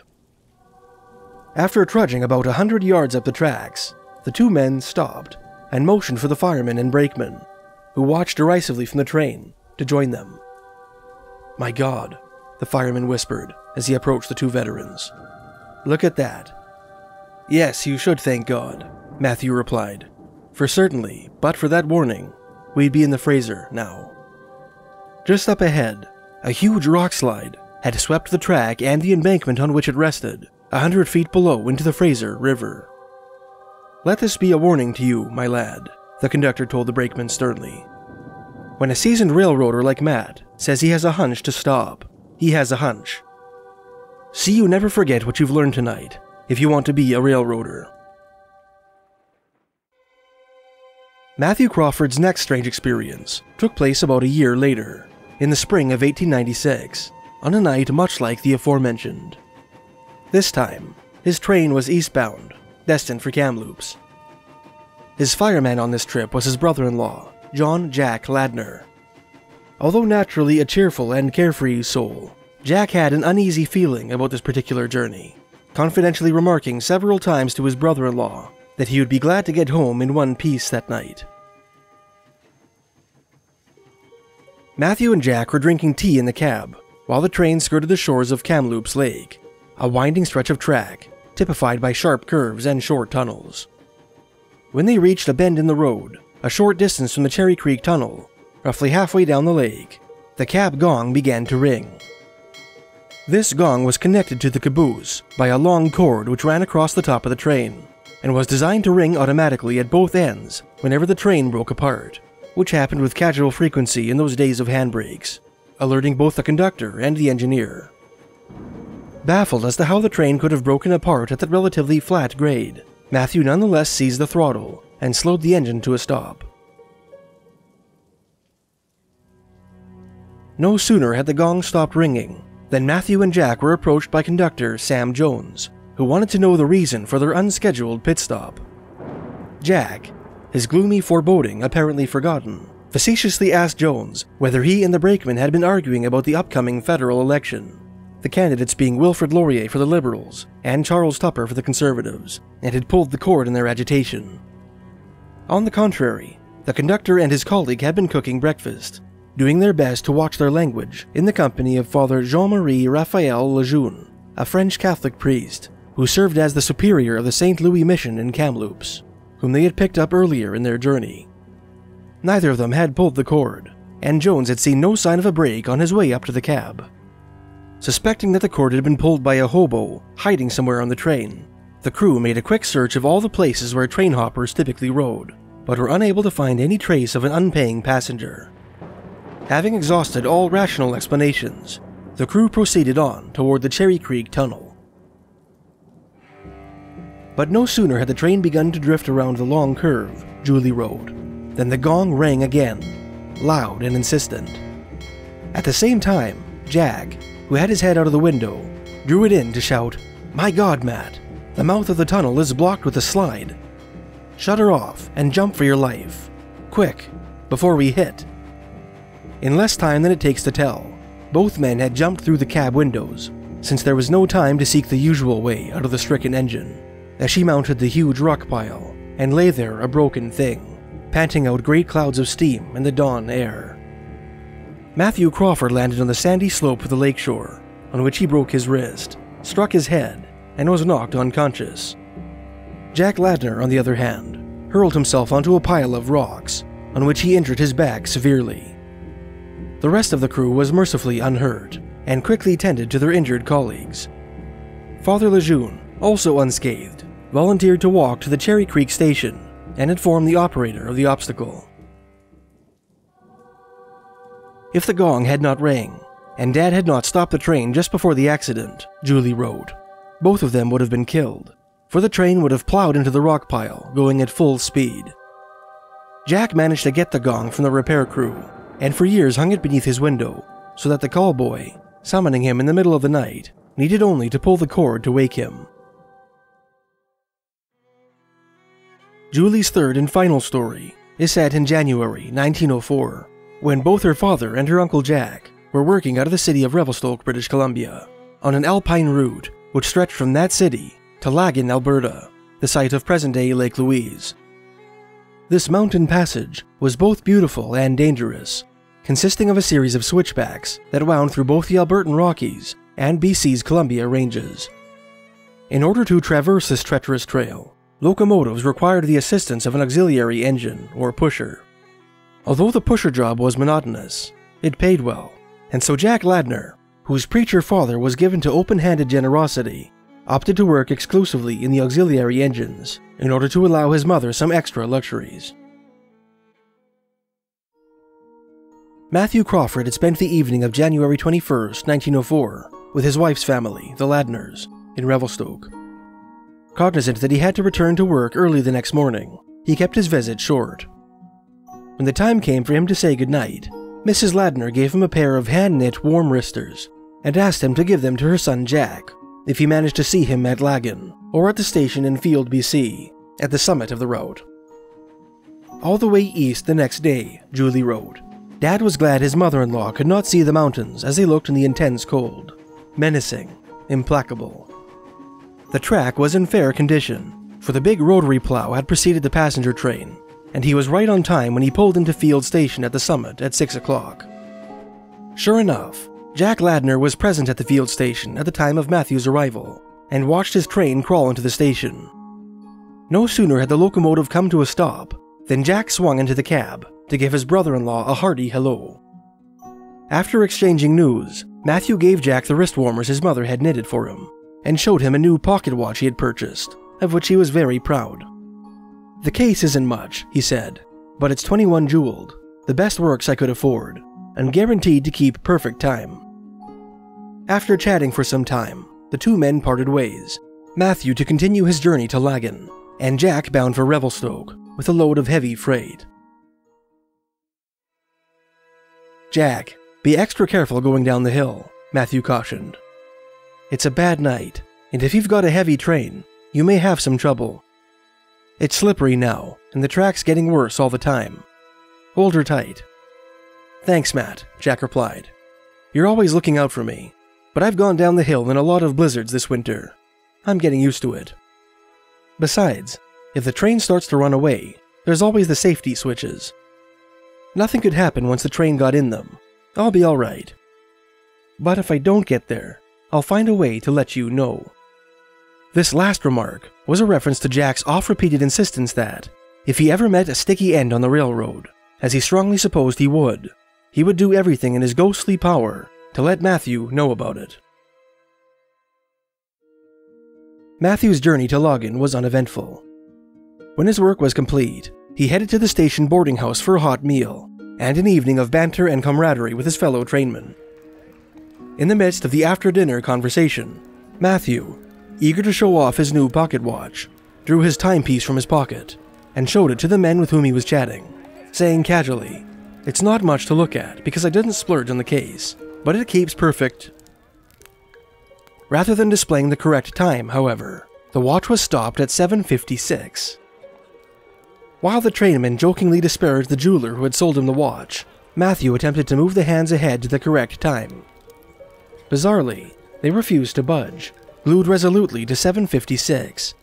After trudging about 100 yards up the tracks, the two men stopped and motioned for the fireman and brakeman, who watched derisively from the train, to join them. "My God," the fireman whispered as he approached the two veterans. "Look at that." "Yes, you should thank God," Matthew replied. "For certainly, but for that warning, we'd be in the Fraser now." Just up ahead, a huge rock slide had swept the track and the embankment on which it rested, 100 feet below into the Fraser River. "Let this be a warning to you, my lad," the conductor told the brakeman sternly. "When a seasoned railroader like Matt says he has a hunch to stop, he has a hunch. See you never forget what you've learned tonight, if you want to be a railroader." Matthew Crawford's next strange experience took place about a year later, in the spring of 1896, on a night much like the aforementioned. This time, his train was eastbound, destined for Kamloops. His fireman on this trip was his brother-in-law, John Jack Ladner. Although naturally a cheerful and carefree soul, Jack had an uneasy feeling about this particular journey, confidentially remarking several times to his brother-in-law that he would be glad to get home in one piece that night. Matthew and Jack were drinking tea in the cab while the train skirted the shores of Kamloops Lake, a winding stretch of track typified by sharp curves and short tunnels. When they reached a bend in the road, a short distance from the Cherry Creek Tunnel, roughly halfway down the lake, the cab gong began to ring. This gong was connected to the caboose by a long cord which ran across the top of the train, and was designed to ring automatically at both ends whenever the train broke apart, which happened with casual frequency in those days of handbrakes, alerting both the conductor and the engineer. Baffled as to how the train could have broken apart at that relatively flat grade, Matthew nonetheless seized the throttle and slowed the engine to a stop. No sooner had the gong stopped ringing than Matthew and Jack were approached by conductor Sam Jones, who wanted to know the reason for their unscheduled pit stop. Jack, his gloomy foreboding apparently forgotten, facetiously asked Jones whether he and the brakeman had been arguing about the upcoming federal election, the candidates being Wilfrid Laurier for the Liberals and Charles Tupper for the Conservatives, and had pulled the cord in their agitation. On the contrary, the conductor and his colleague had been cooking breakfast, doing their best to watch their language in the company of Father Jean-Marie Raphael Lejeune, a French Catholic priest who served as the superior of the St. Louis mission in Kamloops, whom they had picked up earlier in their journey. Neither of them had pulled the cord, and Jones had seen no sign of a break on his way up to the cab. Suspecting that the cord had been pulled by a hobo hiding somewhere on the train, the crew made a quick search of all the places where train hoppers typically rode, but were unable to find any trace of an unpaying passenger. Having exhausted all rational explanations, the crew proceeded on toward the Cherry Creek Tunnel. But no sooner had the train begun to drift around the long curve, Julie Road, than the gong rang again, loud and insistent. At the same time, Jack, who had his head out of the window, drew it in to shout, "My God, Matt, the mouth of the tunnel is blocked with a slide. Shut her off and jump for your life. Quick, before we hit." In less time than it takes to tell, both men had jumped through the cab windows, since there was no time to seek the usual way out of the stricken engine, as she mounted the huge rock pile and lay there a broken thing, panting out great clouds of steam in the dawn air. Matthew Crawford landed on the sandy slope of the lakeshore, on which he broke his wrist, struck his head, and was knocked unconscious. Jack Ladner, on the other hand, hurled himself onto a pile of rocks, on which he injured his back severely. The rest of the crew was mercifully unhurt, and quickly tended to their injured colleagues. Father Lejeune, also unscathed, volunteered to walk to the Cherry Creek station and inform the operator of the obstacle. If the gong had not rang, and Dad had not stopped the train just before the accident, Julie wrote, both of them would have been killed, for the train would have plowed into the rock pile, going at full speed. Jack managed to get the gong from the repair crew, and for years hung it beneath his window, so that the call boy, summoning him in the middle of the night, needed only to pull the cord to wake him. Julie's third and final story is set in January 1904, when both her father and her Uncle Jack were working out of the city of Revelstoke, British Columbia, on an alpine route which stretched from that city to Laggan, Alberta, the site of present-day Lake Louise. This mountain passage was both beautiful and dangerous, consisting of a series of switchbacks that wound through both the Albertan Rockies and BC's Columbia Ranges. In order to traverse this treacherous trail, locomotives required the assistance of an auxiliary engine, or pusher. Although the pusher job was monotonous, it paid well, and so Jack Ladner, whose preacher father was given to open-handed generosity, opted to work exclusively in the auxiliary engines in order to allow his mother some extra luxuries. Matthew Crawford had spent the evening of January 21st, 1904, with his wife's family, the Ladners, in Revelstoke. Cognizant that he had to return to work early the next morning, he kept his visit short. When the time came for him to say goodnight, Mrs. Ladner gave him a pair of hand-knit warm wristers and asked him to give them to her son Jack if he managed to see him at Laggan or at the station in Field, BC, at the summit of the route. All the way east the next day, Julie wrote, Dad was glad his mother-in-law could not see the mountains as they looked in the intense cold. Menacing, implacable. The track was in fair condition, for the big rotary plow had preceded the passenger train, and he was right on time when he pulled into Field Station at the summit at 6 o'clock. Sure enough, Jack Ladner was present at the Field Station at the time of Matthew's arrival, and watched his train crawl into the station. No sooner had the locomotive come to a stop than Jack swung into the cab to give his brother-in-law a hearty hello. After exchanging news, Matthew gave Jack the wrist warmers his mother had knitted for him, and showed him a new pocket watch he had purchased, of which he was very proud. The case isn't much, he said, but it's 21 jeweled, the best works I could afford, and guaranteed to keep perfect time. After chatting for some time, the two men parted ways, Matthew to continue his journey to Laggan, and Jack bound for Revelstoke with a load of heavy freight. Jack, be extra careful going down the hill, Matthew cautioned. It's a bad night, and if you've got a heavy train, you may have some trouble. It's slippery now, and the track's getting worse all the time. Hold her tight. Thanks, Matt, Jack replied. You're always looking out for me, but I've gone down the hill in a lot of blizzards this winter. I'm getting used to it. Besides, if the train starts to run away, there's always the safety switches. Nothing could happen once the train got in them. I'll be all right. But if I don't get there, I'll find a way to let you know. This last remark was a reference to Jack's oft-repeated insistence that, if he ever met a sticky end on the railroad, as he strongly supposed he would do everything in his ghostly power to let Matthew know about it. Matthew's journey to Laggan was uneventful. When his work was complete, he headed to the station boarding house for a hot meal and an evening of banter and camaraderie with his fellow trainmen. In the midst of the after-dinner conversation, Matthew, eager to show off his new pocket watch, drew his timepiece from his pocket and showed it to the men with whom he was chatting, saying casually, "It's not much to look at because I didn't splurge on the case, but it keeps perfect." Rather than displaying the correct time, however, the watch was stopped at 7:56. While the trainman jokingly disparaged the jeweler who had sold him the watch, Matthew attempted to move the hands ahead to the correct time. Bizarrely, they refused to budge, glued resolutely to 7:56.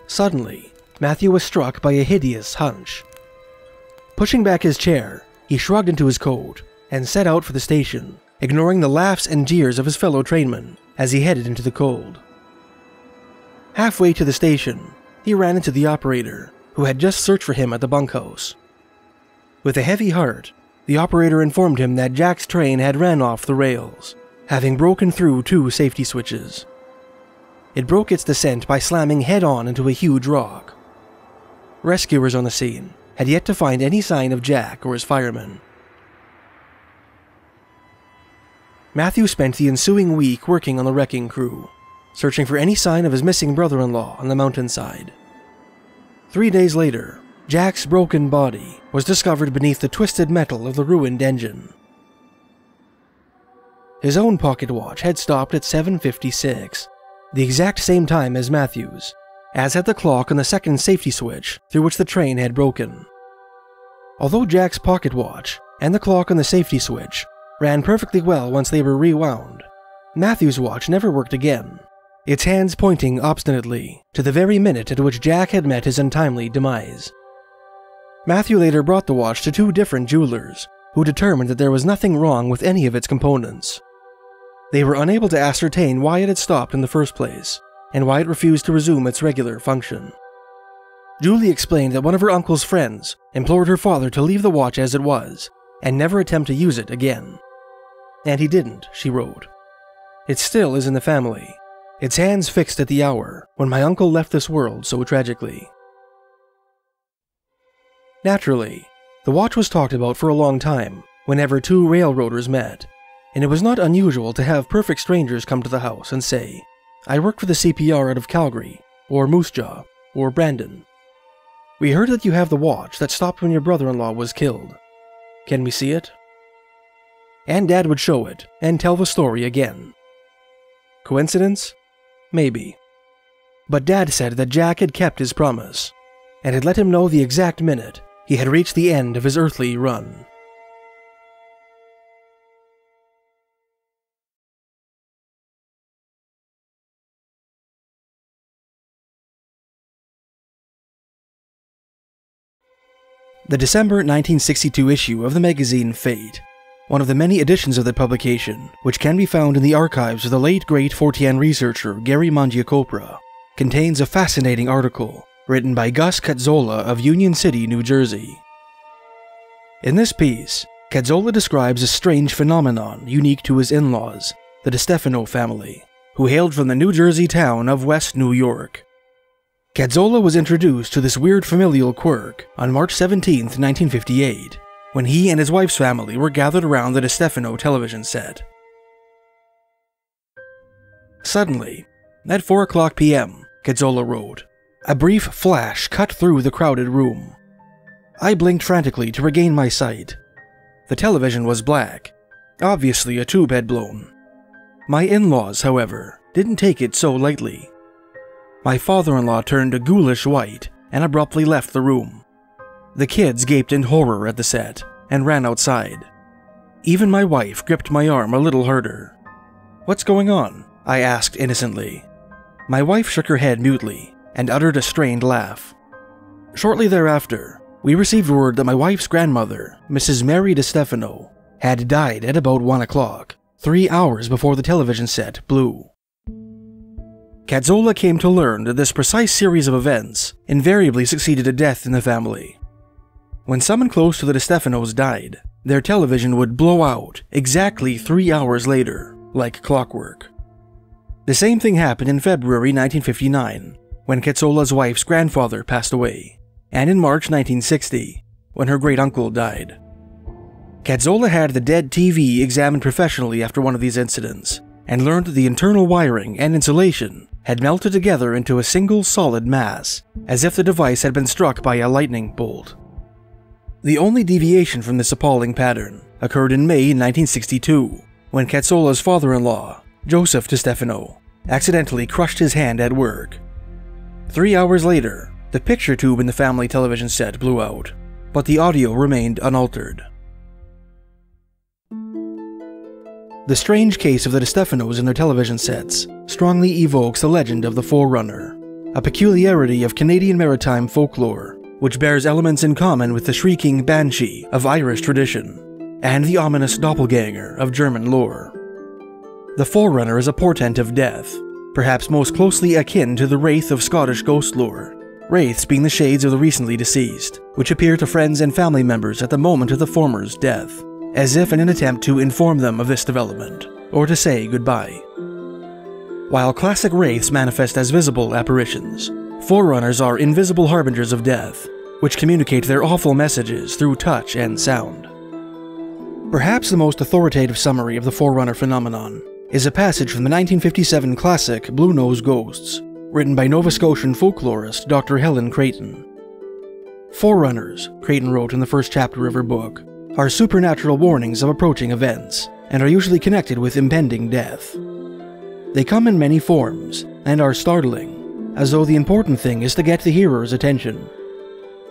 Suddenly, Matthew was struck by a hideous hunch. Pushing back his chair, he shrugged into his coat and set out for the station, ignoring the laughs and jeers of his fellow trainmen as he headed into the cold. Halfway to the station, he ran into the operator, who had just searched for him at the bunkhouse. With a heavy heart, the operator informed him that Jack's train had ran off the rails, having broken through 2 safety switches. It broke its descent by slamming head-on into a huge rock. Rescuers on the scene had yet to find any sign of Jack or his firemen. Matthew spent the ensuing week working on the wrecking crew, searching for any sign of his missing brother-in-law on the mountainside. 3 days later, Jack's broken body was discovered beneath the twisted metal of the ruined engine. His own pocket watch had stopped at 7:56, the exact same time as Matthew's, as had the clock on the second safety switch through which the train had broken. Although Jack's pocket watch and the clock on the safety switch ran perfectly well once they were rewound, Matthew's watch never worked again, its hands pointing obstinately to the very minute at which Jack had met his untimely demise. Matthew later brought the watch to 2 different jewelers, who determined that there was nothing wrong with any of its components. They were unable to ascertain why it had stopped in the first place, and why it refused to resume its regular function. Julie explained that one of her uncle's friends implored her father to leave the watch as it was, and never attempt to use it again. And he didn't, she wrote. It still is in the family, its hands fixed at the hour when my uncle left this world so tragically. Naturally, the watch was talked about for a long time whenever 2 railroaders met, and it was not unusual to have perfect strangers come to the house and say, "I work for the CPR out of Calgary, or Moose Jaw, or Brandon. We heard that you have the watch that stopped when your brother-in-law was killed. Can we see it?" And Dad would show it and tell the story again. Coincidence? Maybe. But Dad said that Jack had kept his promise, and had let him know the exact minute he had reached the end of his earthly run. The December 1962 issue of the magazine Fate, one of the many editions of the publication, which can be found in the archives of the late great Fortean researcher Gary Mangiacopra, contains a fascinating article written by Gus Cazzola of Union City, New Jersey. In this piece, Cazzola describes a strange phenomenon unique to his in-laws, the DeStefano family, who hailed from the New Jersey town of West New York. Cazzola was introduced to this weird familial quirk on March 17, 1958, when he and his wife's family were gathered around the DeStefano television set. Suddenly, at 4:00 p.m., Cazzola wrote, a brief flash cut through the crowded room. I blinked frantically to regain my sight. The television was black. Obviously a tube had blown. My in-laws, however, didn't take it so lightly. My father-in-law turned a ghoulish white and abruptly left the room. The kids gaped in horror at the set and ran outside. Even my wife gripped my arm a little harder. "What's going on?" I asked innocently. My wife shook her head mutely and uttered a strained laugh. Shortly thereafter, we received word that my wife's grandmother, Mrs. Mary DeStefano, had died at about 1 o'clock, 3 hours before the television set blew. Cazzola came to learn that this precise series of events invariably succeeded a death in the family. When someone close to the DeStefanos died, their television would blow out exactly 3 hours later, like clockwork. The same thing happened in February 1959, when Cazzola's wife's grandfather passed away, and in March 1960, when her great-uncle died. Cazzola had the dead TV examined professionally after one of these incidents, and learned that the internal wiring and insulation had melted together into a single solid mass, as if the device had been struck by a lightning bolt. The only deviation from this appalling pattern occurred in May 1962, when Cazzola's father-in-law, Joseph DeStefano, accidentally crushed his hand at work. 3 hours later, the picture tube in the family television set blew out, but the audio remained unaltered. The strange case of the DeStefanos and their television sets strongly evokes the legend of the Forerunner, a peculiarity of Canadian maritime folklore, which bears elements in common with the shrieking banshee of Irish tradition, and the ominous doppelganger of German lore. The Forerunner is a portent of death, perhaps most closely akin to the wraith of Scottish ghost lore, wraiths being the shades of the recently deceased, which appear to friends and family members at the moment of the former's death, as if in an attempt to inform them of this development, or to say goodbye. While classic wraiths manifest as visible apparitions, Forerunners are invisible harbingers of death, which communicate their awful messages through touch and sound. Perhaps the most authoritative summary of the Forerunner phenomenon is a passage from the 1957 classic Blue-Nosed Ghosts, written by Nova Scotian folklorist Dr. Helen Creighton. Forerunners, Creighton wrote in the first chapter of her book, are supernatural warnings of approaching events, and are usually connected with impending death. They come in many forms, and are startling, as though the important thing is to get the hearer's attention.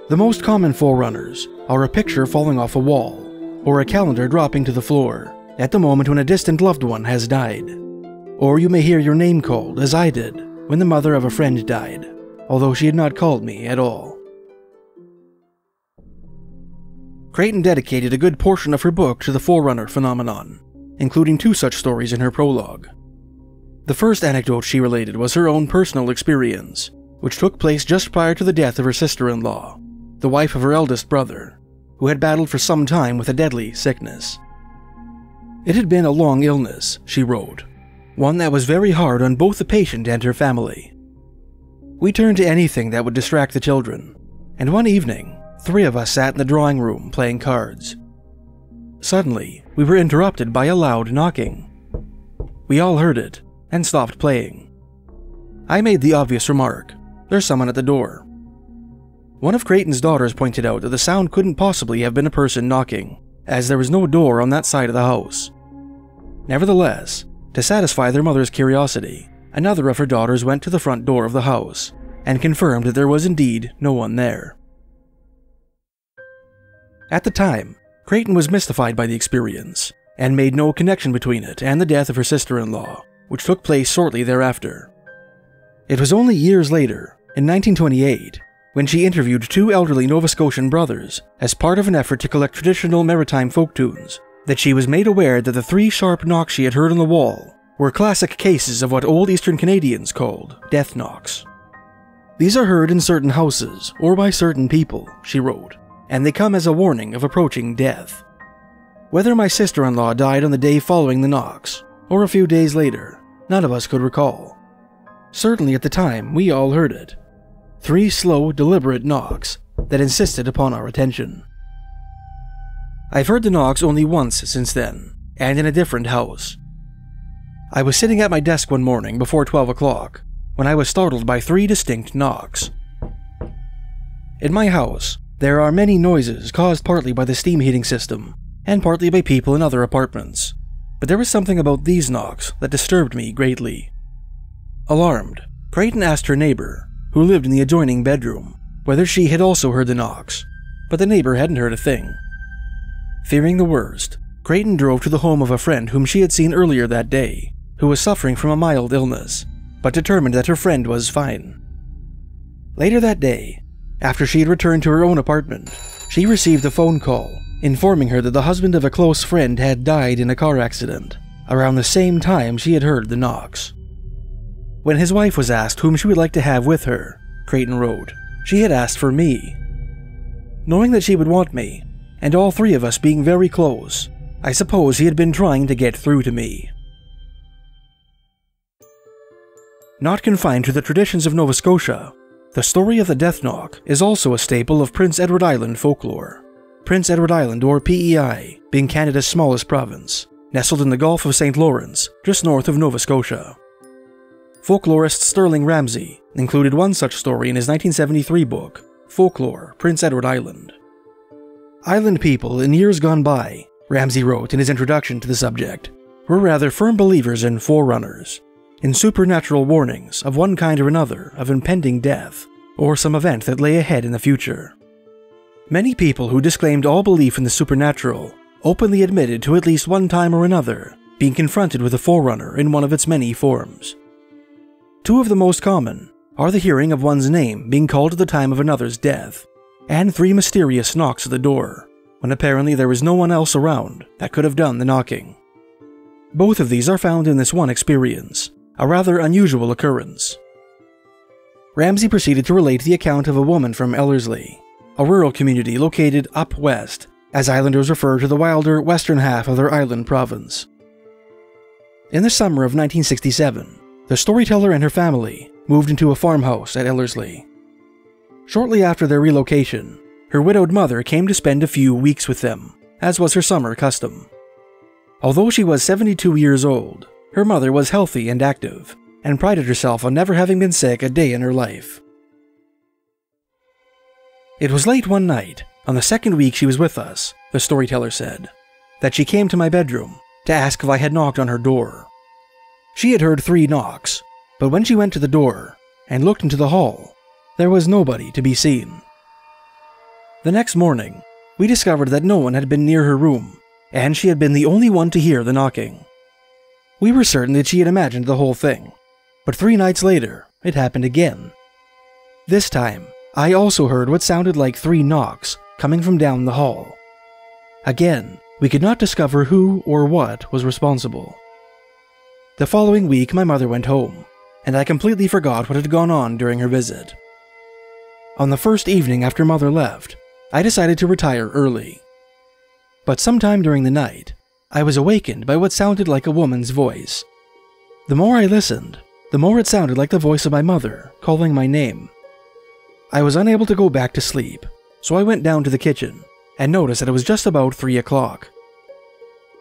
The most common forerunners are a picture falling off a wall, or a calendar dropping to the floor, at the moment when a distant loved one has died. or you may hear your name called, as I did, when the mother of a friend died, although she had not called me at all. Creighton dedicated a good portion of her book to the Forerunner phenomenon, including 2 such stories in her prologue. The first anecdote she related was her own personal experience, which took place just prior to the death of her sister-in-law, the wife of her eldest brother, who had battled for some time with a deadly sickness. It had been a long illness, she wrote, one that was very hard on both the patient and her family. We turned to anything that would distract the children, and one evening, 3 of us sat in the drawing room playing cards. Suddenly, we were interrupted by a loud knocking. We all heard it, and stopped playing. I made the obvious remark, "There's someone at the door." One of Creighton's daughters pointed out that the sound couldn't possibly have been a person knocking, as there was no door on that side of the house. Nevertheless, to satisfy their mother's curiosity, another of her daughters went to the front door of the house, and confirmed that there was indeed no one there. At the time, Creighton was mystified by the experience, and made no connection between it and the death of her sister-in-law, which took place shortly thereafter. It was only years later, in 1928, when she interviewed 2 elderly Nova Scotian brothers as part of an effort to collect traditional maritime folk tunes, that she was made aware that the 3 sharp knocks she had heard on the wall were classic cases of what old Eastern Canadians called death knocks. "These are heard in certain houses or by certain people," she wrote, "and they come as a warning of approaching death. Whether my sister-in-law died on the day following the knocks, or a few days later, none of us could recall. Certainly at the time, we all heard it. 3 slow, deliberate knocks that insisted upon our attention. I've heard the knocks only once since then, and in a different house. I was sitting at my desk one morning before 12 o'clock, when I was startled by 3 distinct knocks. In my house, there are many noises caused partly by the steam heating system, and partly by people in other apartments, but there was something about these knocks that disturbed me greatly." Alarmed, Creighton asked her neighbor, who lived in the adjoining bedroom, whether she had also heard the knocks, but the neighbor hadn't heard a thing. Fearing the worst, Creighton drove to the home of a friend whom she had seen earlier that day, who was suffering from a mild illness, but determined that her friend was fine. Later that day, after she had returned to her own apartment, she received a phone call informing her that the husband of a close friend had died in a car accident, around the same time she had heard the knocks. When his wife was asked whom she would like to have with her, Creighton wrote, she had asked for me. Knowing that she would want me, and all 3 of us being very close, I suppose he had been trying to get through to me. Not confined to the traditions of Nova Scotia, the story of the death knock is also a staple of Prince Edward Island folklore. Prince Edward Island, or PEI, being Canada's smallest province, nestled in the Gulf of St. Lawrence, just north of Nova Scotia. Folklorist Sterling Ramsay included one such story in his 1973 book, Folklore, Prince Edward Island. Island people in years gone by, Ramsay wrote in his introduction to the subject, were rather firm believers in forerunners, in supernatural warnings of one kind or another of impending death, or some event that lay ahead in the future. Many people who disclaimed all belief in the supernatural openly admitted to at least one time or another being confronted with a forerunner in one of its many forms. 2 of the most common are the hearing of one's name being called at the time of another's death, and 3 mysterious knocks at the door, when apparently there was no one else around that could have done the knocking. Both of these are found in this one experience, a rather unusual occurrence. Ramsay proceeded to relate the account of a woman from Ellerslie, a rural community located up west, as islanders refer to the wilder western half of their island province. In the summer of 1967, the storyteller and her family moved into a farmhouse at Ellerslie. Shortly after their relocation, her widowed mother came to spend a few weeks with them, as was her summer custom. Although she was 72 years old, her mother was healthy and active, and prided herself on never having been sick a day in her life. It was late one night, on the 2nd week she was with us, the storyteller said, that she came to my bedroom to ask if I had knocked on her door. She had heard 3 knocks, but when she went to the door and looked into the hall, there was nobody to be seen. The next morning, we discovered that no one had been near her room, and she had been the only one to hear the knocking. We were certain that she had imagined the whole thing, but 3 nights later, it happened again. This time, I also heard what sounded like 3 knocks coming from down the hall. Again, we could not discover who or what was responsible. The following week, my mother went home, and I completely forgot what had gone on during her visit. On the first evening after Mother left, I decided to retire early. But sometime during the night, I was awakened by what sounded like a woman's voice. The more I listened, the more it sounded like the voice of my mother calling my name. I was unable to go back to sleep, so I went down to the kitchen and noticed that it was just about 3 o'clock.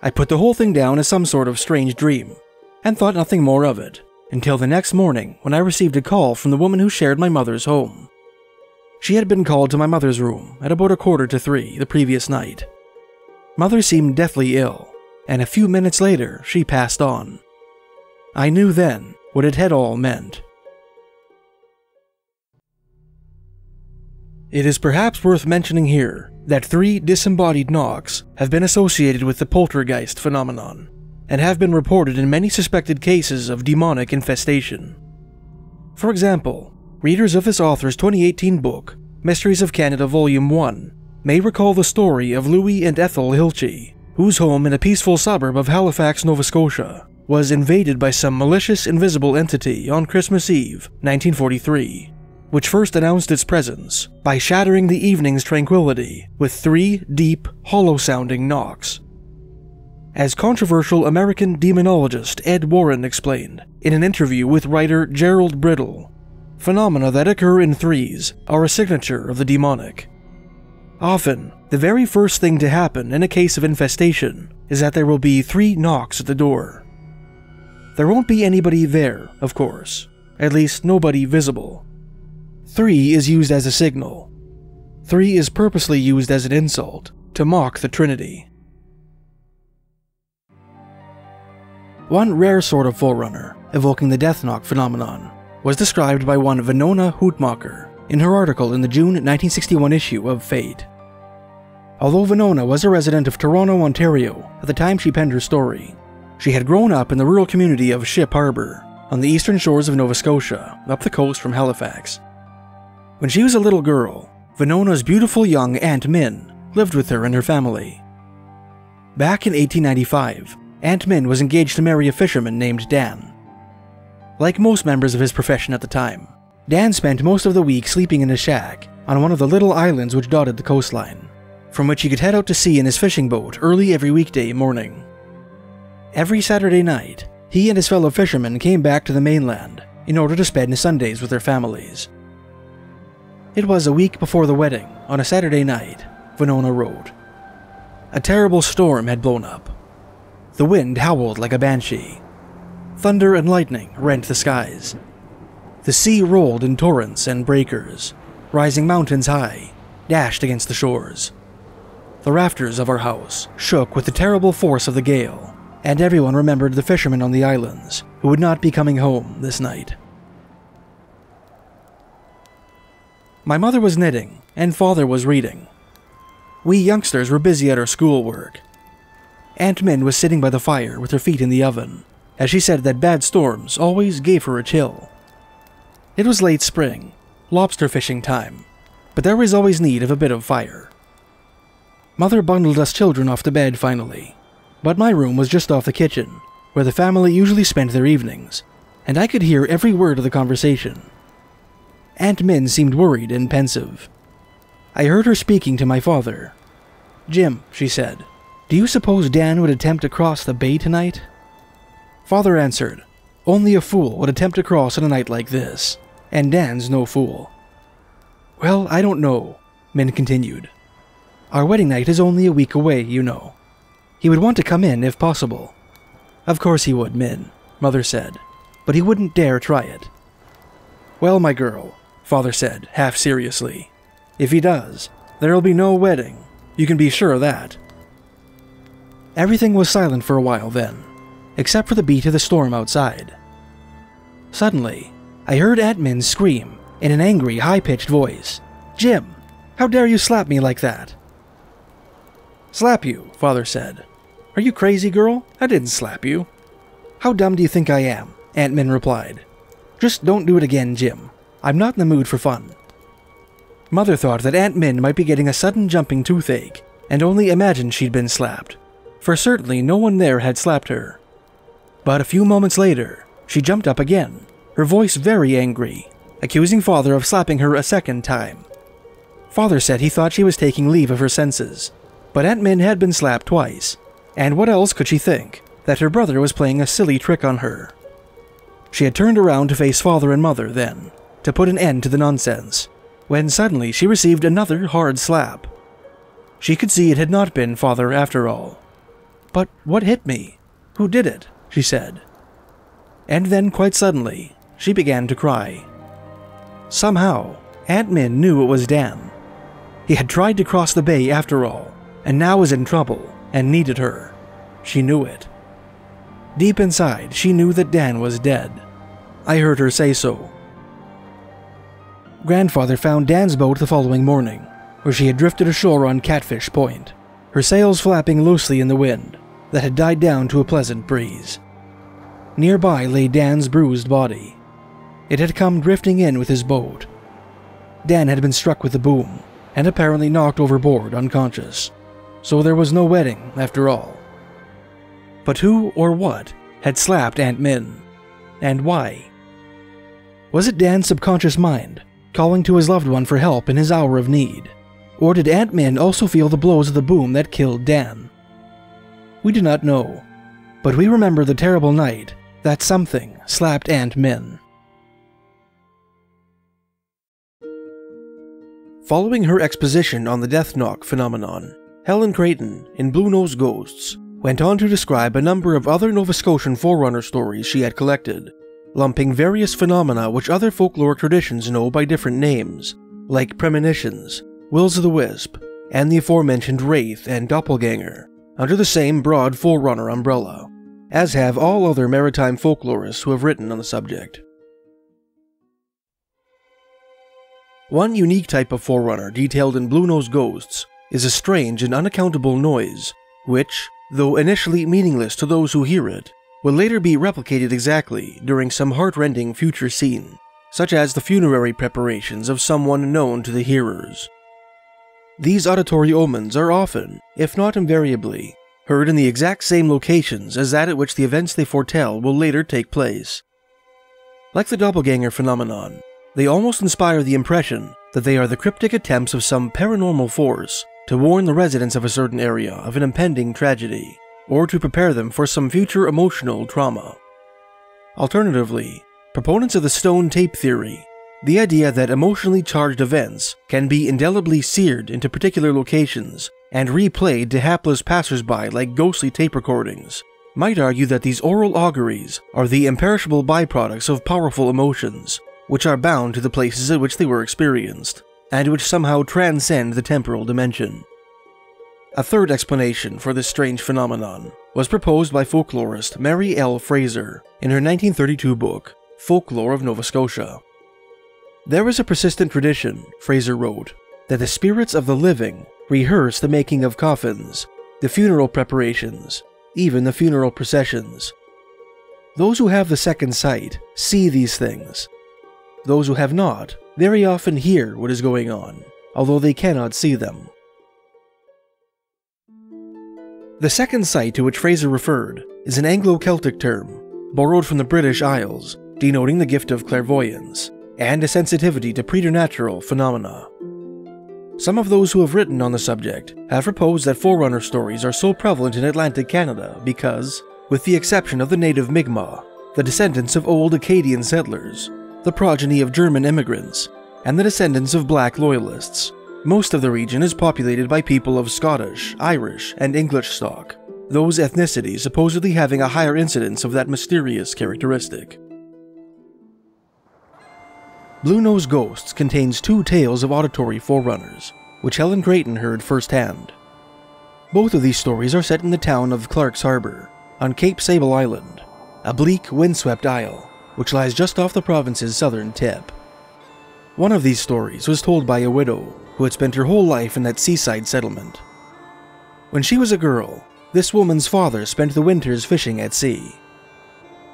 I put the whole thing down as some sort of strange dream, and thought nothing more of it, until the next morning when I received a call from the woman who shared my mother's home. She had been called to my mother's room at about 2:45 the previous night. Mother seemed deathly ill, and a few minutes later she passed on. I knew then what it had all meant. It is perhaps worth mentioning here that 3 disembodied knocks have been associated with the poltergeist phenomenon, and have been reported in many suspected cases of demonic infestation. For example, readers of this author's 2018 book, Mysteries of Canada Volume 1, may recall the story of Louis and Ethel Hilchey, whose home in a peaceful suburb of Halifax, Nova Scotia, was invaded by some malicious invisible entity on Christmas Eve, 1943, which first announced its presence by shattering the evening's tranquility with 3 deep, hollow-sounding knocks. As controversial American demonologist Ed Warren explained in an interview with writer Gerald Brittle, phenomena that occur in threes are a signature of the demonic. Often, the very first thing to happen in a case of infestation is that there will be 3 knocks at the door. There won't be anybody there, of course, at least nobody visible. 3 is used as a signal. 3 is purposely used as an insult to mock the Trinity. One rare sort of Forerunner, evoking the death knock phenomenon, was described by one Venona Houtmacher in her article in the June 1961 issue of Fate. Although Venona was a resident of Toronto, Ontario at the time she penned her story, she had grown up in the rural community of Ship Harbour, on the eastern shores of Nova Scotia, up the coast from Halifax. When she was a little girl, Venona's beautiful young Aunt Min lived with her and her family. Back in 1895, Aunt Min was engaged to marry a fisherman named Dan. Like most members of his profession at the time, Dan spent most of the week sleeping in a shack on one of the little islands which dotted the coastline, from which he could head out to sea in his fishing boat early every weekday morning. Every Saturday night, he and his fellow fishermen came back to the mainland in order to spend Sundays with their families. It was a week before the wedding, on a Saturday night, Venona wrote. A terrible storm had blown up. The wind howled like a banshee. Thunder and lightning rent the skies. The sea rolled in torrents and breakers, rising mountains high, dashed against the shores. The rafters of our house shook with the terrible force of the gale, and everyone remembered the fishermen on the islands who would not be coming home this night. My mother was knitting, and father was reading. We youngsters were busy at our schoolwork. Aunt Min was sitting by the fire with her feet in the oven, as she said that bad storms always gave her a chill. It was late spring, lobster fishing time, but there was always need of a bit of fire. Mother bundled us children off to bed finally, but my room was just off the kitchen, where the family usually spent their evenings, and I could hear every word of the conversation. Aunt Min seemed worried and pensive. I heard her speaking to my father. "Jim," she said, "do you suppose Dan would attempt to cross the bay tonight?" Father answered, "Only a fool would attempt to cross on a night like this, and Dan's no fool." "Well, I don't know," Min continued. "Our wedding night is only a week away, you know. He would want to come in if possible." "Of course he would, Min," Mother said, "but he wouldn't dare try it." "Well, my girl," Father said, half seriously, "if he does, there'll be no wedding. You can be sure of that." Everything was silent for a while then, except for the beat of the storm outside. Suddenly, I heard Aunt Min scream in an angry, high-pitched voice, "Jim, how dare you slap me like that?" "Slap you?" Father said. "Are you crazy, girl? I didn't slap you." "How dumb do you think I am?" Aunt Min replied. "Just don't do it again, Jim. I'm not in the mood for fun." Mother thought that Aunt Min might be getting a sudden jumping toothache, and only imagined she'd been slapped, for certainly no one there had slapped her. But a few moments later, she jumped up again, her voice very angry, accusing Father of slapping her a second time. Father said he thought she was taking leave of her senses, but Aunt Min had been slapped twice, and what else could she think? That her brother was playing a silly trick on her. She had turned around to face Father and Mother then, to put an end to the nonsense, when suddenly she received another hard slap. She could see it had not been Father after all. "But what hit me? Who did it?" she said. And then quite suddenly, she began to cry. Somehow, Aunt Min knew it was Dan. He had tried to cross the bay after all, and now was in trouble and needed her. She knew it. Deep inside, she knew that Dan was dead. I heard her say so. Grandfather found Dan's boat the following morning, where she had drifted ashore on Catfish Point, her sails flapping loosely in the wind that had died down to a pleasant breeze. Nearby lay Dan's bruised body. It had come drifting in with his boat. Dan had been struck with the boom, and apparently knocked overboard unconscious, so there was no wedding after all. But who or what had slapped Aunt Min, and why? Was it Dan's subconscious mind calling to his loved one for help in his hour of need? Or did Aunt Min also feel the blows of the boom that killed Dan? We do not know, but we remember the terrible night that something slapped Aunt Min. Following her exposition on the death knock phenomenon, Helen Creighton, in Blue Nose Ghosts, went on to describe a number of other Nova Scotian Forerunner stories she had collected, lumping various phenomena which other folklore traditions know by different names, like premonitions, will-o'-the-wisp, and the aforementioned wraith and doppelganger, under the same broad Forerunner umbrella, as have all other maritime folklorists who have written on the subject. One unique type of Forerunner detailed in Blue Nose Ghosts is a strange and unaccountable noise, which, though initially meaningless to those who hear it, will later be replicated exactly during some heart-rending future scene, such as the funerary preparations of someone known to the hearers. These auditory omens are often, if not invariably, heard in the exact same locations as that at which the events they foretell will later take place. Like the doppelganger phenomenon, they almost inspire the impression that they are the cryptic attempts of some paranormal force to warn the residents of a certain area of an impending tragedy, or to prepare them for some future emotional trauma. Alternatively, proponents of the stone tape theory, the idea that emotionally charged events can be indelibly seared into particular locations and replayed to hapless passersby like ghostly tape recordings, might argue that these oral auguries are the imperishable byproducts of powerful emotions, which are bound to the places at which they were experienced, and which somehow transcend the temporal dimension. A third explanation for this strange phenomenon was proposed by folklorist Mary L. Fraser in her 1932 book, Folklore of Nova Scotia. There is a persistent tradition, Fraser wrote, that the spirits of the living rehearse the making of coffins, the funeral preparations, even the funeral processions. Those who have the second sight see these things. Those who have not very often hear what is going on, although they cannot see them. The second sight to which Fraser referred is an Anglo-Celtic term, borrowed from the British Isles, denoting the gift of clairvoyance, and a sensitivity to preternatural phenomena. Some of those who have written on the subject have proposed that Forerunner stories are so prevalent in Atlantic Canada because, with the exception of the native Mi'kmaq, the descendants of old Acadian settlers, the progeny of German immigrants, and the descendants of black loyalists, most of the region is populated by people of Scottish, Irish, and English stock, those ethnicities supposedly having a higher incidence of that mysterious characteristic. Blue Nose Ghosts contains two tales of auditory forerunners, which Helen Creighton heard firsthand. Both of these stories are set in the town of Clark's Harbor, on Cape Sable Island, a bleak, windswept isle, which lies just off the province's southern tip. One of these stories was told by a widow who had spent her whole life in that seaside settlement. When she was a girl, this woman's father spent the winters fishing at sea.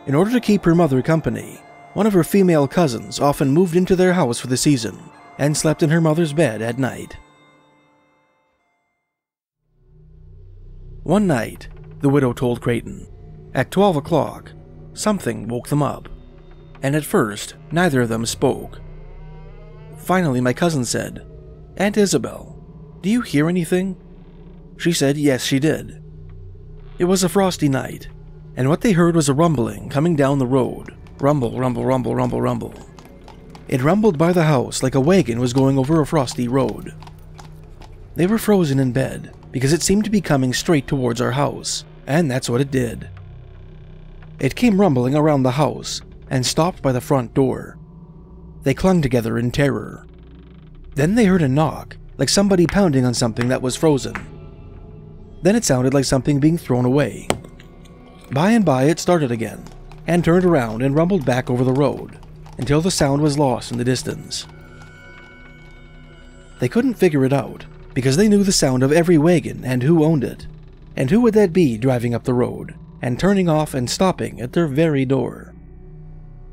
In order to keep her mother company, one of her female cousins often moved into their house for the season and slept in her mother's bed at night. One night, the widow told Creighton, at 12 o'clock, something woke them up, and at first, neither of them spoke. Finally, my cousin said, "Aunt Isabel, do you hear anything?" She said yes, she did. It was a frosty night, and what they heard was a rumbling coming down the road. Rumble, rumble, rumble, rumble, rumble. It rumbled by the house like a wagon was going over a frosty road. They were frozen in bed because it seemed to be coming straight towards our house, and that's what it did. It came rumbling around the house and stopped by the front door. They clung together in terror. Then they heard a knock, like somebody pounding on something that was frozen. Then it sounded like something being thrown away. By and by it started again, and turned around and rumbled back over the road, until the sound was lost in the distance. They couldn't figure it out, because they knew the sound of every wagon and who owned it, and who would that be driving up the road, and turning off and stopping at their very door.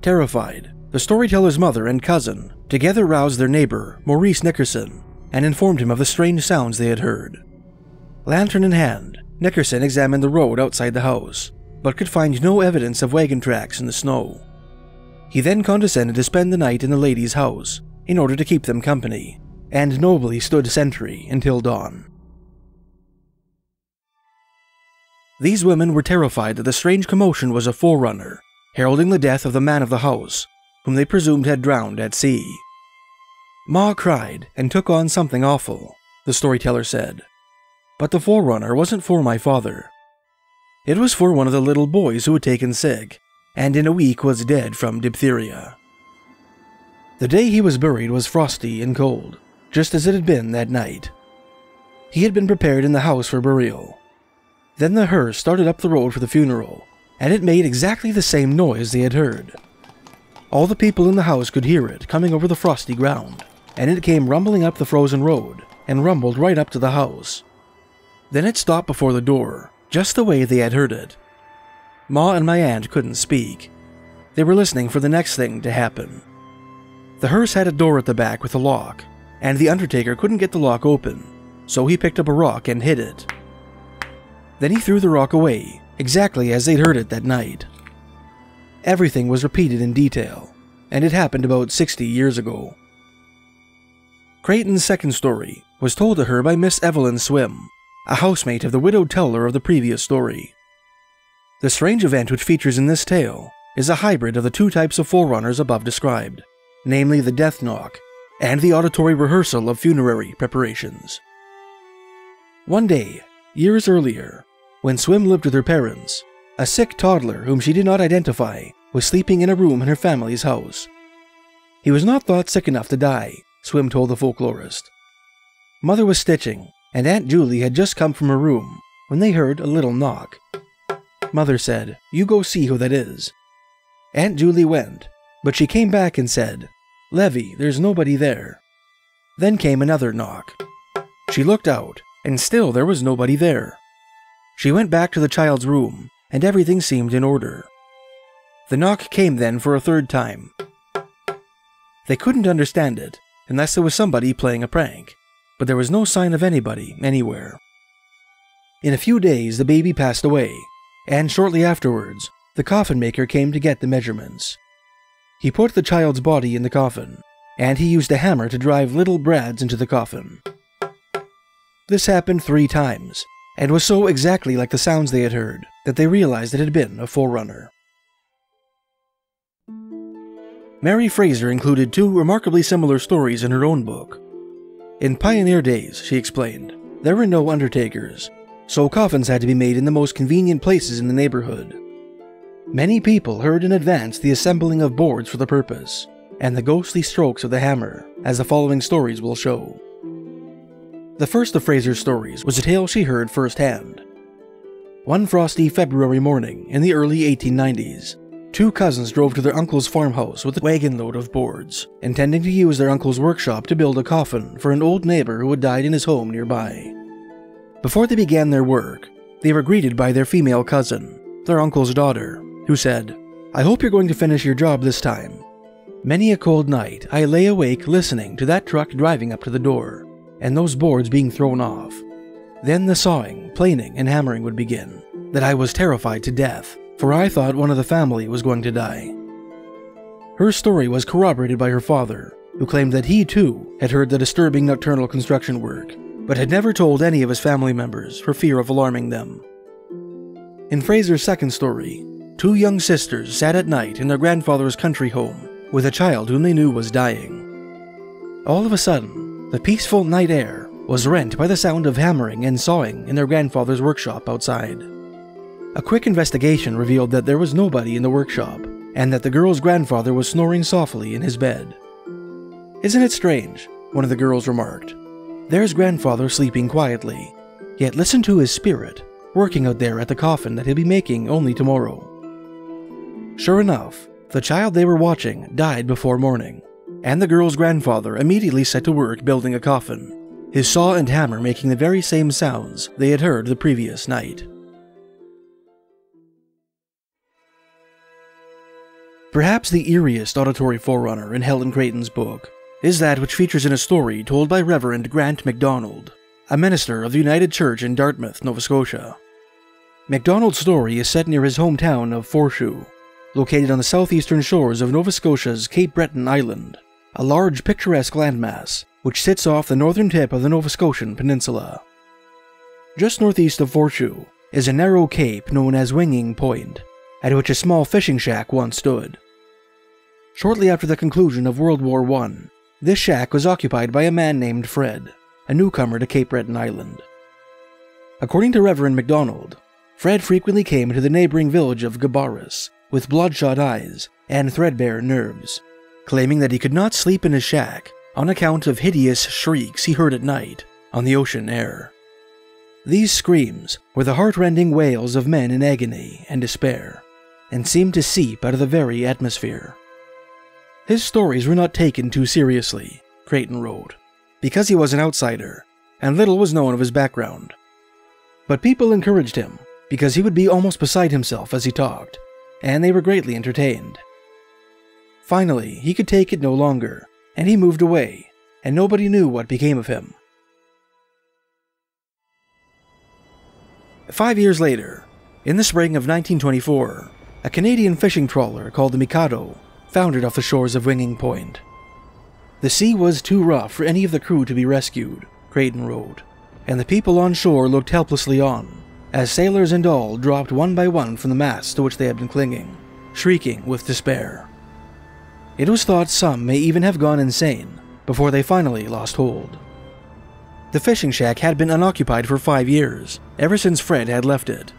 Terrified, the storyteller's mother and cousin together roused their neighbor, Maurice Nickerson, and informed him of the strange sounds they had heard. Lantern in hand, Nickerson examined the road outside the house, but could find no evidence of wagon tracks in the snow. He then condescended to spend the night in the lady's house, in order to keep them company, and nobly stood sentry until dawn. These women were terrified that the strange commotion was a forerunner, heralding the death of the man of the house, whom they presumed had drowned at sea. Ma cried and took on something awful, the storyteller said. But the forerunner wasn't for my father. It was for one of the little boys who had taken sick, and in a week was dead from diphtheria. The day he was buried was frosty and cold, just as it had been that night. He had been prepared in the house for burial. Then the hearse started up the road for the funeral, and it made exactly the same noise they had heard. All the people in the house could hear it coming over the frosty ground, and it came rumbling up the frozen road, and rumbled right up to the house. Then it stopped before the door, just the way they had heard it. Ma and my aunt couldn't speak. They were listening for the next thing to happen. The hearse had a door at the back with a lock, and the undertaker couldn't get the lock open, so he picked up a rock and hid it. Then he threw the rock away, exactly as they'd heard it that night. Everything was repeated in detail, and it happened about 60 years ago. Creighton's second story was told to her by Miss Evelyn Swim, a housemate of the widowed teller of the previous story. The strange event which features in this tale is a hybrid of the two types of forerunners above described, namely the death knock and the auditory rehearsal of funerary preparations. One day, years earlier, when Swim lived with her parents, a sick toddler whom she did not identify was sleeping in a room in her family's house. He was not thought sick enough to die, Swim told the folklorist. Mother was stitching, and Aunt Julie had just come from her room when they heard a little knock. Mother said, "You go see who that is." Aunt Julie went, but she came back and said, "Levy, there's nobody there." Then came another knock. She looked out, and still there was nobody there. She went back to the child's room, and everything seemed in order. The knock came then for a third time. They couldn't understand it, unless there was somebody playing a prank, but there was no sign of anybody anywhere. In a few days the baby passed away, and shortly afterwards, the coffin maker came to get the measurements. He put the child's body in the coffin, and he used a hammer to drive little brads into the coffin. This happened 3 times, and was so exactly like the sounds they had heard that they realized it had been a forerunner. Mary Fraser included 2 remarkably similar stories in her own book. In pioneer days, she explained, there were no undertakers, so coffins had to be made in the most convenient places in the neighborhood. Many people heard in advance the assembling of boards for the purpose, and the ghostly strokes of the hammer, as the following stories will show. The first of Fraser's stories was a tale she heard firsthand. One frosty February morning in the early 1890s, 2 cousins drove to their uncle's farmhouse with a wagon load of boards, intending to use their uncle's workshop to build a coffin for an old neighbor who had died in his home nearby. Before they began their work, they were greeted by their female cousin, their uncle's daughter, who said, I hope you're going to finish your job this time. Many a cold night, I lay awake listening to that truck driving up to the door, and those boards being thrown off. Then the sawing, planing, and hammering would begin, that I was terrified to death, for I thought one of the family was going to die. Her story was corroborated by her father, who claimed that he too had heard the disturbing nocturnal construction work, but had never told any of his family members for fear of alarming them. In Fraser's second story, two young sisters sat at night in their grandfather's country home with a child whom they knew was dying. All of a sudden, the peaceful night air was rent by the sound of hammering and sawing in their grandfather's workshop outside. A quick investigation revealed that there was nobody in the workshop, and that the girl's grandfather was snoring softly in his bed. "Isn't it strange?" one of the girls remarked. "There's grandfather sleeping quietly, yet listen to his spirit, working out there at the coffin that he'll be making only tomorrow." Sure enough, the child they were watching died before morning, and the girl's grandfather immediately set to work building a coffin, his saw and hammer making the very same sounds they had heard the previous night. Perhaps the eeriest auditory forerunner in Helen Creighton's book is that which features in a story told by Reverend Grant MacDonald, a minister of the United Church in Dartmouth, Nova Scotia. MacDonald's story is set near his hometown of Forshoe, located on the southeastern shores of Nova Scotia's Cape Breton Island, a large picturesque landmass which sits off the northern tip of the Nova Scotian peninsula. Just northeast of Forshoe is a narrow cape known as Winging Point, at which a small fishing shack once stood. Shortly after the conclusion of World War I, this shack was occupied by a man named Fred, a newcomer to Cape Breton Island. According to Reverend MacDonald, Fred frequently came to the neighboring village of Gabaris with bloodshot eyes and threadbare nerves, claiming that he could not sleep in his shack on account of hideous shrieks he heard at night on the ocean air. These screams were the heart-rending wails of men in agony and despair, and seemed to seep out of the very atmosphere. His stories were not taken too seriously, Creighton wrote, because he was an outsider, and little was known of his background. But people encouraged him, because he would be almost beside himself as he talked, and they were greatly entertained. Finally, he could take it no longer, and he moved away, and nobody knew what became of him. 5 years later, in the spring of 1924, a Canadian fishing trawler called the Mikado foundered off the shores of Winging Point. The sea was too rough for any of the crew to be rescued, Creighton wrote, and the people on shore looked helplessly on, as sailors and all dropped one by one from the masts to which they had been clinging, shrieking with despair. It was thought some may even have gone insane before they finally lost hold. The fishing shack had been unoccupied for 5 years, ever since Fred had left it.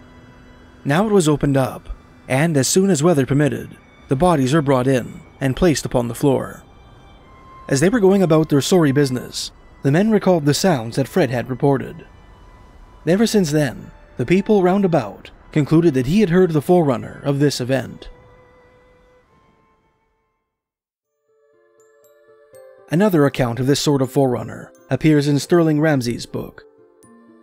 Now it was opened up, and as soon as weather permitted, the bodies were brought in and placed upon the floor. As they were going about their sorry business, the men recalled the sounds that Fred had reported. Ever since then, the people round about concluded that he had heard the forerunner of this event. Another account of this sort of forerunner appears in Sterling Ramsay's book.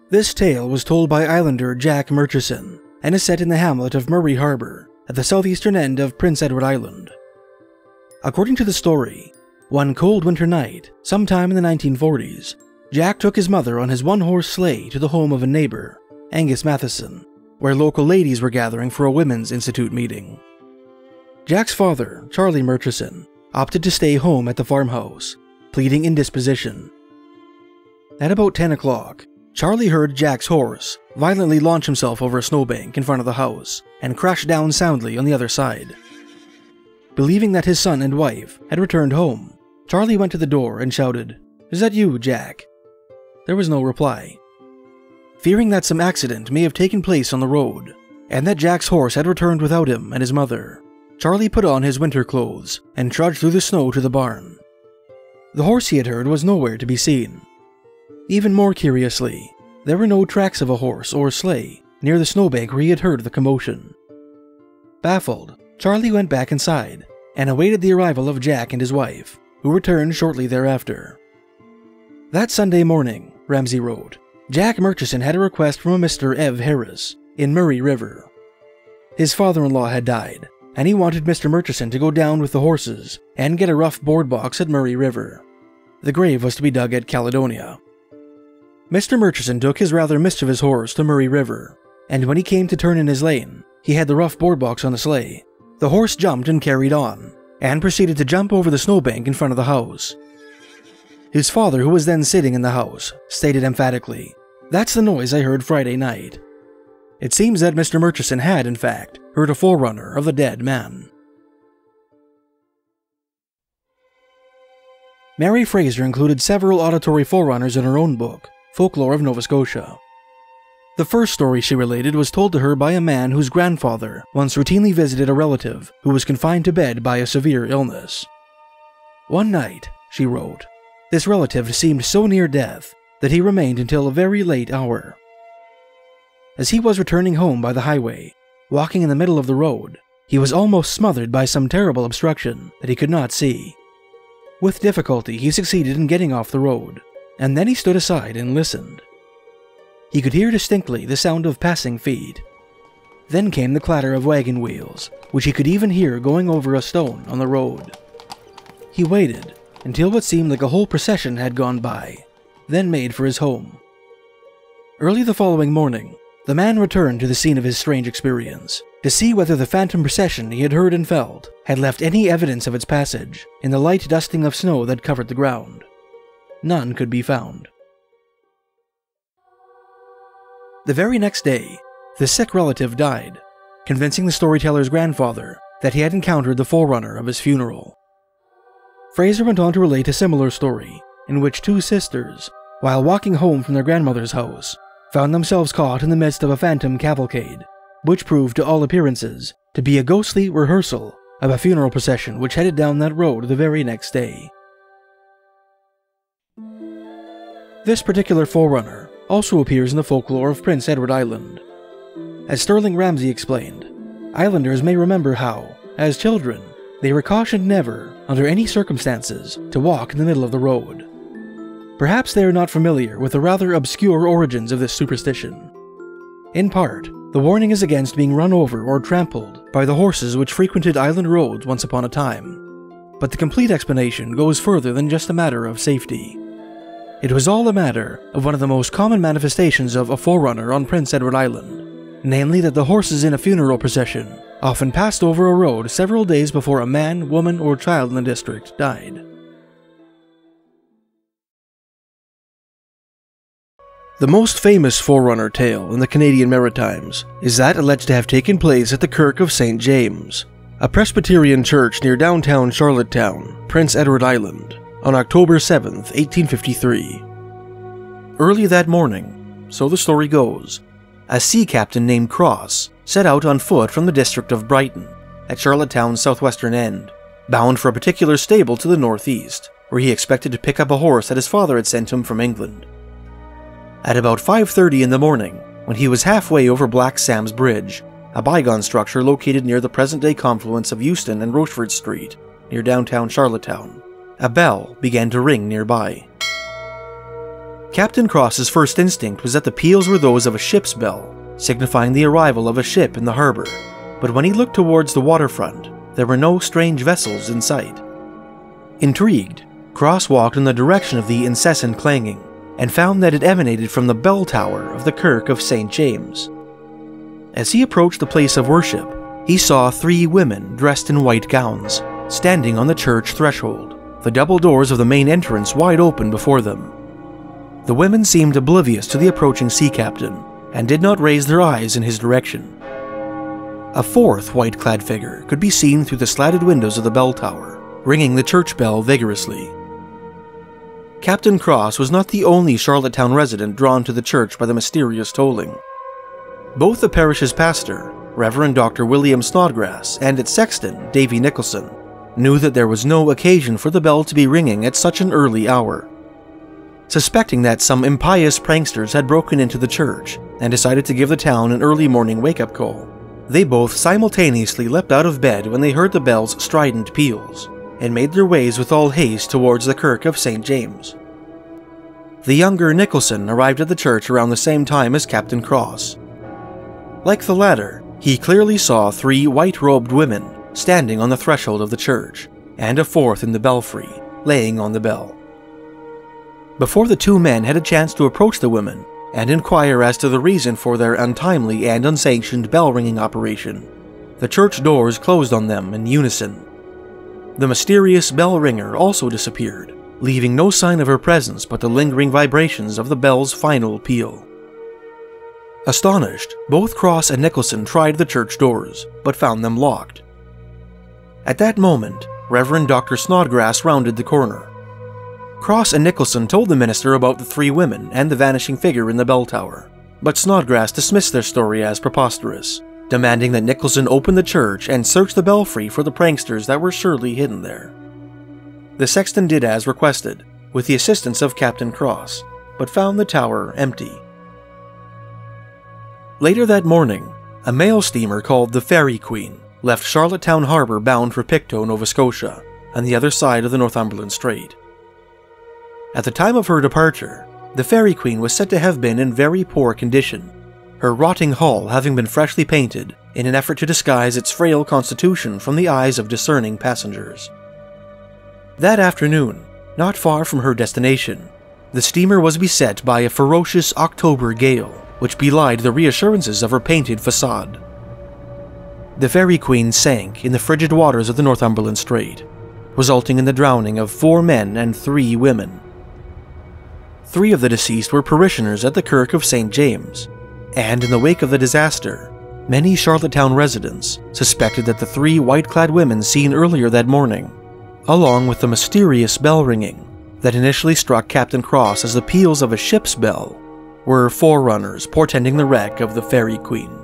This tale was told by Islander Jack Murchison and is set in the hamlet of Murray Harbour at the southeastern end of Prince Edward Island. According to the story, one cold winter night, sometime in the 1940s, Jack took his mother on his one-horse sleigh to the home of a neighbor, Angus Matheson, where local ladies were gathering for a Women's Institute meeting. Jack's father, Charlie Murchison, opted to stay home at the farmhouse, pleading indisposition. At about 10 o'clock, Charlie heard Jack's horse violently launch himself over a snowbank in front of the house and crash down soundly on the other side. Believing that his son and wife had returned home, Charlie went to the door and shouted, "Is that you, Jack?" There was no reply. Fearing that some accident may have taken place on the road, and that Jack's horse had returned without him and his mother, Charlie put on his winter clothes and trudged through the snow to the barn. The horse he had heard was nowhere to be seen. Even more curiously, there were no tracks of a horse or sleigh near the snowbank where he had heard the commotion. Baffled, Charlie went back inside and awaited the arrival of Jack and his wife, who returned shortly thereafter. That Sunday morning, Ramsay wrote, Jack Murchison had a request from a Mr. Ev Harris in Murray River. His father-in-law had died, and he wanted Mr. Murchison to go down with the horses and get a rough board box at Murray River. The grave was to be dug at Caledonia. Mr. Murchison took his rather mischievous horse to Murray River, and when he came to turn in his lane, he had the rough board box on the sleigh. The horse jumped and carried on, and proceeded to jump over the snowbank in front of the house. His father, who was then sitting in the house, stated emphatically, "That's the noise I heard Friday night." It seems that Mr. Murchison had, in fact, heard a forerunner of the dead man. Mary Fraser included several auditory forerunners in her own book, Folklore of Nova Scotia. The first story she related was told to her by a man whose grandfather once routinely visited a relative who was confined to bed by a severe illness. One night, she wrote, this relative seemed so near death that he remained until a very late hour. As he was returning home by the highway, walking in the middle of the road, he was almost smothered by some terrible obstruction that he could not see. With difficulty, he succeeded in getting off the road, and then he stood aside and listened. He could hear distinctly the sound of passing feet. Then came the clatter of wagon wheels, which he could even hear going over a stone on the road. He waited until what seemed like a whole procession had gone by, then made for his home. Early the following morning, the man returned to the scene of his strange experience to see whether the phantom procession he had heard and felt had left any evidence of its passage in the light dusting of snow that covered the ground. None could be found. The very next day, the sick relative died, convincing the storyteller's grandfather that he had encountered the forerunner of his funeral. Fraser went on to relate a similar story, in which two sisters, while walking home from their grandmother's house, found themselves caught in the midst of a phantom cavalcade, which proved to all appearances to be a ghostly rehearsal of a funeral procession which headed down that road the very next day. This particular forerunner also appears in the folklore of Prince Edward Island. As Sterling Ramsay explained, islanders may remember how, as children, they were cautioned never, under any circumstances, to walk in the middle of the road. Perhaps they are not familiar with the rather obscure origins of this superstition. In part, the warning is against being run over or trampled by the horses which frequented island roads once upon a time. But the complete explanation goes further than just a matter of safety. It was all a matter of one of the most common manifestations of a forerunner on Prince Edward Island, namely that the horses in a funeral procession often passed over a road several days before a man, woman, or child in the district died. The most famous forerunner tale in the Canadian Maritimes is that alleged to have taken place at the Kirk of St. James, a Presbyterian church near downtown Charlottetown, Prince Edward Island, on October 7, 1853. Early that morning, so the story goes, a sea captain named Cross set out on foot from the district of Brighton, at Charlottetown's southwestern end, bound for a particular stable to the northeast, where he expected to pick up a horse that his father had sent him from England. At about 5:30 in the morning, when he was halfway over Black Sam's Bridge, a bygone structure located near the present-day confluence of Euston and Rochford Street, near downtown Charlottetown, a bell began to ring nearby. Captain Cross's first instinct was that the peals were those of a ship's bell, signifying the arrival of a ship in the harbor, but when he looked towards the waterfront, there were no strange vessels in sight. Intrigued, Cross walked in the direction of the incessant clanging, and found that it emanated from the bell tower of the Kirk of St. James. As he approached the place of worship, he saw 3 women dressed in white gowns, standing on the church threshold, the double doors of the main entrance wide open before them. The women seemed oblivious to the approaching sea captain, and did not raise their eyes in his direction. A 4th white-clad figure could be seen through the slatted windows of the bell tower, ringing the church bell vigorously. Captain Cross was not the only Charlottetown resident drawn to the church by the mysterious tolling. Both the parish's pastor, Reverend Dr. William Snodgrass, and its sexton, Davy Nicholson, knew that there was no occasion for the bell to be ringing at such an early hour. Suspecting that some impious pranksters had broken into the church and decided to give the town an early morning wake-up call, they both simultaneously leapt out of bed when they heard the bell's strident peals, and made their ways with all haste towards the Kirk of St. James. The younger Nicholson arrived at the church around the same time as Captain Cross. Like the latter, he clearly saw 3 white-robed women standing on the threshold of the church, and a fourth in the belfry, laying on the bell. Before the two men had a chance to approach the women and inquire as to the reason for their untimely and unsanctioned bell-ringing operation, the church doors closed on them in unison. The mysterious bell ringer also disappeared, leaving no sign of her presence but the lingering vibrations of the bell's final peal. Astonished, both Cross and Nicholson tried the church doors, but found them locked. At that moment, Reverend Dr. Snodgrass rounded the corner. Cross and Nicholson told the minister about the three women and the vanishing figure in the bell tower, but Snodgrass dismissed their story as preposterous, demanding that Nicholson open the church and search the belfry for the pranksters that were surely hidden there. The sexton did as requested, with the assistance of Captain Cross, but found the tower empty. Later that morning, a mail steamer called the Fairy Queen left Charlottetown Harbor bound for Pictou, Nova Scotia, on the other side of the Northumberland Strait. At the time of her departure, the Fairy Queen was said to have been in very poor condition, her rotting hull having been freshly painted in an effort to disguise its frail constitution from the eyes of discerning passengers. That afternoon, not far from her destination, the steamer was beset by a ferocious October gale, which belied the reassurances of her painted facade. The Fairy Queen sank in the frigid waters of the Northumberland Strait, resulting in the drowning of 4 men and 3 women. 3 of the deceased were parishioners at the Kirk of St. James, and in the wake of the disaster, many Charlottetown residents suspected that the 3 white-clad women seen earlier that morning, along with the mysterious bell ringing that initially struck Captain Cross as the peals of a ship's bell, were forerunners portending the wreck of the Fairy Queen.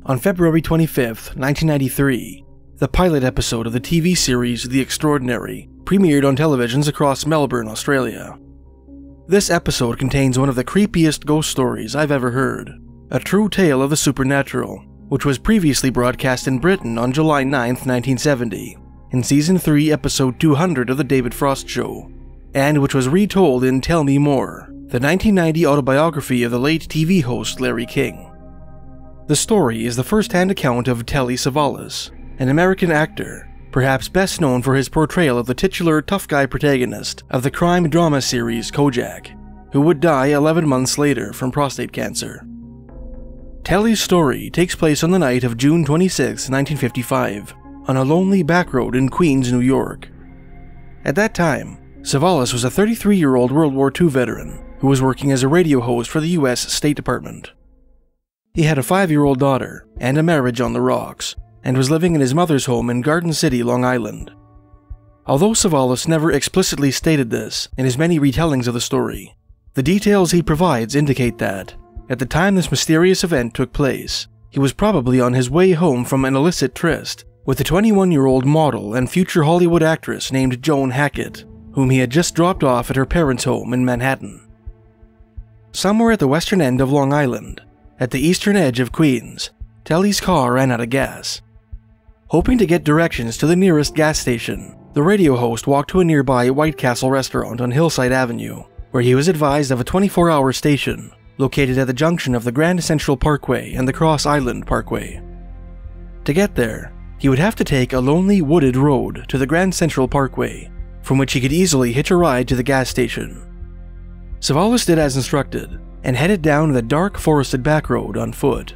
On February 25, 1993, the pilot episode of the TV series The Extraordinary premiered on televisions across Melbourne, Australia. This episode contains one of the creepiest ghost stories I've ever heard, a true tale of the supernatural, which was previously broadcast in Britain on July 9, 1970, in Season 3, Episode 200 of The David Frost Show, and which was retold in Tell Me More, the 1990 autobiography of the late TV host Larry King. The story is the first-hand account of Telly Savalas, an American actor, perhaps best known for his portrayal of the titular tough guy protagonist of the crime drama series Kojak, who would die 11 months later from prostate cancer. Telly's story takes place on the night of June 26, 1955, on a lonely back road in Queens, New York. At that time, Savalas was a 33-year-old World War II veteran who was working as a radio host for the U.S. State Department. He had a 5-year-old daughter and a marriage on the rocks, and was living in his mother's home in Garden City, Long Island. Although Savalas never explicitly stated this in his many retellings of the story, the details he provides indicate that, at the time this mysterious event took place, he was probably on his way home from an illicit tryst with a 21-year-old model and future Hollywood actress named Joan Hackett, whom he had just dropped off at her parents' home in Manhattan. Somewhere at the western end of Long Island, at the eastern edge of Queens, Telly's car ran out of gas. Hoping to get directions to the nearest gas station, the radio host walked to a nearby White Castle restaurant on Hillside Avenue, where he was advised of a 24-hour station located at the junction of the Grand Central Parkway and the Cross Island Parkway. To get there, he would have to take a lonely wooded road to the Grand Central Parkway, from which he could easily hitch a ride to the gas station. Savalas did as instructed, and headed down the dark forested back road on foot.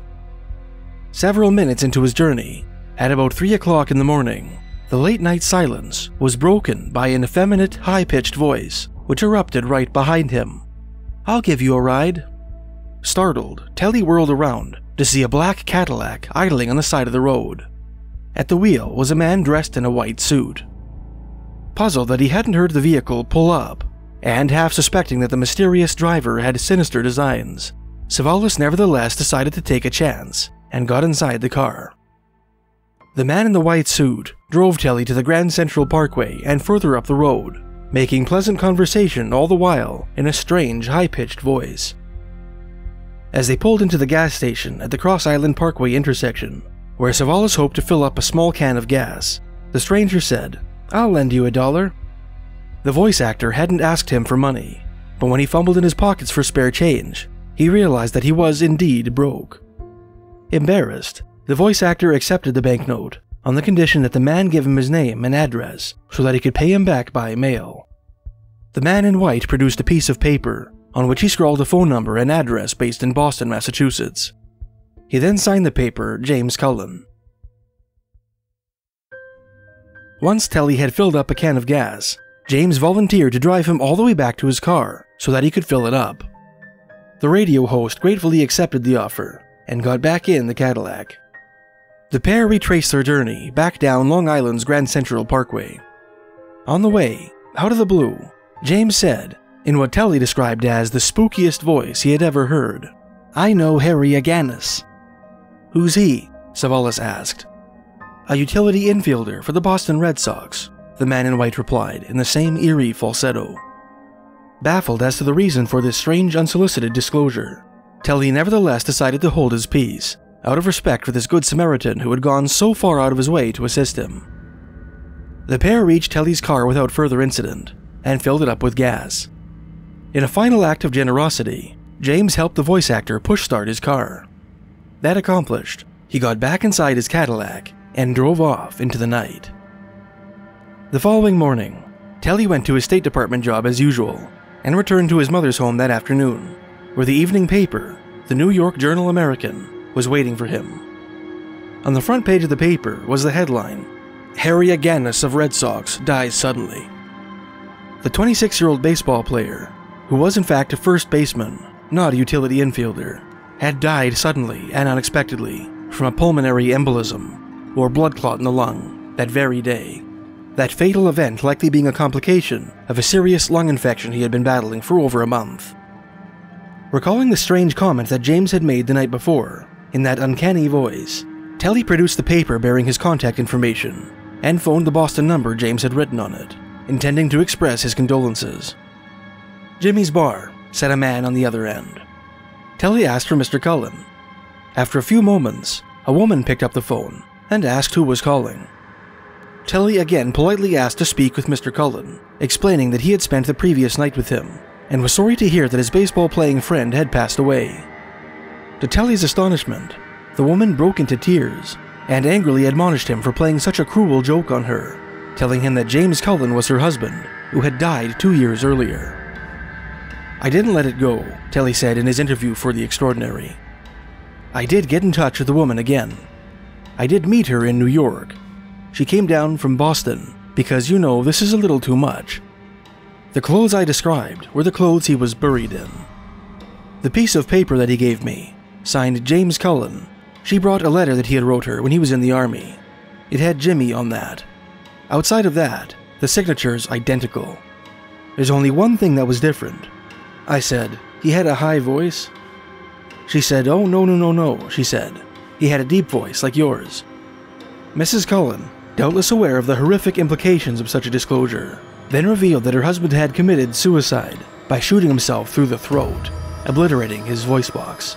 Several minutes into his journey, at about 3 o'clock in the morning, the late-night silence was broken by an effeminate, high-pitched voice, which erupted right behind him. "I'll give you a ride." Startled, Telly whirled around to see a black Cadillac idling on the side of the road. At the wheel was a man dressed in a white suit. Puzzled that he hadn't heard the vehicle pull up, and half suspecting that the mysterious driver had sinister designs, Savalas nevertheless decided to take a chance and got inside the car. The man in the white suit drove Telly to the Grand Central Parkway and further up the road, making pleasant conversation all the while in a strange, high-pitched voice. As they pulled into the gas station at the Cross Island Parkway intersection, where Savalas hoped to fill up a small can of gas, the stranger said, "I'll lend you $1." The voice actor hadn't asked him for money, but when he fumbled in his pockets for spare change, he realized that he was indeed broke. Embarrassed, the voice actor accepted the banknote on the condition that the man give him his name and address so that he could pay him back by mail. The man in white produced a piece of paper on which he scrawled a phone number and address based in Boston, Massachusetts. He then signed the paper James Cullen. Once Telly had filled up a can of gas, James volunteered to drive him all the way back to his car so that he could fill it up. The radio host gratefully accepted the offer and got back in the Cadillac. The pair retraced their journey back down Long Island's Grand Central Parkway. On the way, out of the blue, James said, in what Telly described as the spookiest voice he had ever heard, "I know Harry Aganis." "Who's he?" Savalas asked. "A utility infielder for the Boston Red Sox," the man in white replied in the same eerie falsetto. Baffled as to the reason for this strange unsolicited disclosure, Telly nevertheless decided to hold his peace, out of respect for this good Samaritan who had gone so far out of his way to assist him. The pair reached Telly's car without further incident, and filled it up with gas. In a final act of generosity, James helped the voice actor push-start his car. That accomplished, he got back inside his Cadillac and drove off into the night. The following morning, Telly went to his State Department job as usual, and returned to his mother's home that afternoon, where the evening paper, the New York Journal-American, was waiting for him. On the front page of the paper was the headline, "Harry Aganis of Red Sox dies suddenly." The 26-year-old baseball player, who was in fact a first baseman, not a utility infielder, had died suddenly and unexpectedly from a pulmonary embolism, or blood clot in the lung, that very day. That fatal event likely being a complication of a serious lung infection he had been battling for over a month. Recalling the strange comment that James had made the night before, in that uncanny voice, Telly produced the paper bearing his contact information, and phoned the Boston number James had written on it, intending to express his condolences. "Jimmy's Bar," said a man on the other end. Telly asked for Mr. Cullen. After a few moments, a woman picked up the phone and asked who was calling. Telly again politely asked to speak with Mr. Cullen, explaining that he had spent the previous night with him, and was sorry to hear that his baseball-playing friend had passed away. To Telly's astonishment, the woman broke into tears, and angrily admonished him for playing such a cruel joke on her, telling him that James Cullen was her husband, who had died 2 years earlier. "I didn't let it go," Telly said in his interview for The Extraordinary. "I did get in touch with the woman again. I did meet her in New York. She came down from Boston, because you know this is a little too much. The clothes I described were the clothes he was buried in. The piece of paper that he gave me, signed James Cullen, she brought a letter that he had wrote her when he was in the army. It had Jimmy on that. Outside of that, the signature's identical. There's only one thing that was different." I said, "He had a high voice?" She said, "Oh, no, she said. He had a deep voice like yours." Mrs. Cullen, doubtless aware of the horrific implications of such a disclosure, then revealed that her husband had committed suicide by shooting himself through the throat, obliterating his voice box.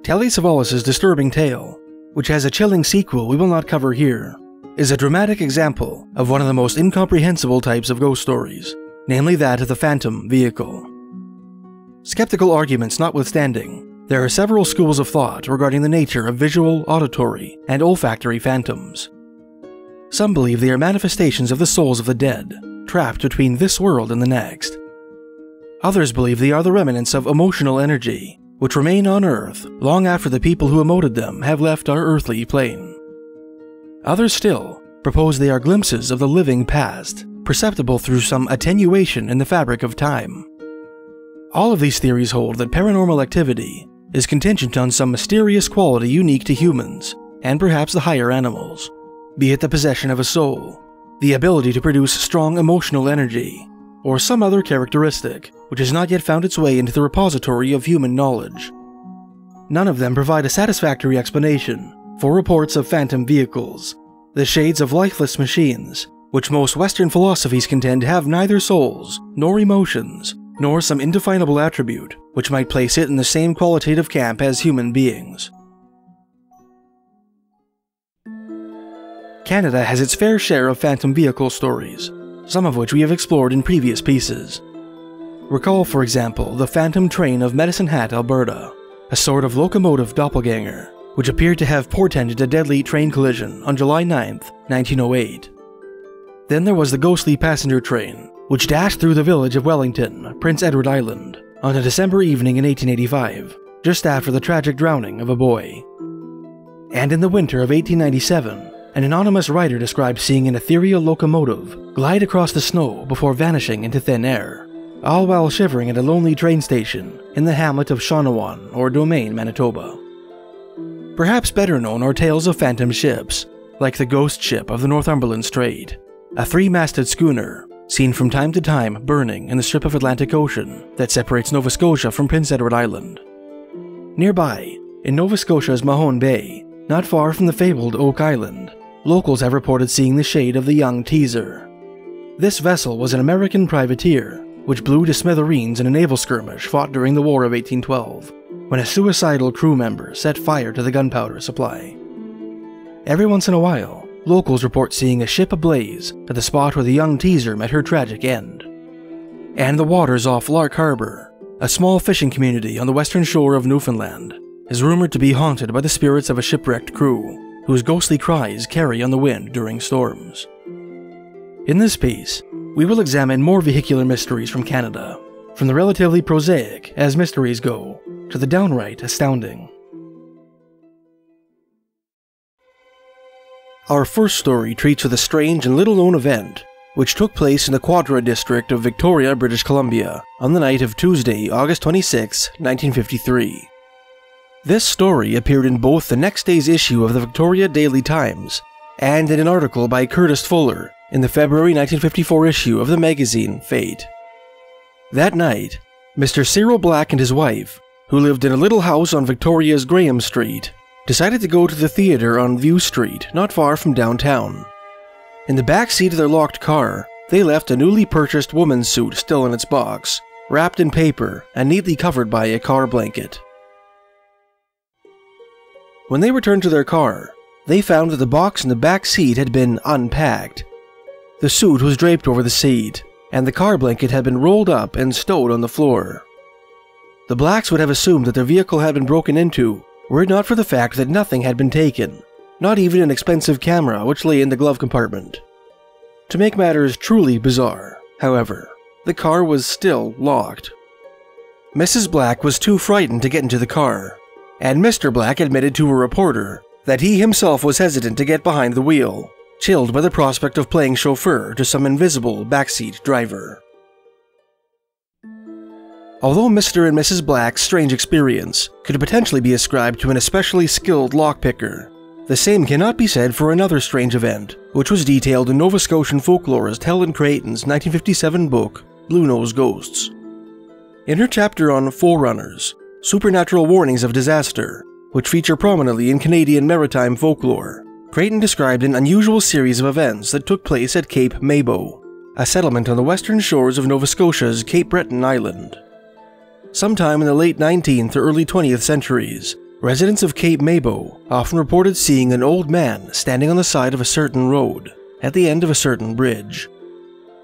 Telly Savalas' disturbing tale, which has a chilling sequel we will not cover here, is a dramatic example of one of the most incomprehensible types of ghost stories, namely that of the phantom vehicle. Skeptical arguments notwithstanding, there are several schools of thought regarding the nature of visual, auditory, and olfactory phantoms. Some believe they are manifestations of the souls of the dead, trapped between this world and the next. Others believe they are the remnants of emotional energy, which remain on Earth long after the people who emoted them have left our earthly plane. Others still propose they are glimpses of the living past, perceptible through some attenuation in the fabric of time. All of these theories hold that paranormal activity is contingent on some mysterious quality unique to humans, and perhaps the higher animals, be it the possession of a soul, the ability to produce strong emotional energy, or some other characteristic which has not yet found its way into the repository of human knowledge. None of them provide a satisfactory explanation for reports of phantom vehicles, the shades of lifeless machines, which most Western philosophies contend have neither souls, nor emotions, nor some indefinable attribute which might place it in the same qualitative camp as human beings. Canada has its fair share of phantom vehicle stories, some of which we have explored in previous pieces. Recall, for example, the phantom train of Medicine Hat, Alberta, a sort of locomotive doppelganger, which appeared to have portended a deadly train collision on July 9, 1908. Then there was the ghostly passenger train, which dashed through the village of Wellington, Prince Edward Island, on a December evening in 1885, just after the tragic drowning of a boy. And in the winter of 1897, an anonymous writer described seeing an ethereal locomotive glide across the snow before vanishing into thin air, all while shivering at a lonely train station in the hamlet of Shawnewan or Domain, Manitoba. Perhaps better known are tales of phantom ships, like the ghost ship of the Northumberland Strait, a three-masted schooner seen from time to time burning in the strip of Atlantic Ocean that separates Nova Scotia from Prince Edward Island. Nearby, in Nova Scotia's Mahone Bay, not far from the fabled Oak Island, locals have reported seeing the shade of the young Teaser. This vessel was an American privateer, which blew to smithereens in a naval skirmish fought during the War of 1812, when a suicidal crew member set fire to the gunpowder supply. Every once in a while, locals report seeing a ship ablaze at the spot where the young Teaser met her tragic end. And the waters off Lark Harbor, a small fishing community on the western shore of Newfoundland, is rumored to be haunted by the spirits of a shipwrecked crew, whose ghostly cries carry on the wind during storms. In this piece, we will examine more vehicular mysteries from Canada, from the relatively prosaic, as mysteries go, to the downright astounding. Our first story treats of a strange and little-known event, which took place in the Quadra district of Victoria, British Columbia, on the night of Tuesday, August 26, 1953. This story appeared in both the next day's issue of the Victoria Daily Times and in an article by Curtis Fuller in the February 1954 issue of the magazine Fate. That night, Mr. Cyril Black and his wife, who lived in a little house on Victoria's Graham Street, decided to go to the theater on View Street, not far from downtown. In the back seat of their locked car, they left a newly purchased woman's suit still in its box, wrapped in paper and neatly covered by a car blanket. When they returned to their car, they found that the box in the back seat had been unpacked. The suit was draped over the seat, and the car blanket had been rolled up and stowed on the floor. The Blacks would have assumed that their vehicle had been broken into were it not for the fact that nothing had been taken, not even an expensive camera which lay in the glove compartment. To make matters truly bizarre, however, the car was still locked. Mrs. Black was too frightened to get into the car, and Mr. Black admitted to a reporter that he himself was hesitant to get behind the wheel, chilled by the prospect of playing chauffeur to some invisible backseat driver. Although Mr. and Mrs. Black's strange experience could potentially be ascribed to an especially skilled lockpicker, the same cannot be said for another strange event, which was detailed in Nova Scotian folklorist Helen Creighton's 1957 book, Blue Nose Ghosts. In her chapter on Forerunners, Supernatural Warnings of Disaster, which feature prominently in Canadian maritime folklore, Creighton described an unusual series of events that took place at Cape Maybo, a settlement on the western shores of Nova Scotia's Cape Breton Island. Sometime in the late 19th or early 20th centuries, residents of Cape Maybo often reported seeing an old man standing on the side of a certain road, at the end of a certain bridge.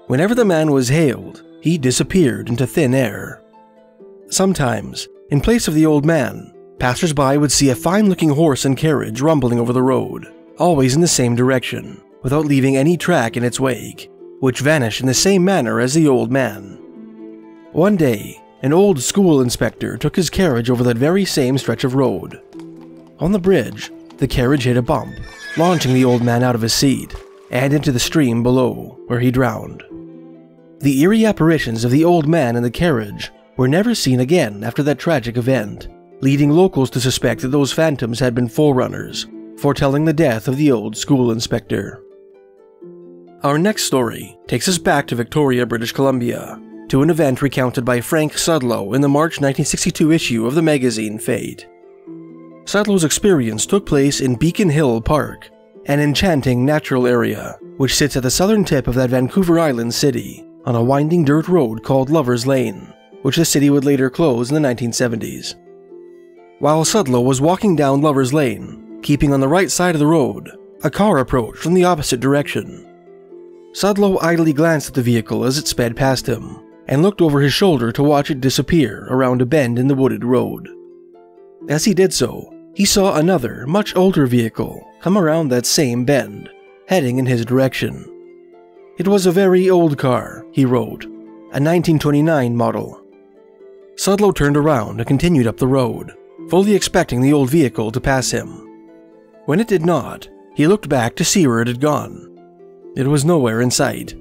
Whenever the man was hailed, he disappeared into thin air. Sometimes, in place of the old man, passers-by would see a fine-looking horse and carriage rumbling over the road, always in the same direction, without leaving any track in its wake, which vanished in the same manner as the old man. One day, an old school inspector took his carriage over that very same stretch of road. On the bridge, the carriage hit a bump, launching the old man out of his seat, and into the stream below, where he drowned. The eerie apparitions of the old man and the carriage were never seen again after that tragic event, leading locals to suspect that those phantoms had been forerunners, foretelling the death of the old school inspector. Our next story takes us back to Victoria, British Columbia, to an event recounted by Frank Sudlow in the March 1962 issue of the magazine Fate. Sudlow's experience took place in Beacon Hill Park, an enchanting natural area which sits at the southern tip of that Vancouver Island city, on a winding dirt road called Lover's Lane, which the city would later close in the 1970s. While Sudlow was walking down Lover's Lane, keeping on the right side of the road, A car approached from the opposite direction. Sudlow idly glanced at the vehicle as it sped past him, and looked over his shoulder to watch it disappear around a bend in the wooded road. As he did so, he saw another, much older vehicle come around that same bend, heading in his direction. It was a very old car, he wrote, a 1929 model. Sudlow turned around and continued up the road, fully expecting the old vehicle to pass him. When it did not, he looked back to see where it had gone. It was nowhere in sight.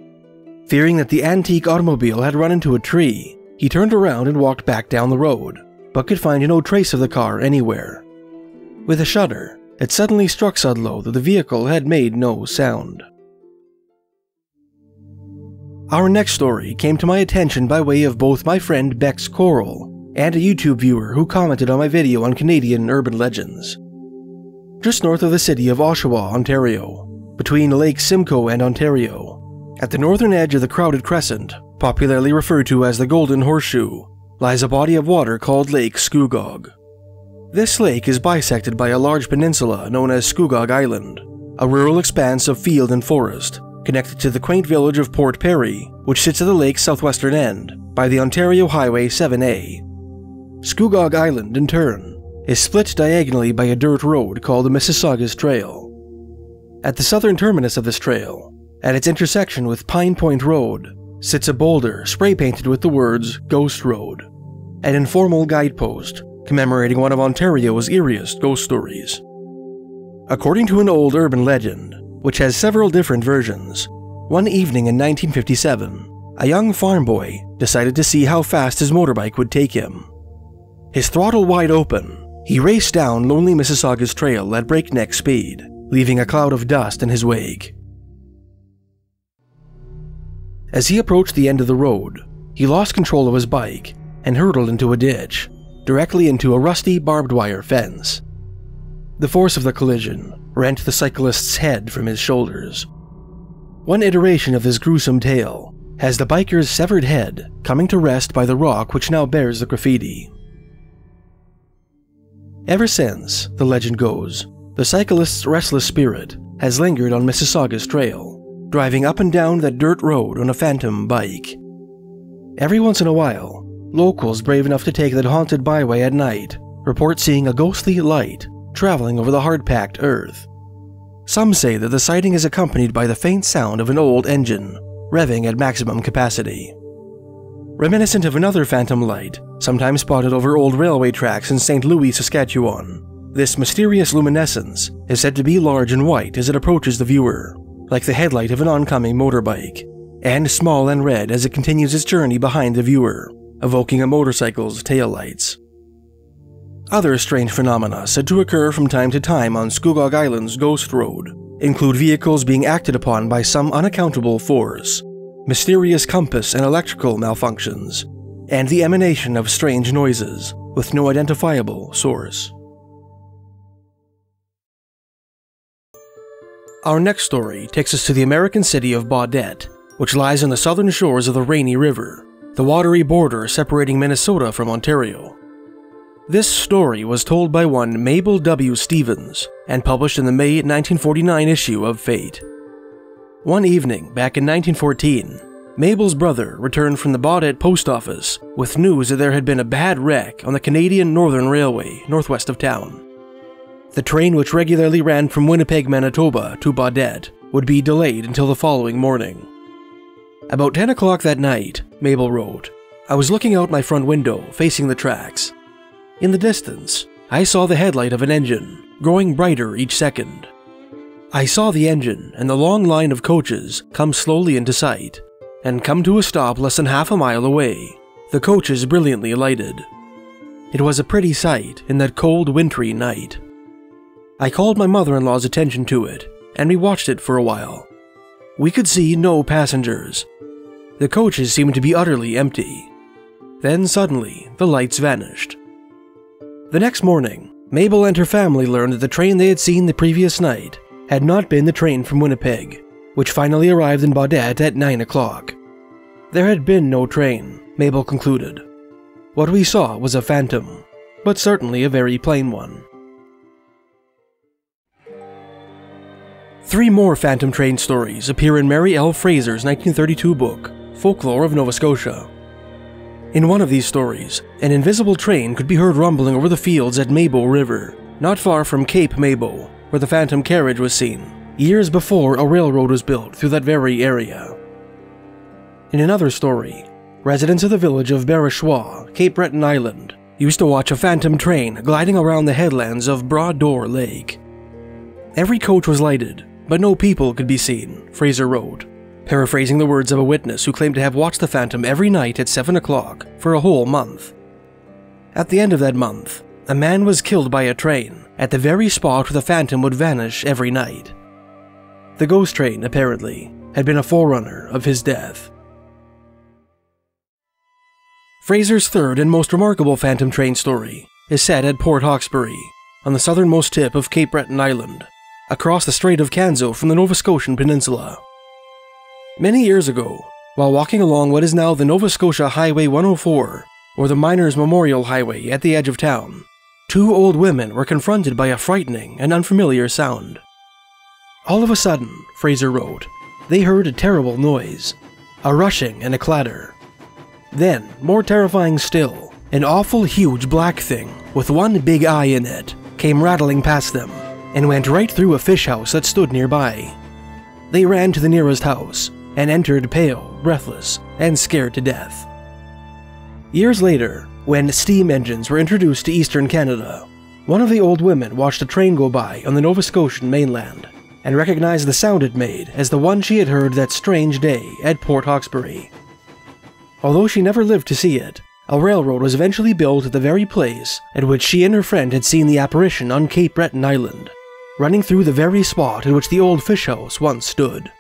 Fearing that the antique automobile had run into a tree, he turned around and walked back down the road, but could find no trace of the car anywhere. With a shudder, it suddenly struck Sudlow that the vehicle had made no sound. Our next story came to my attention by way of both my friend Bex Coral and a YouTube viewer who commented on my video on Canadian urban legends. Just north of the city of Oshawa, Ontario, between Lake Simcoe and Ontario, at the northern edge of the crowded crescent, popularly referred to as the Golden Horseshoe, lies a body of water called Lake Scugog. This lake is bisected by a large peninsula known as Scugog Island, a rural expanse of field and forest, connected to the quaint village of Port Perry, which sits at the lake's southwestern end, by the Ontario Highway 7A. Scugog Island, in turn, is split diagonally by a dirt road called the Mississaugas Trail. At the southern terminus of this trail, at its intersection with Pine Point Road, sits a boulder spray-painted with the words Ghost Road, an informal guidepost commemorating one of Ontario's eeriest ghost stories. According to an old urban legend, which has several different versions, one evening in 1957, a young farm boy decided to see how fast his motorbike would take him. His throttle wide open, he raced down lonely Mississaugas Trail at breakneck speed, leaving a cloud of dust in his wake. As he approached the end of the road, he lost control of his bike and hurtled into a ditch, directly into a rusty barbed wire fence. The force of the collision rent the cyclist's head from his shoulders. One iteration of this gruesome tale has the biker's severed head coming to rest by the rock which now bears the graffiti. Ever since, the legend goes, the cyclist's restless spirit has lingered on Mississaugas Trail, driving up and down that dirt road on a phantom bike. Every once in a while, locals brave enough to take that haunted byway at night report seeing a ghostly light traveling over the hard-packed earth. Some say that the sighting is accompanied by the faint sound of an old engine, revving at maximum capacity. Reminiscent of another phantom light, sometimes spotted over old railway tracks in St. Louis, Saskatchewan, this mysterious luminescence is said to be large and white as it approaches the viewer, like the headlight of an oncoming motorbike, and small and red as it continues its journey behind the viewer, evoking a motorcycle's taillights. Other strange phenomena said to occur from time to time on Scugog Island's Ghost Road include vehicles being acted upon by some unaccountable force, mysterious compass and electrical malfunctions, and the emanation of strange noises with no identifiable source. Our next story takes us to the American city of Baudette, which lies on the southern shores of the Rainy River, the watery border separating Minnesota from Ontario. This story was told by one Mabel W. Stevens and published in the May 1949 issue of Fate. One evening back in 1914, Mabel's brother returned from the Baudette post office with news that there had been a bad wreck on the Canadian Northern Railway northwest of town. The train which regularly ran from Winnipeg, Manitoba to Baudette would be delayed until the following morning. About 10 o'clock that night, Mabel wrote, I was looking out my front window facing the tracks. In the distance, I saw the headlight of an engine, growing brighter each second. I saw the engine and the long line of coaches come slowly into sight, and come to a stop less than half a mile away, the coaches brilliantly lighted. It was a pretty sight in that cold, wintry night. I called my mother-in-law's attention to it, and we watched it for a while. We could see no passengers. The coaches seemed to be utterly empty. Then suddenly, the lights vanished. The next morning, Mabel and her family learned that the train they had seen the previous night had not been the train from Winnipeg, which finally arrived in Baudette at 9 o'clock. There had been no train, Mabel concluded. What we saw was a phantom, but certainly a very plain one. 3 more phantom train stories appear in Mary L. Fraser's 1932 book, Folklore of Nova Scotia. In one of these stories, an invisible train could be heard rumbling over the fields at Maybo River, not far from Cape Maybo, where the phantom carriage was seen, years before a railroad was built through that very area. In another story, residents of the village of Barachois, Cape Breton Island, used to watch a phantom train gliding around the headlands of Broad Door Lake. Every coach was lighted, but no people could be seen, Fraser wrote, paraphrasing the words of a witness who claimed to have watched the phantom every night at 7 o'clock for a whole month. At the end of that month, a man was killed by a train at the very spot where the phantom would vanish every night. The ghost train, apparently, had been a forerunner of his death. Fraser's third and most remarkable phantom train story is set at Port Hawkesbury, on the southernmost tip of Cape Breton Island, across the Strait of Canso from the Nova Scotian peninsula. Many years ago, while walking along what is now the Nova Scotia Highway 104, or the Miners' Memorial Highway at the edge of town, 2 old women were confronted by a frightening and unfamiliar sound. All of a sudden, Fraser wrote, they heard a terrible noise, a rushing and a clatter. Then, more terrifying still, an awful huge black thing with one big eye in it came rattling past them and went right through a fish house that stood nearby. They ran to the nearest house and entered pale, breathless, and scared to death. Years later, when steam engines were introduced to eastern Canada, one of the old women watched a train go by on the Nova Scotian mainland and recognized the sound it made as the one she had heard that strange day at Port Hawkesbury. Although she never lived to see it, a railroad was eventually built at the very place at which she and her friend had seen the apparition on Cape Breton Island, running through the very spot in which the old fish house once stood.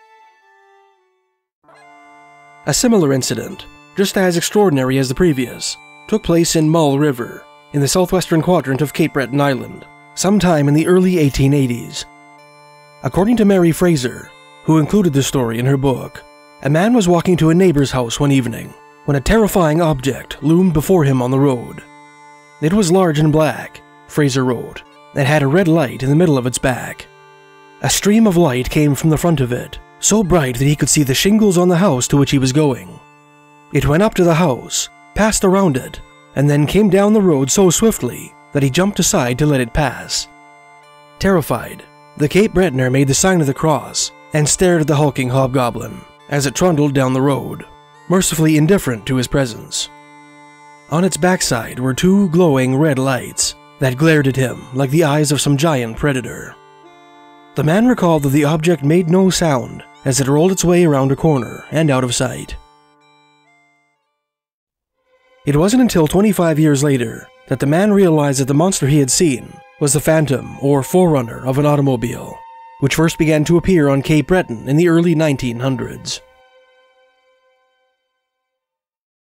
A similar incident, just as extraordinary as the previous, took place in Mull River, in the southwestern quadrant of Cape Breton Island, sometime in the early 1880s. According to Mary Fraser, who included the story in her book, a man was walking to a neighbor's house one evening when a terrifying object loomed before him on the road. It was large and black, Fraser wrote, and had a red light in the middle of its back. A stream of light came from the front of it, so bright that he could see the shingles on the house to which he was going. It went up to the house, passed around it, and then came down the road so swiftly that he jumped aside to let it pass. Terrified, the Cape Bretoner made the sign of the cross and stared at the hulking hobgoblin as it trundled down the road, mercifully indifferent to his presence. On its backside were 2 glowing red lights that glared at him like the eyes of some giant predator. The man recalled that the object made no sound as it rolled its way around a corner and out of sight. It wasn't until 25 years later that the man realized that the monster he had seen was the phantom or forerunner of an automobile, which first began to appear on Cape Breton in the early 1900s.